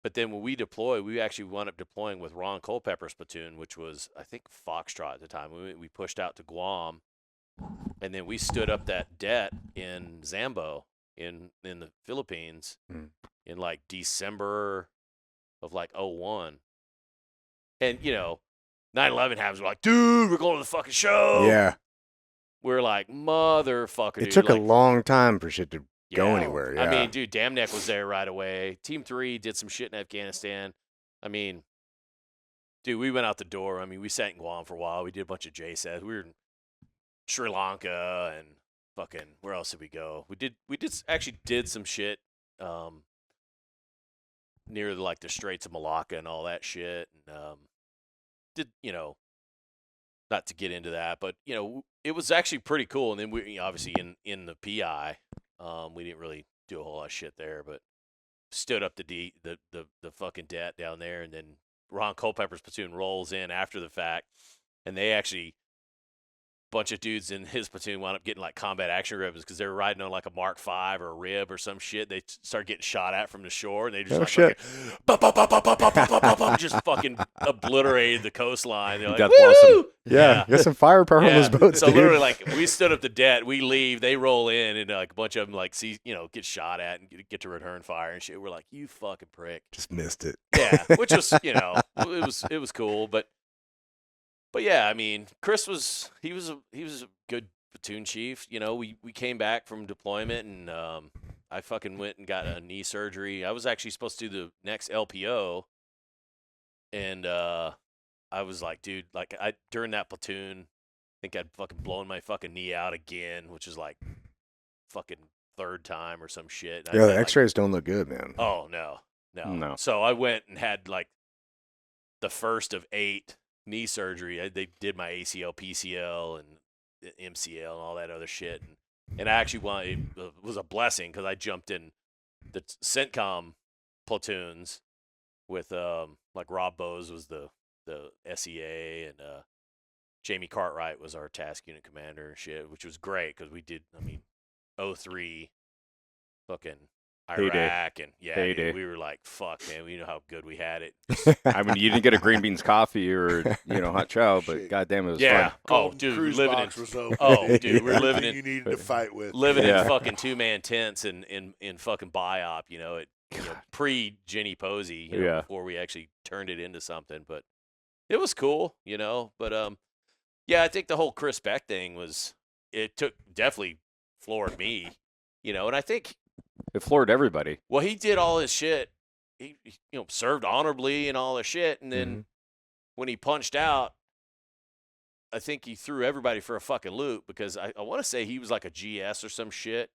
but then when we deployed, we actually wound up deploying with Ron Culpepper's platoon, which was, I think, Foxtrot at the time. We pushed out to Guam, and then we stood up that det in Zambo in the Philippines in like December of like 01. And, 9/11 happens. We're like, dude, we're going to the fucking show. Yeah. We're like, motherfucker, dude. It took a long time for shit to go anywhere. Yeah. I mean, dude, Damneck was there right away. Team 3 did some shit in Afghanistan. I mean, dude, we went out the door. I mean, we sat in Guam for a while. We did a bunch of JSATs. We were in Sri Lanka and fucking, where else did we go? We actually did some shit near like the Straits of Malacca and all that shit. And not to get into that, but it was actually pretty cool. And then we obviously in the PI, we didn't really do a whole lot of shit there, but stood up the fucking det down there, and then Ron Culpepper's platoon rolls in after the fact, and they actually, bunch of dudes in his platoon wound up getting like combat action ribbons because they were riding on like a Mark V or a rib or some shit. They started getting shot at from the shore, and they just just fucking obliterated the coastline. They're like, woo! Yeah, got some firepower on those boats. So dude. literally, like, we stood up the det, we leave, they roll in, and like a bunch of them like get shot at and get to return fire and shit. We're like, you fucking prick. Just missed it. Yeah, which was it was cool, but yeah, I mean, Chris was a good platoon chief. We came back from deployment, and I fucking went and got a knee surgery. I was actually supposed to do the next LPO, and I was like, dude, like during that platoon, I think I'd fucking blown my fucking knee out again, which is like fucking third time or some shit. Yeah, the X-rays don't look good, man. Oh no. So I went and had like the first of 8 knee surgery. They did my ACL, PCL, and MCL, and all that other shit. And And I actually it was a blessing because I jumped in the CENTCOM platoons with like Rob Bose was the SEA, and Jamie Cartwright was our task unit commander and shit, which was great because we did, I mean, 03 fucking Heyday. Iraq, and yeah, Heyday. dude, we were like, fuck, man, we know how good we had it. I mean, you didn't get a green beans coffee or hot chow, but Shit. goddamn, it was Yeah. fun. Oh, Golden dude, Cruise living box in was open. oh, dude, we're living Everything in you needed to fight with. living Yeah. in fucking 2-man tents in fucking biop, pre Jenny Posey, Yeah. before we actually turned it into something. But it was cool, But yeah, I think the whole Chris Beck thing definitely floored me, and I think, It floored everybody. well, he did all his shit. He served honorably and all this shit, and then when he punched out, I think he threw everybody for a fucking loop because I want to say he was like a GS or some shit.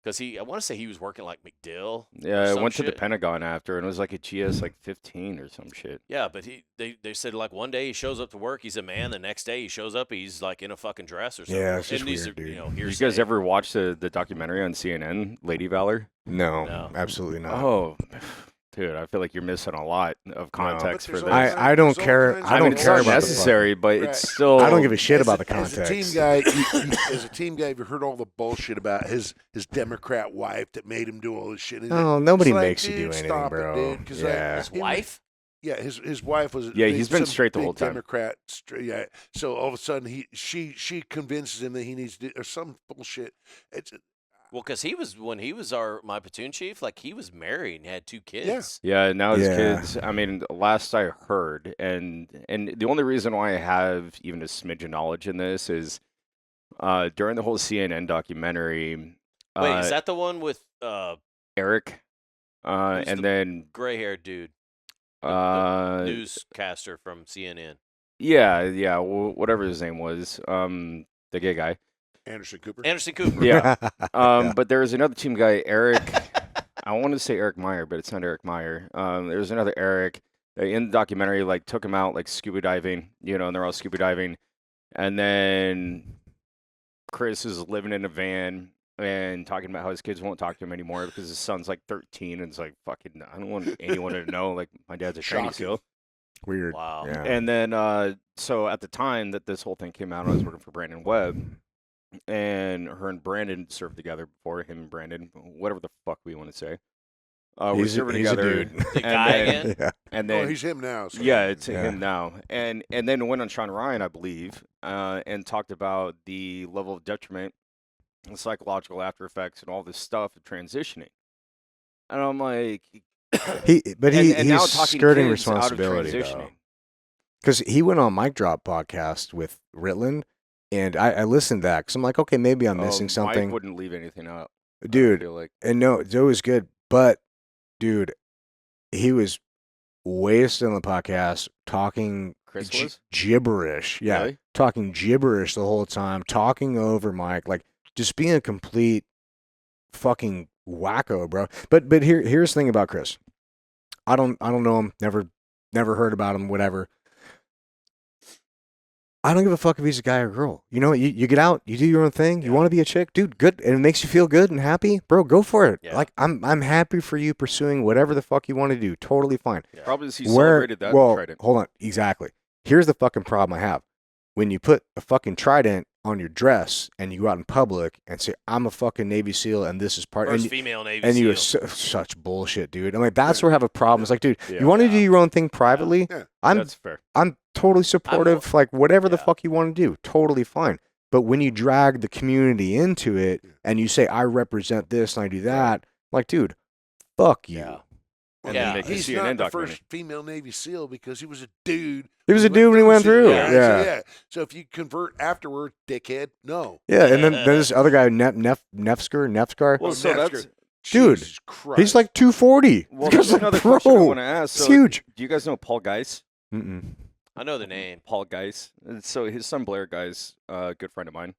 Because I want to say he was working like McDill. Yeah, I some went to the shit. Pentagon after, and it was like a GS like 15 or some shit. Yeah, but they said like one day he shows up to work, he's a man. The next day he shows up, he's like in a fucking dress or something. Yeah, it's just and these weird, are, dude. you Did you hearsay. guys ever watch the documentary on CNN, Lady Valor? No, No. absolutely not. Oh, dude, I feel like you're missing a lot of context But for there's this. all I don't there's all care. kinds I of don't it's care not about the necessary, but Right. it's still. I don't give a shit As about a- the context. As a team guy, as a team guy, have you heard all the bullshit about his Democrat wife that made him do all this shit? Oh, nobody It's like, makes you do dude, anything, stop it, bro. dude, 'cause, like, Yeah. His wife? Yeah, his wife was. Yeah, he's been some straight the big whole time. Democrat, yeah. So all of a sudden, she convinces him that he needs to, or some bullshit. It's Well, because when he was my platoon chief, like he was married and had 2 kids. Yeah, now his Yeah. kids. I mean, last I heard, and the only reason why I have even a smidge of knowledge in this is during the whole CNN documentary. Wait, is that the one with Eric? Who's And the then gray-haired dude, uh, newscaster from CNN? yeah, whatever his name was, the gay guy. Anderson Cooper. Anderson Cooper. Yeah. But there was another team guy, Eric. I want to say Eric Meyer, but it's not Eric Meyer. There was another Eric in the documentary, like took him out like scuba diving, and they're all scuba diving, and then Chris is living in a van and talking about how his kids won't talk to him anymore because his son's like 13 and it's like fucking. I don't want anyone to know like my dad's a Chinese Shocking. SEAL. Weird. Wow. Yeah. And then so at the time that this whole thing came out, I was working for Brandon Webb. And her and Brandon served together before him and Brandon, whatever the fuck we want to say. We're He's a serving dude. together. The guy then, again? Yeah. and Oh, then he's him now. So. yeah, it's Yeah. him now. And then went on Sean Ryan, I believe, and talked about the level of detriment and psychological after effects and all this stuff of transitioning. And I'm like, But and now he's talking skirting kids out of responsibility though. transitioning. Because he went on Mic Drop podcast with Ritland, and I listened to that because I'm like, okay, maybe I'm missing Mike something, wouldn't leave anything out. I dude. feel like. And no, it was good, but dude, he was wasted on the podcast talking Chris was? gibberish. Yeah, Really? talking gibberish the whole time, talking over Mike, like just being a complete fucking wacko, bro. But here's the thing about Chris. I don't know him. Never heard about him. Whatever. I don't give a fuck if he's a guy or girl. You know, you get out, you do your own thing. You want to be a chick, dude. Good, and it makes you feel good and happy, bro. Go for it. Yeah. Like I'm happy for you pursuing whatever the fuck you want to do. Totally fine. Probably he celebrated that Well, trident. hold on. Exactly. Here's the fucking problem I have. When you put a fucking trident on your dress and you go out in public and say, "I'm a fucking Navy SEAL and this is part," First and female Navy and you are SEAL. such bullshit, dude. I'm like, that's where I have a problem. It's like, dude, Yeah. you want to do your own thing privately. Yeah. I'm fair. totally supportive. Like whatever the yeah. fuck you want to do, totally fine. But when you drag the community into it and you say, "I represent this and I do that," like, dude, fuck you. Yeah. And Yeah. Make a he's CNN not the documentary. first female Navy SEAL because he was a dude. He was a who dude when he went through. Yeah. Yeah. So, so if you convert afterward, dickhead, no. Yeah, and then there's this other guy, Nefskar. Well, so Nefsker. that's Dude, Jesus Christ. He's like 240. well. There's Like, another bro, question I want to ask. it's So, huge. Do you guys know Paul Geis? Mm-mm. I know the name. Paul Geis. And so his son Blair Geis, a good friend of mine,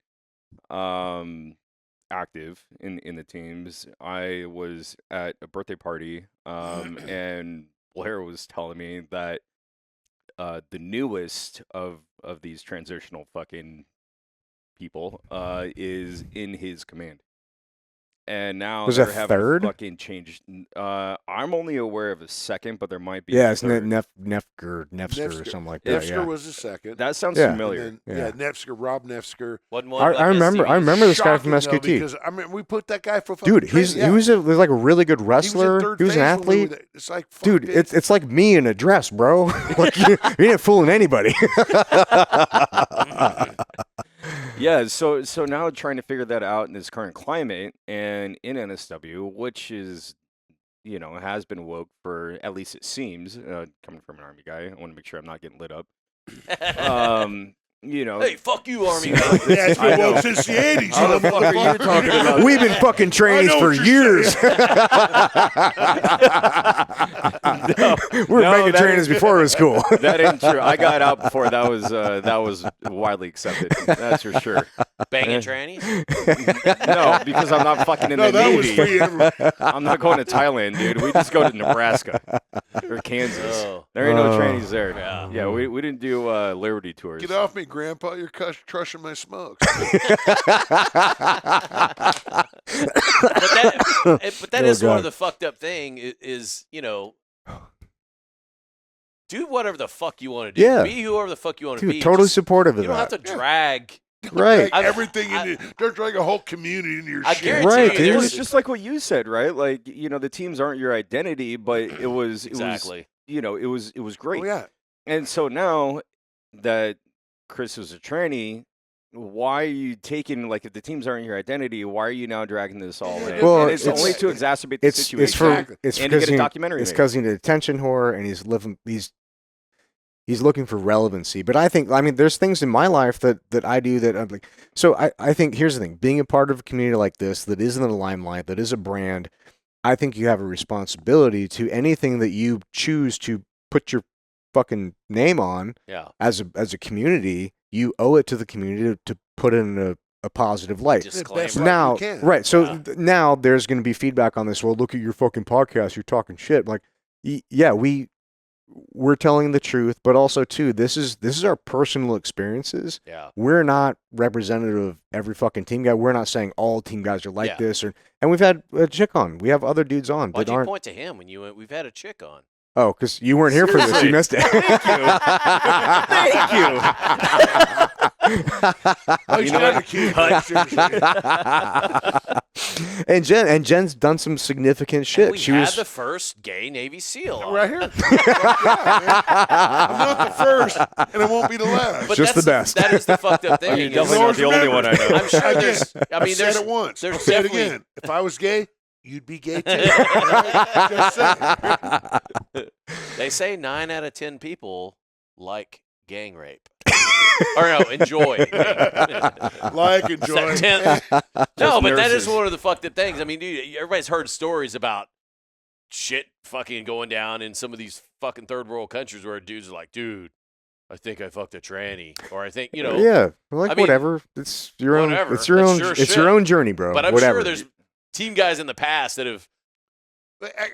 active in the teams. I was at a birthday party, and Blair was telling me that the newest of these transitional fucking people is in his command. And now Was they're that having third? to fucking change. I'm only aware of a second, but there might be. Yeah, a it's third. Nevsker or Nevsker. something like that. Nevsker Yeah. was the second. That sounds Yeah. familiar. And then, Nevsker, Rob Nevsker. Wasn't I one remember. I remember this guy from Shocking, though, SQT. because I mean, we put that guy for fucking Dude, he was like a really good wrestler. He was an athlete. It's like, fuck, Dude, it's like me in a dress, bro. Like you ain't fooling anybody. Yeah, so now trying to figure that out in this current climate and in NSW, which is, has been woke for, at least it seems, coming from an Army guy. I want to make sure I'm not getting lit up. Hey, fuck you, Army guy. Yeah, it's been woke since the 80s. How the fuck are you talking about? We've been fucking trainees for years. We were making trainers before it was cool. That ain't true. I got out before that was widely accepted. That's for sure. Banging trannies? No, because I'm not fucking in the that was Navy. free. I'm not going to Thailand, dude. We just go to Nebraska or Kansas. Oh. There ain't no trainees there. Yeah. We didn't do Liberty tours. Get off me, Grandpa. You're crushing my smokes. But that is one God. of the fucked up thing is, do whatever the fuck you want to do. Yeah. Be whoever the fuck you want to Dude, be. totally Just- supportive of You don't have that. to drag. Right. Drag everything into. Don't drag a whole community into your I shit. guarantee Right, you, dude. Well, there's it's just like what you said, right? Like, the teams aren't your identity, but it was exactly. it was great. Oh, yeah. And so now that Chris is a trainee, why are you taking, like, if the teams aren't your identity, why are you now dragging this all in? Well, And it's it's- only to exacerbate the It's situation. it's and to because get a documentary it's made. because he's an attention whore and he's looking for relevancy. But I mean, there's things in my life that I do that I'm like. So I think here's the thing: being a part of a community like this that is in the limelight, that is a brand, I think you have a responsibility to anything that you choose to put your fucking name on Yeah. as a community. You owe it to the community to put it in a positive light. Disclaimer. Best light Now, you can. right? So Yeah. now there's going to be feedback on this. Well, look at your fucking podcast. You're talking shit. Like, yeah, we're telling the truth, but also too, this is our personal experiences. Yeah. We're not representative of every fucking team guy. We're not saying all team guys are like Yeah. this, and we've had a chick on. We have other dudes on Why'd that you aren't. point to him when you went, we've had a chick on? Oh, because you weren't here for this. You missed it. Thank you. Oh, he's got a kid. And Jen's done some significant shit. We She had was the first gay Navy SEAL on. Right here. I'm not the first, and I won't be the last. But Just the that's- best. That is the fucked up thing. You're is- definitely not the only one I know. I'm sure Again, there's. I mean, said there's it once. there's I'll say it definitely- again. If I was gay, you'd be gay too. Right? Just saying. They say 9 out of 10 people like gang rape. Or no, enjoy. Like, enjoy. Is that 10? No, but that is nurses. one of the fucked up things. I mean, dude, everybody's heard stories about shit fucking going down in some of these fucking third world countries where dudes are like, dude, I think I fucked a tranny, or I think, yeah, like I mean, whatever. It's your own. whatever. It's your That's own. your It's shit. your own journey, bro. But I'm whatever. sure there's team guys in the past that have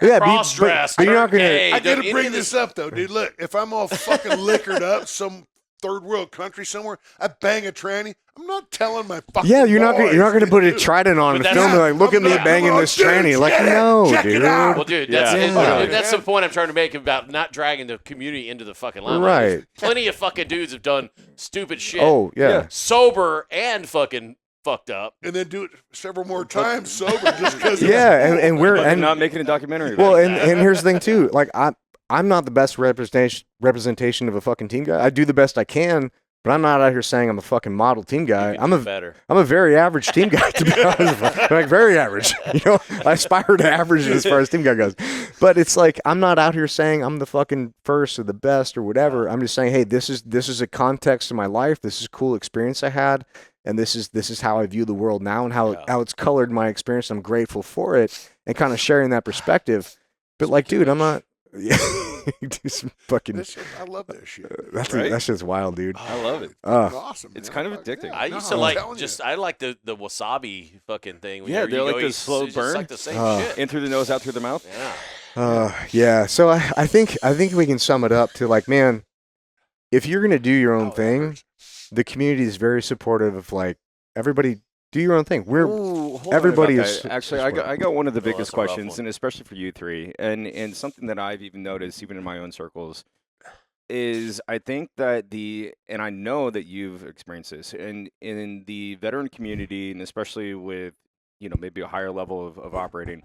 Yeah, cross-dressed, but you're not turned gonna- gay, I done gotta any bring of this up though, dude. Look, if I'm all fucking liquored up, some third world country somewhere, I bang a tranny. I'm not telling my fucking. Yeah, you're not boys, gonna put a dude. trident on But and that's- film it like, look I'm at me not- banging come on, this dude, tranny. Like, get it, no, check it dude. out. Well, dude, that's Yeah. that's the point I'm trying to make about not dragging the community into the fucking limelight. Right. There's plenty of fucking dudes have done stupid shit. Oh yeah. Sober and fucking fucked up. And then do it several more times sober, just because. Yeah, and we're But and not making a documentary. well, about it. and here's the thing too. Like I'm not the best representation of a fucking team guy. I do the best I can, but I'm not out here saying I'm a fucking model team guy. You can I'm do a better. I'm a very average team guy, to be honest. Like very average. I aspire to average as far as team guy goes. But it's like I'm not out here saying I'm the fucking first or the best or whatever. I'm just saying, hey, this is a context to my life. This is a cool experience I had, and this is how I view the world now and how it's colored my experience. I'm grateful for it and kind of sharing that perspective. But like, dude, I'm not. Yeah, do some fucking. This shit, I love that shit. Right? That shit's wild, dude. I love it. It's Uh, awesome. It's man. kind of Fuck addicting. yeah. I No, used to I'm like telling you. I like the wasabi fucking thing. Yeah, Whenever they're you like go the eat, slow it's just burn. like the same shit. In through the nose, out through the mouth. Yeah. Yeah. So I think we can sum it up to like, man, if you're gonna do your own Oh, that thing, hurts. the community is very supportive of like everybody do your own thing. Ooh, hold on everybody about is that. Actually, I got one of the No, biggest that's a rough questions, one. and especially for you three, and something that I've even noticed, even in my own circles, is I think that and I know that you've experienced this, and in the veteran community, and especially with, maybe a higher level of operating,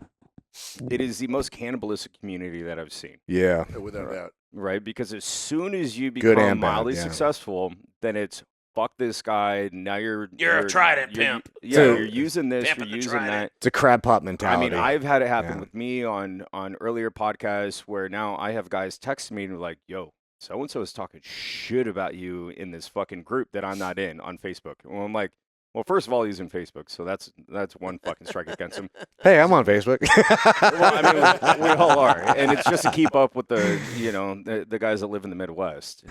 it is the most cannibalistic community that I've seen. Yeah. Without a doubt. Right? Because as soon as you Good become and bad, mildly yeah. successful, then it's fuck this guy. Now you're a trident pimp. Yeah, you're using this, Pimping you're the using trident. that. It's a crab pot I mentality. mean, I've had it happen Yeah. with me on earlier podcasts where now I have guys text me and be like, yo, so and so is talking shit about you in this fucking group that I'm not in on Facebook. Well, I'm like, well, first of all, he's in Facebook, so that's one fucking strike against him. Hey, I'm on Facebook. Well, I mean, we all are, and it's just to keep up with the guys that live in the Midwest.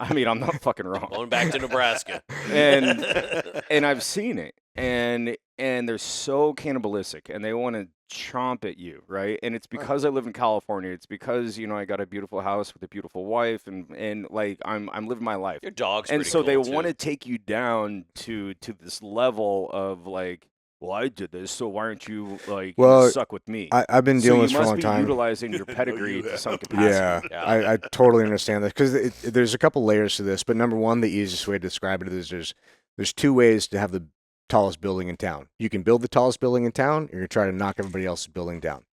I mean, I'm not fucking wrong. Going back to Nebraska. And I've seen it, and they're so cannibalistic, and they want to chomp at you, right? And it's because I live in California. It's because I got a beautiful house with a beautiful wife, and like I'm living my life. Your dog's And pretty so cool, they too. want to take you down to this level of like, well, I did this, so why aren't you like suck with me? I've been dealing with this for a long So you must be time. utilizing your pedigree to some capacity. Yeah, I totally understand that because there's a couple layers to this. But number one, the easiest way to describe it is there's two ways to have the tallest building in town. You can build the tallest building in town, or you try to knock everybody else's building down.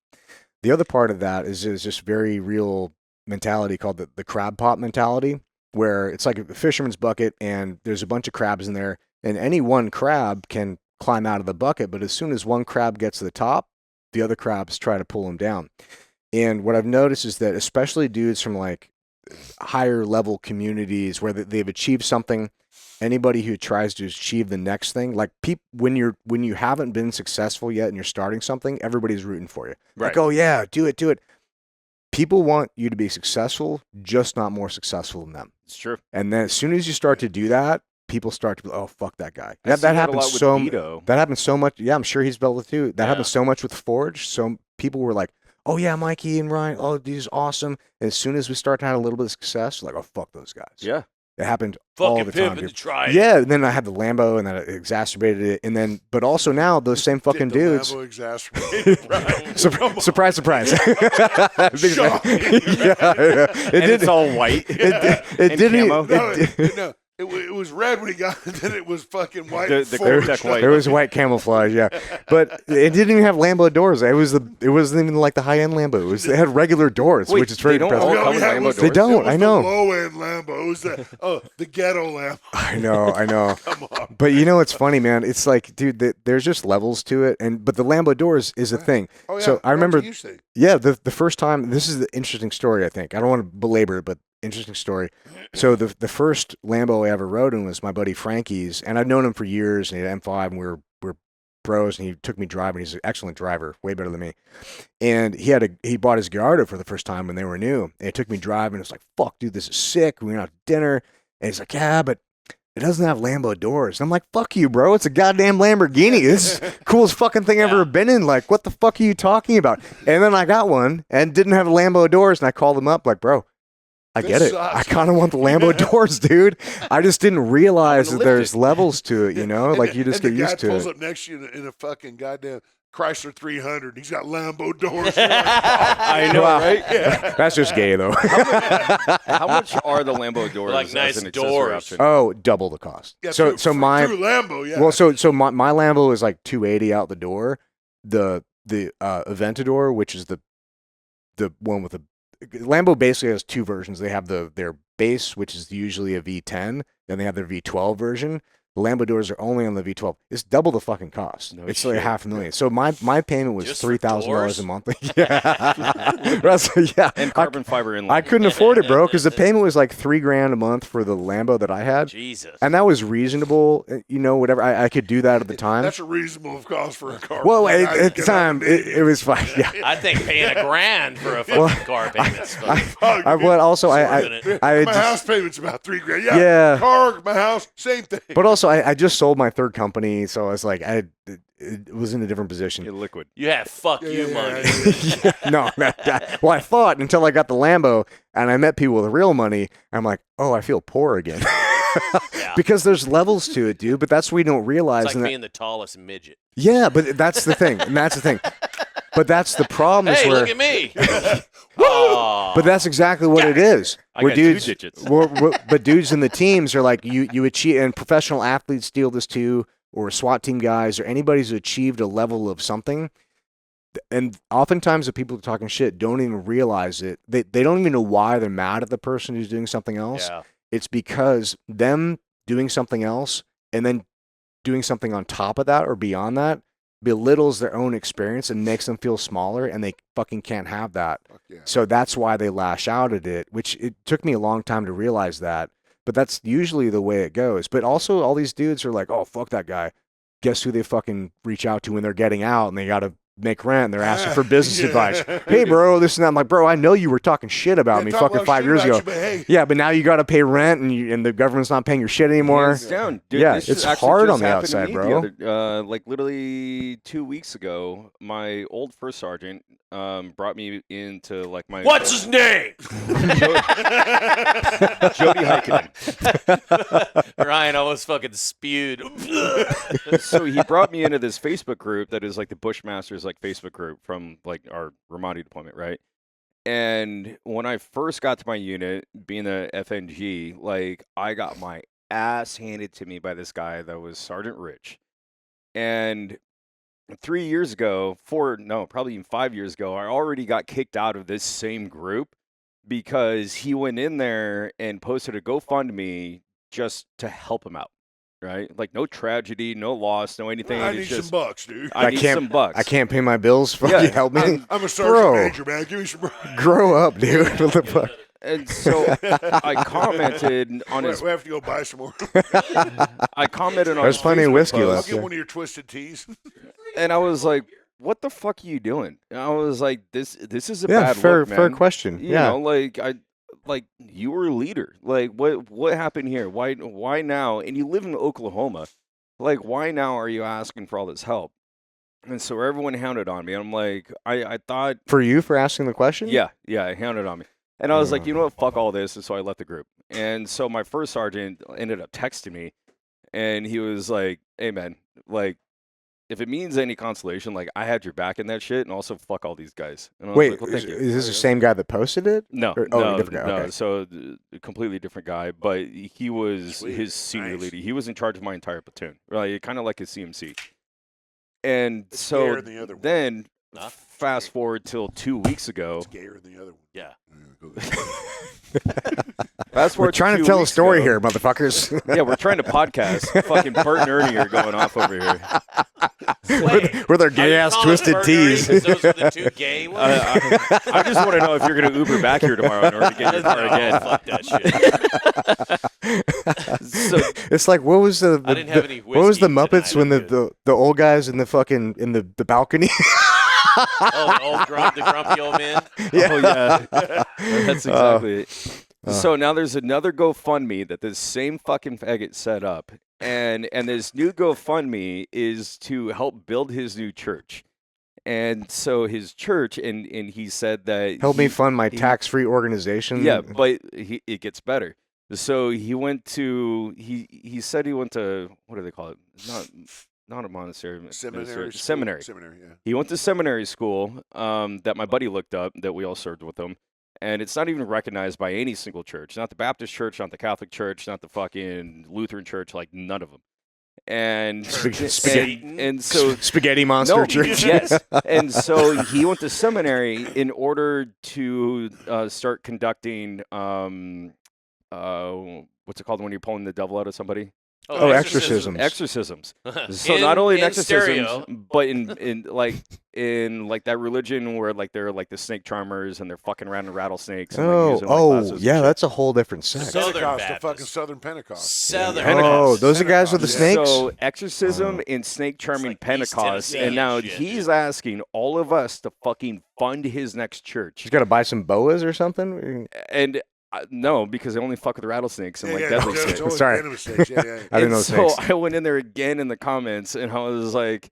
The other part of that is this very real mentality called the crab pot mentality, where it's like a fisherman's bucket, and there's a bunch of crabs in there, and any one crab can climb out of the bucket, but as soon as one crab gets to the top, the other crabs try to pull him down. And what I've noticed is that especially dudes from like higher level communities where they've achieved something, anybody who tries to achieve the next thing, like when you haven't been successful yet and you're starting something, everybody's rooting for you. Right. Like, oh yeah, do it. People want you to be successful, just not more successful than them. It's true. And then as soon as you start to do that, people start to be, oh, fuck that guy. I see That a happens lot with so Vito. that happens so much. Yeah, I'm sure he's built it too. That Yeah. happens so much with Forge. So people were like, oh yeah, Mikey and Ryan, oh, these awesome. And as soon as we start to have a little bit of success, like, oh, fuck those guys. Yeah. It happened all Fucking the time. pimping the dude. trident. Yeah, and then I had the Lambo, and that exacerbated it. And then, but also now those same fucking Did the dudes. Lambo exacerbate, right? Come on. Surprise, surprise. Shocking, yeah. It And it's all white. It And didn't. camo. No, it was red when he got it, then it was fucking white. The and Krusic forged. white. There was white camouflage, yeah, but it didn't even have Lambo doors. It wasn't even like the high end Lambo. They had regular doors, Wait, which is very they don't impressive. all come with it Lambo was- They doors? don't, It was I know. The low end Lambo. It was the ghetto Lambo. I know. Come on. But it's funny, man. It's like, dude, there's just levels to it, but the Lambo doors is a thing. Oh yeah. So I remember, You say. yeah, the first time. This is the interesting story. I think I don't want to belabor it, but interesting story. So the first Lambo I ever rode in was my buddy Frankie's, and I've known him for years. And he had M5, and we're bros, and he took me driving. He's an excellent driver, way better than me. And he bought his Gallardo for the first time when they were new. And he took me driving. It's like, fuck, dude, this is sick. We went out to dinner, and he's like, yeah, but it doesn't have Lambo doors. And I'm like, fuck you, bro. It's a goddamn Lamborghini. This is the coolest fucking thing I've ever been in. Like, what the fuck are you talking about? And then I got one and didn't have Lambo doors, and I called him up like, bro, I This get it. sucks. I kind of want the Lambo doors, dude. I just didn't realize that lift there's it. levels to it, like you just and get the guy used to pulls it. up next to you in a fucking goddamn Chrysler 300. He's got Lambo doors. I know, Wow. right? That's just gay, though. How much are the Lambo doors Like as nice an accessory doors. option? Oh, double the cost. Yeah, so through my Lambo, yeah. well, so my Lambo is like $280 out the door. The Aventador, which is the one with the Lambo, basically has two versions. They have their base, which is usually a V10, then they have their V12 version. The Lambo doors are only on the V12. It's double the fucking cost. No It's like shit. $500,000. So my payment was Just for $3,000 doors? a month. Yeah, yeah. And carbon fiber inlay. I couldn't afford it, bro, because the payment was like $3,000 a month for the Lambo that I had, Jesus. and that was reasonable. Whatever. I could do that at the time. That's a reasonable cost for a car. Well, Like, I at the cannot time, believe it was fine. Yeah. I think paying $1,000 for a fucking car payment's But also, I my just, house payment's about $3,000. Yeah, Yeah. car, my house, same thing. but also, I just sold my third company, so I was like, it was in a different position. You're liquid. You have fuck you Yeah, money. Yeah, no, well, I thought until I got the Lambo and I met people with real money. I'm like, oh, I feel poor again. Because there's levels to it, dude. But that's what we don't realize. It's like and being the tallest midget. yeah, but that's the thing. And that's the thing. But that's the problem. Hey, is where, look at me. Oh. But that's exactly what it is. I Where got dudes, 2 digits. but dudes in the teams are like you achieve, and professional athletes deal this too, or SWAT team guys, or anybody who's achieved a level of something. And oftentimes the people talking shit don't even realize it. They don't even know why they're mad at the person who's doing something else. Yeah. It's because them doing something else and then doing something on top of that or beyond that belittles their own experience and makes them feel smaller, and they fucking can't have that. Yeah. So that's why they lash out at it, which it took me a long time to realize that. But that's usually the way it goes. But also all these dudes are like, oh, fuck that guy. Guess who they fucking reach out to when they're getting out and they got to make rent and they're asking for business advice. Hey, bro, this and that. I'm like, bro, I know you were talking shit about me fucking 5 years ago. Yeah, but now you got to pay rent and the government's not paying your shit anymore. Hands down. Dude, Yeah, this it's actually hard just on the happened to outside, me bro. the other- like literally 2 weeks ago, my old first sergeant brought me into like my. What's his name? Jody Heikkinen. Ryan almost fucking spewed. So he brought me into this Facebook group that is like the Bushmasters like Facebook group from like our Ramadi deployment, right? And when I first got to my unit, being a FNG, like I got my ass handed to me by this guy that was Sergeant Rich. And 3 years ago, probably even 5 years ago, I already got kicked out of this same group because he went in there and posted a GoFundMe just to help him out. Right? Like no tragedy, no loss, no anything. I It's need just, some bucks, dude. I need some bucks. I can't pay my bills. Fucking Yeah, help me. I'm a sergeant Bro. major, man. Give me some. Grow up, dude. What the fuck? And so I commented on his. We have to go buy some more. I commented on. There's his plenty of Facebook whiskey post, I'll left. get one of your twisted teas. and I was like, "What the fuck are you doing?" And I was like, "This is a Yeah, bad fair look, man." fair question. You Yeah. know, like you were a leader. Like what happened here? Why now? And you live in Oklahoma. Like why now are you asking for all this help? And so everyone hounded on me. I'm like, I thought. For you for asking the question? Yeah, it hounded on me. And I was like, you know what, fuck all this. And so I left the group. And so my first sergeant ended up texting me, and he was like, hey, man, like, if it means any consolation, like, I had your back in that shit, and also fuck all these guys. And I was Wait, like, well, thank you. is this the same guy that posted it? No, Or- different guy, okay. So a completely different guy, but he was Sweet. his senior Nice. leader. He was in charge of my entire platoon, like kind of like his CMC. And It's so gayer than the other one. then, Huh? fast forward till 2 weeks ago. It's gayer than the other one. Yeah. Fast We're forward trying to 2 tell a weeks story ago. here, motherfuckers. Yeah, we're trying to podcast. Fucking Bert and Ernie are going off over here. with our Are gay you ass calling twisted Bert and Ernie tees. 'cause those are the two gay ones? I just want to know if you're going to Uber back here tomorrow in order to get your car No, again. fuck that shit. So, It's like what was the I didn't have any what was the whiskey Muppets tonight, when I'm the old guys in the fucking in the balcony? Oh, the grumpy old man. oh yeah, that's exactly it. So now there's another GoFundMe that this same fucking faggot set up, and this new GoFundMe is to help build his new church. And so his church, and he said that Help me he- fund my he- tax-free organization. Yeah, but it gets better. So he went to he said he went to, what do they call it? Not a monastery. Seminary. school. Seminary. Seminary, yeah. He went to seminary school that my buddy looked up, that we all served with him. And it's not even recognized by any single church. Not the Baptist church, not the Catholic church, not the fucking Lutheran church, like none of them. And Spaghetti. and so Spaghetti monster no, church. yes. And so he went to seminary in order to start conducting what's it called when you're pulling the devil out of somebody? Oh, exorcisms. Exorcisms. So not only in exorcisms, stereo. but in like that religion where like they're like the snake charmers and they're fucking around in rattlesnakes. And, like, using, like, lassos and yeah, shit. that's a whole different sect. Southern Pentecost, the Baptist. fucking Southern Pentecost. Southern Pentecost. Oh, those are guys with the Pentecost, snakes. So exorcism and snake charming like East Pentecost, Tennessee and now and shit, he's dude. asking all of us to fucking fund his next church. He's got to buy some boas or something. And no, because they only fuck with rattlesnakes and like yeah, deadly it's snakes. always Sorry. venomous snakes, yeah, yeah. I didn't know And so snakes. I went in there again in the comments, and I was like,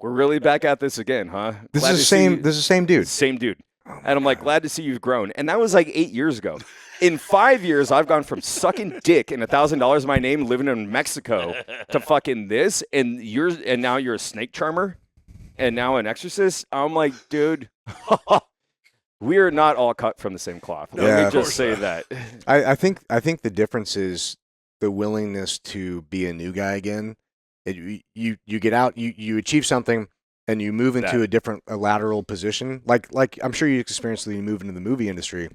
"We're really back at this again, huh?" This Glad is to the see same. you- This is the same dude. Same dude. And I'm like, glad to see you've grown. And that was like 8 years ago. In 5 years, I've gone from sucking dick and $1,000 my name, living in Mexico, to fucking this, and now you're a snake charmer, and now an exorcist. I'm like, dude, we are not all cut from the same cloth. Let me just say that. I think the difference is the willingness to be a new guy again. You get out, you achieve something, and you move into a lateral position. Like I'm sure you experienced when you move into the movie industry.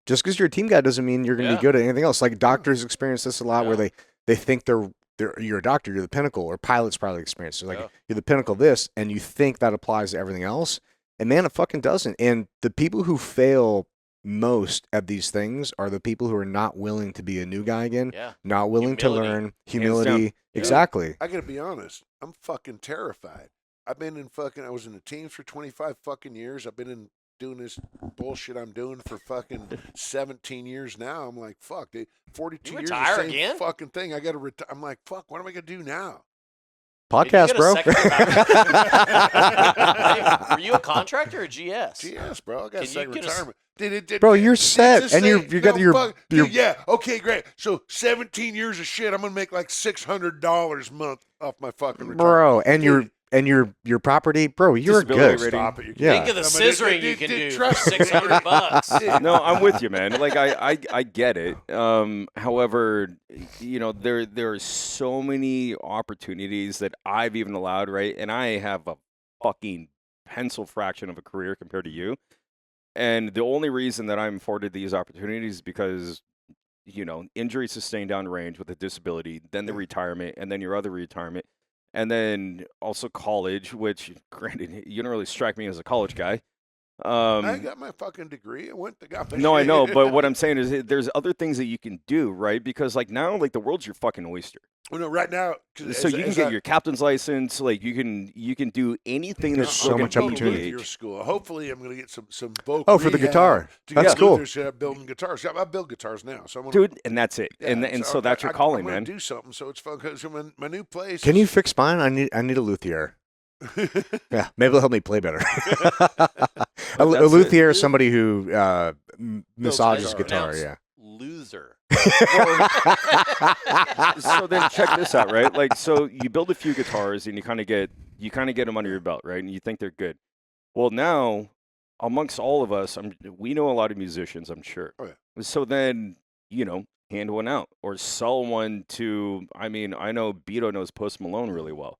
Just because you're a team guy doesn't mean you're going to be good at anything else. Like doctors experience this a lot, where they think you're a doctor, you're the pinnacle, or pilots probably experience it. Like you're the pinnacle of this, and you think that applies to everything else. And man, it fucking doesn't. And the people who fail most at these things are the people who are not willing to be a new guy again, not willing to learn, humility. Exactly. I gotta be honest. I'm fucking terrified. I was in the teams for 25 fucking years. I've been doing this bullshit I'm doing for fucking 17 years now. I'm like, fuck, 42 years the same again? Fucking thing. I gotta retire. I'm like, fuck, what am I gonna do now? Podcast, bro. Were you a contractor or GS? GS, bro. I got second retirement. Bro, you're set, and you got your yeah. Okay, great. So 17 years of shit. I'm gonna make like $600 a month off my fucking retirement, bro. And your property, bro. You're good. Stop it. Think of the scissoring you can do for $600. No, I'm with you, man. Like I get it. However, there are so many opportunities that I've even allowed, right? And I have a fucking pencil fraction of a career compared to you. And the only reason that I'm afforded these opportunities is because, injury sustained downrange with a disability, then the retirement, and then your other retirement. And then also college, which, granted, you don't really strike me as a college guy. I got my fucking degree. No, I know, but what I'm saying is there's other things that you can do, right? Because now, the world's your fucking oyster. Well, no, right now. So you can get your captain's license. Like you can do anything that's so much opportunity. Your school. Hopefully, I'm going to get some vocal. Oh, for the guitar. That's cool. Building guitars. I build guitars now. So dude, and that's it. Yeah, and so that's your calling, man. Do something. So it's fun because my new place. Can you fix mine? I need a luthier. Yeah, maybe it'll help me play better. A luthier is somebody who massages guitar. Yeah. Loser. So then check this out, right? Like, so you build a few guitars and you kind of get them under your belt, right? And you think they're good. Well, now amongst all of us, we know a lot of musicians, I'm sure. Oh, yeah. So then, hand one out or sell one to. I know Beto knows Post Malone really well.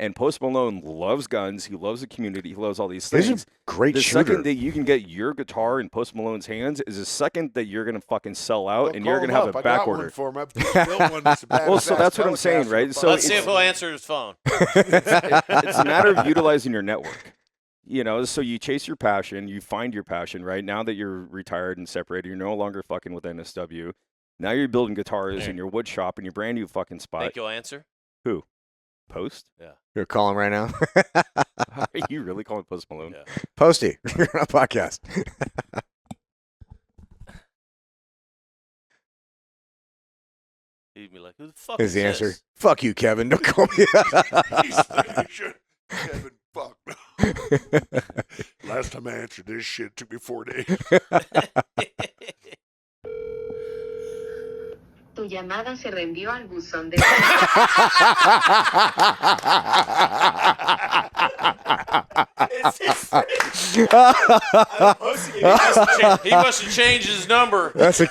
And Post Malone loves guns. He loves the community. He loves all these things. He's a great shooter. The second that you can get your guitar in Post Malone's hands is the second that you're going to fucking sell out and you're going to have a back order. Well, so that's what I'm saying, right? So let's see if he'll answer his phone. It's a matter of utilizing your network. So you chase your passion. You find your passion, right? Now that you're retired and separated, you're no longer fucking with NSW. Now you're building guitars in your wood shop in your brand new fucking spot. Think you'll answer? Who? Post? Yeah. You're calling right now? Are you really calling Post Malone? Yeah. Posty, you're on a podcast. He'd be like, who the fuck is the this? answer? Fuck you, Kevin. Don't call me. Kevin, fuck no. Last time I answered this shit, it took me 4 days. Tu llamada se reenvió al buzón de... He must have changed his number. That's a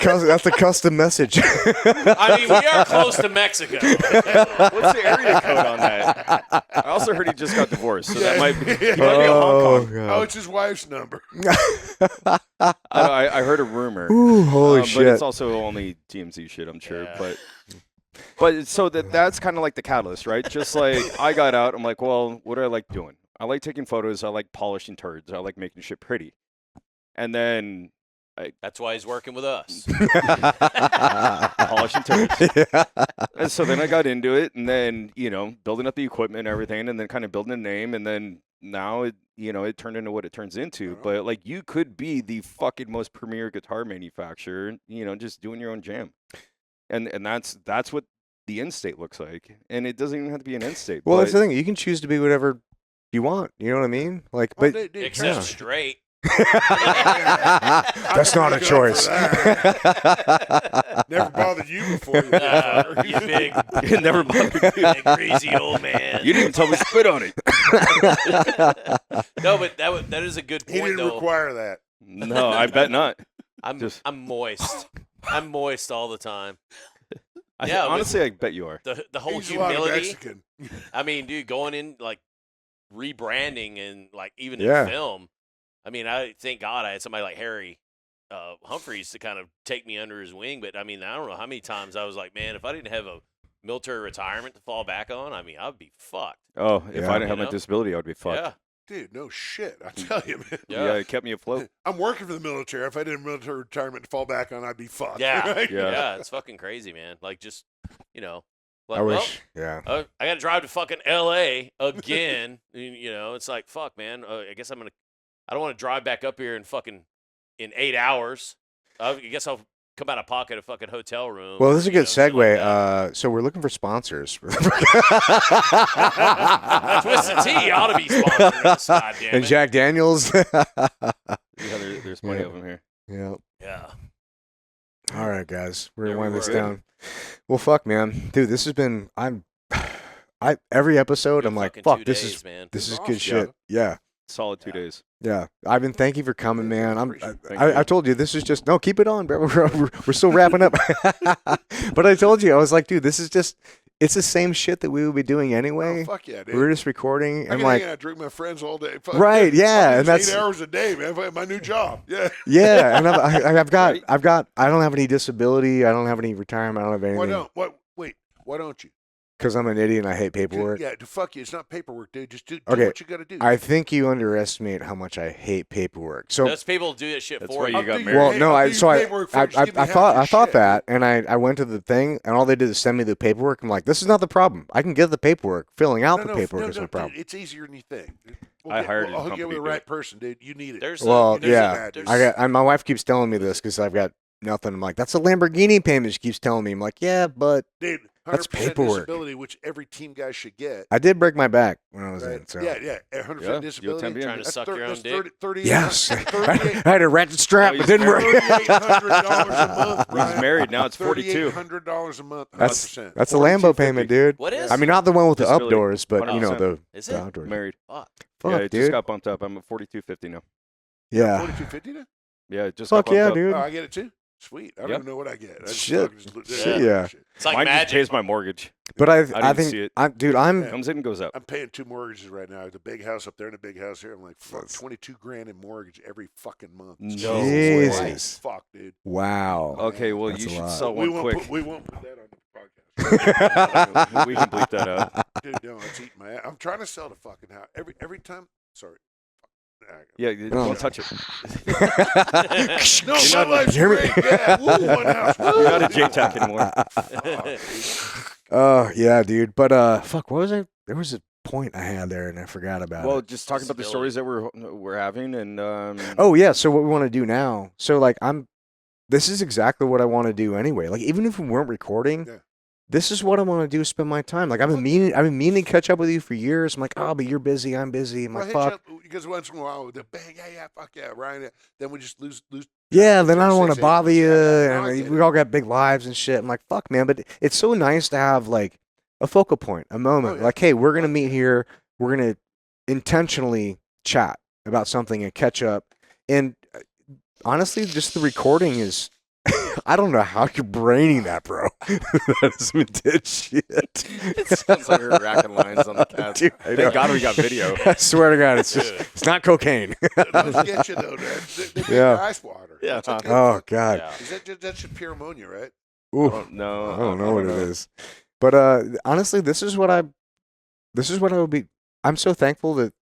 custom message. We are close to Mexico. What's the area code on that? I also heard he just got divorced, so that might be Hong Kong. God. Oh, it's his wife's number. I heard a rumor. Ooh, holy shit. But it's also only TMZ shit, I'm sure. Yeah. But so that's kind of like the catalyst, right? Just like I got out, I'm like, well, what do I like doing? I like taking photos. I like polishing turds. I like making shit pretty. And then that's why he's working with us. Polishing turds. Yeah. And so then I got into it, and then building up the equipment and everything, and then kind of building a name, and then now it turned into what it turns into. But like you could be the fucking most premier guitar manufacturer, just doing your own jam. And that's what the end state looks like. And it doesn't even have to be an end state. Well, that's the thing. You can choose to be whatever you want. You know what I mean? Like, except straight. That's not a choice. Never bothered you before. You big, It never bothered me. big crazy old man. You didn't tell me to spit on it. No, but that is a good He point, didn't though. require that. No, I bet not. I'm moist. I'm moist all the time. Honestly, I bet you are. The whole He's a lot of humility. Mexican. I mean, dude, going in like rebranding and like even Yeah. in film. I mean, I thank God I had somebody like Harry Humphreys to kind of take me under his wing. But I mean, I don't know how many times I was like, man, if I didn't have a military retirement to fall back on, I mean, I'd be fucked. Oh, if Yeah. I didn't have You my know? disability, I would be fucked. Yeah. Dude, no shit. I tell you, man. Yeah, it kept me afloat. I'm working for the military. If I didn't have military retirement to fall back on, I'd be fucked. Yeah. Right? Yeah. It's fucking crazy, man. Like, just, like, I wish. Yeah. I got to drive to fucking L.A. again. It's like, fuck, man. I guess I don't want to drive back up here in 8 hours. I guess I'll come out of pocket a fucking hotel room. Well, this is a good shit like that. segue. So we're looking for sponsors. Twisted Tea ought to be sponsoring us, goddammit. And Jack Daniels. There's plenty of them here. Yeah. Yeah. All right, guys. We're Yeah, gonna wind we this were. down. Well, fuck, man, dude. This has been. Every episode, Good I'm like, fucking fuck. 2 This days, is man. this is Awesome. good shit. Yeah. Solid 2 days. Yeah, Ivan, thank you for coming, man. Thank you. I told you this is just no. Keep it on, bro. We're still wrapping up. But I told you I was like, dude, this is just. It's the same shit that we would be doing anyway. Oh, fuck yeah, dude. We're just recording I and can like, hang out, drink with my friends all day. Fuck, Right, yeah, I'll and do that's- 8 hours a day, man. My new job. Yeah. yeah, and I've got, Right. I don't have any disability. I don't have any retirement. I don't have Why anything don't? What? Wait. Why don't you? because I'm an idiot and I hate paperwork. Yeah. Fuck you. It's not paperwork, dude. Just do Okay, what you got to do. I think you underestimate how much I hate paperwork. So Those people do that shit That's for why you. you got do married. well, Hey, no, I'll do your I paperwork for you. Just give me half your I thought shit. that, and I went to the thing, and all they did is send me the paperwork. I'm like, this is not the problem. I can get the paperwork. Filling out the paperwork is no dude, problem. it's easier than you think. I hired I'll a hook you up with the company, right person, dude. You need it. There's Well, a, there's yeah, a, I got. And my wife keeps telling me this because I've got nothing. I'm like, that's a Lamborghini payment. She keeps telling me. I'm like, yeah, but Dude, 100% That's paperwork. disability, which every team guy should get. I did break my back when I was Right? in. So. Yeah, 100% Yeah, disability. you'll trying to That's suck your own that's dick. 30, Yes, I 38 had a ratchet strap, Oh, but he's didn't work. $3,800 a month. He's Brian. married now. It's 42. $3,800 a month. 100%. That's a Lambo payment, dude. What is? I mean, not the one with the up Disability. doors, but you know 100%. the Is the it? outdoors. Married. Fuck. Fuck, Yeah, it dude. just got bumped up. I'm at 42.50 now. Yeah. 4250 now? Yeah, it just Fuck got bumped yeah, up. dude. Oh, I get it too? Sweet. I don't Yep. even know what I get. I just Shit. fucking Shit, yeah. It's like Mine just magic. pays my mortgage. But I didn't think see it. dude, I'm Yeah. Comes in and goes out. I'm paying 2 mortgages right now. The big house up there and a big house here. I'm like, fuck, 22 grand in mortgage every fucking month. It's No Jesus. Christ. Fuck, dude. wow. Okay, well, That's you a should lot. sell we one won't quick. we won't put that on the podcast. We can bleep that out. Dude, no, it's eating my ass. I'm trying to sell the fucking house. Every time. Sorry. Yeah, No. don't touch it. No, my life's Hear me? great. Yeah, woo, one house. You're not a JTAC anymore. Oh yeah, dude. But fuck, what was it? There was a point I had there and I forgot about Well, it. just talking about the stories that we're having, and Oh yeah, so what we want to do now. So like this is exactly what I want to do anyway. Like even if we weren't recording, Yeah. this is what I want to do, spend my time. Like I've been meaning to catch up with you for years. I'm like, oh, but you're busy, I'm busy. I'm Well, like, hit you fuck. up, because once in a while, with the bang, yeah, fuck yeah, Ryan. Then we just lose. Yeah, then I don't 6, want to 8 bother months. you. Yeah, no, I And get we it. all got big lives and shit. I'm like, fuck, man. But it's so nice to have like a focal point, a moment. yeah. Like, hey, we're gonna meet here. We're gonna intentionally chat about something and catch up. And honestly, just the recording is. I don't know how you're braining that, bro. That's some dead shit. it sounds like we're racking lines on the cats. Dude, I know. Thank God we got video. I swear to God, it's not cocaine. Those get you though, man. They make Yeah. your ice water. Yeah. That's okay. Oh God. Yeah. Is that that's just pure ammonia, right? Ooh. No, I don't know what it is. But honestly, this is what I would be. I'm so thankful that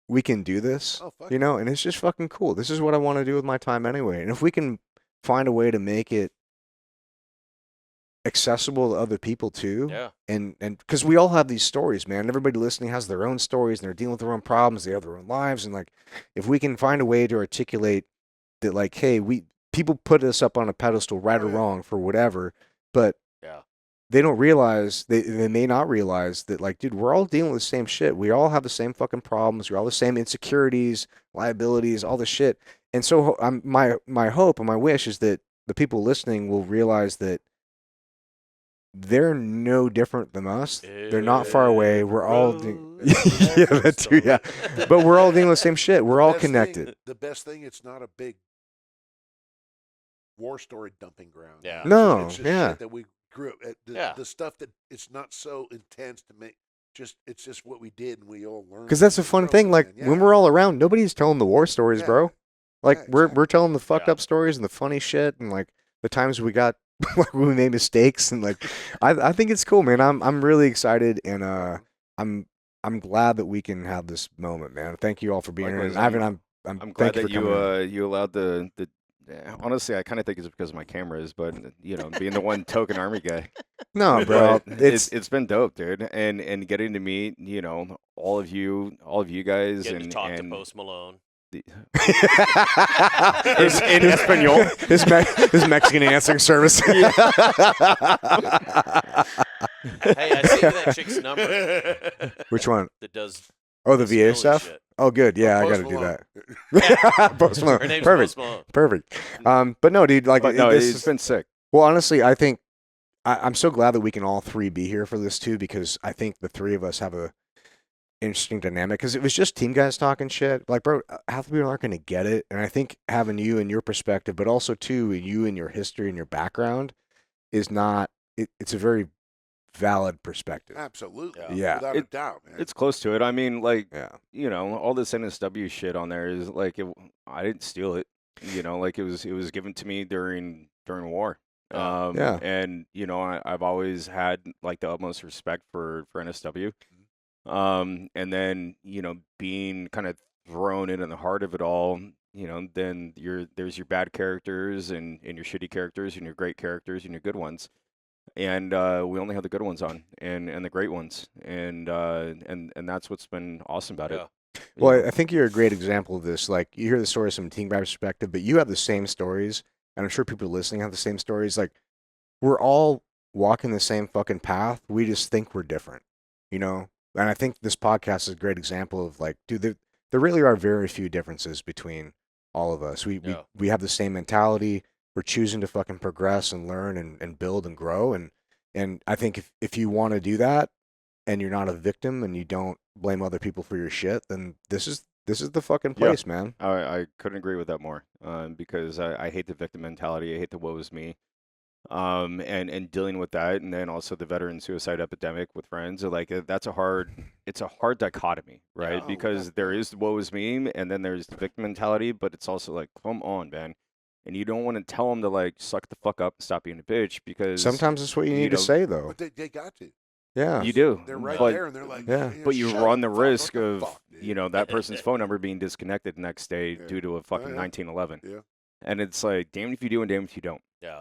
we can do this, Oh, fuck you know, and it's just fucking cool. This is what I want to do with my time anyway. And if we can find a way to make it accessible to other people too, Yeah. and because we all have these stories, man. Everybody listening has their own stories, and they're dealing with their own problems. They have their own lives, and like, if we can find a way to articulate that, like, hey, people put us up on a pedestal, right or Oh, yeah. wrong, for whatever, but Yeah. they don't realize they may not realize that, like, dude, we're all dealing with the same shit. We all have the same fucking problems. We're all the same insecurities. liabilities, all this shit. And so my hope and my wish is that the people listening will realize that they're no different than us. They're not far away. We're all doing, yeah, that too, yeah. But we're all doing the same shit. We're all connected. The best thing, it's not a big war story dumping ground. Yeah. No, it's just yeah. shit that we grew up. The stuff that it's not so intense to make. It's just what we did, and we all learned. Because that's a fun thing. Like when we're all around, nobody's telling the war stories, bro. Like we're telling the fucked up stories and the funny shit, and like the times we got like we made mistakes, and like I think it's cool, man. I'm really excited, and I'm glad that we can have this moment, man. Thank you all for being here. And Ivan, I'm glad that you allowed the. Honestly, I kind of think it's because of my cameras, but being the one token army guy. No, bro, it's been dope, dude, and getting to meet all of you guys, Getting and to talk to Post Malone. in Espanol, his Mexican answering service. Hey, I sent you that chick's number. Which one? That does. Oh, the VA stuff. Shit. Oh, good. Yeah, I got to do that. Post Malone. Her name's Perfect. Post Malone. Perfect. But no, dude. Like, it's been sick. Well, honestly, I think I'm so glad that we can all three be here for this too, because I think the three of us have a interesting dynamic. Because it was just team guys talking shit. Like, bro, half the people aren't going to get it, and I think having you and your perspective, but also too you and your history and your background, is not. It's a very valid perspective. Absolutely. Yeah. Without a doubt, man. It's close to it. I mean, like, all this NSW shit on there is like, I didn't steal it. Like it was given to me during war. And I've always had like the utmost respect for NSW. And then being kind of thrown in the heart of it all. Then there's your bad characters and your shitty characters and your great characters and your good ones. And we only have the good ones on, and the great ones, and that's what's been awesome about it. Well, I think you're a great example of this. Like, you hear the stories from a team guy perspective, but you have the same stories, and I'm sure people listening have the same stories. Like, we're all walking the same fucking path. We just think we're different, And I think this podcast is a great example of like, dude, there really are very few differences between all of us. We have the same mentality. We're choosing to fucking progress and learn and build and grow. And I think if you want to do that and you're not a victim and you don't blame other people for your shit, then this is the fucking place, man. I couldn't agree with that more. Because I hate the victim mentality. I hate the woe is me. And dealing with that, and then also the veteran suicide epidemic with friends, like it's a hard dichotomy, right? Because there is the woe is me, and then there's the victim mentality, but it's also like, come on, man. And you don't want to tell them to like suck the fuck up and stop being a bitch, because sometimes that's what you need to say, though. But they got to. Yeah, you do. They're right there, and they're like, but you run the risk of that person's phone number being disconnected the next day due to a fucking 1911. Yeah. And it's like, damned if you do and damned if you don't. Yeah.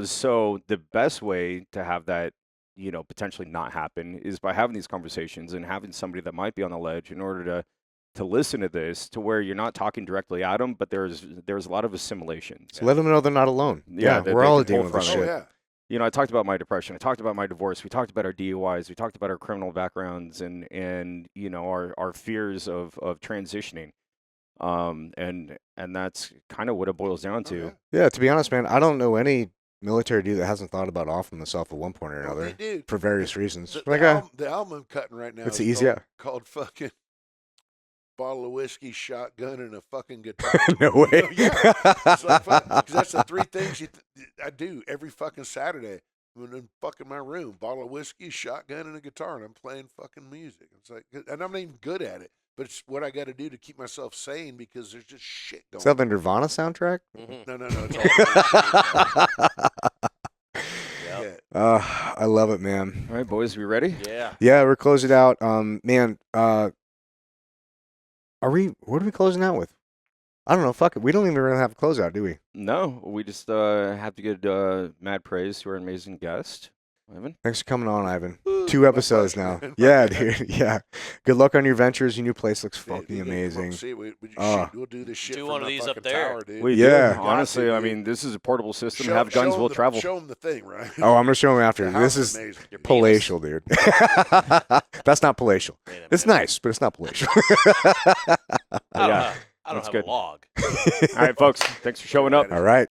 So the best way to have that, potentially not happen is by having these conversations and having somebody that might be on the ledge in order to listen to this, to where you're not talking directly at them, but there's a lot of assimilation. So let them know they're not alone. Yeah, we're all dealing with this shit. I talked about my depression. I talked about my divorce. We talked about our DUIs. We talked about our criminal backgrounds and our fears of transitioning. And that's kind of what it boils down to. Yeah, to be honest, man, I don't know any military dude that hasn't thought about offing themselves at one point or another for various reasons. The album I'm cutting right now is called fucking Bottle of Whiskey, Shotgun, and a fucking guitar. No way. Yeah. It's like, because that's the three things I do every fucking Saturday. I'm in fucking my room, bottle of whiskey, shotgun, and a guitar, and I'm playing fucking music. It's like, and I'm not even good at it, but it's what I got to do to keep myself sane, because there's just shit going on. Is that the Nirvana soundtrack? Mm-hmm. No. It's all I love it, man. All right, boys, we ready? Yeah, we're closing out. Man, what are we closing out with? I don't know. Fuck it. We don't even really have a closeout, do we? No, we just have to give mad praise to our amazing guest, Ivan. Thanks for coming on, Ivan. 2 episodes now. Yeah, dude. Yeah. Good luck on your ventures. Your new place looks fucking amazing. We'll do this shit. Do one of these up there. Tower, dude. We do. Honestly, I mean, this is a portable system. Have guns will travel. Show them the thing, right? Oh, I'm going to show them after. This is palatial, dude. That's not palatial. It's nice, but it's not palatial. I I don't That's have good. a log. All right, folks. Thanks for showing up. All right.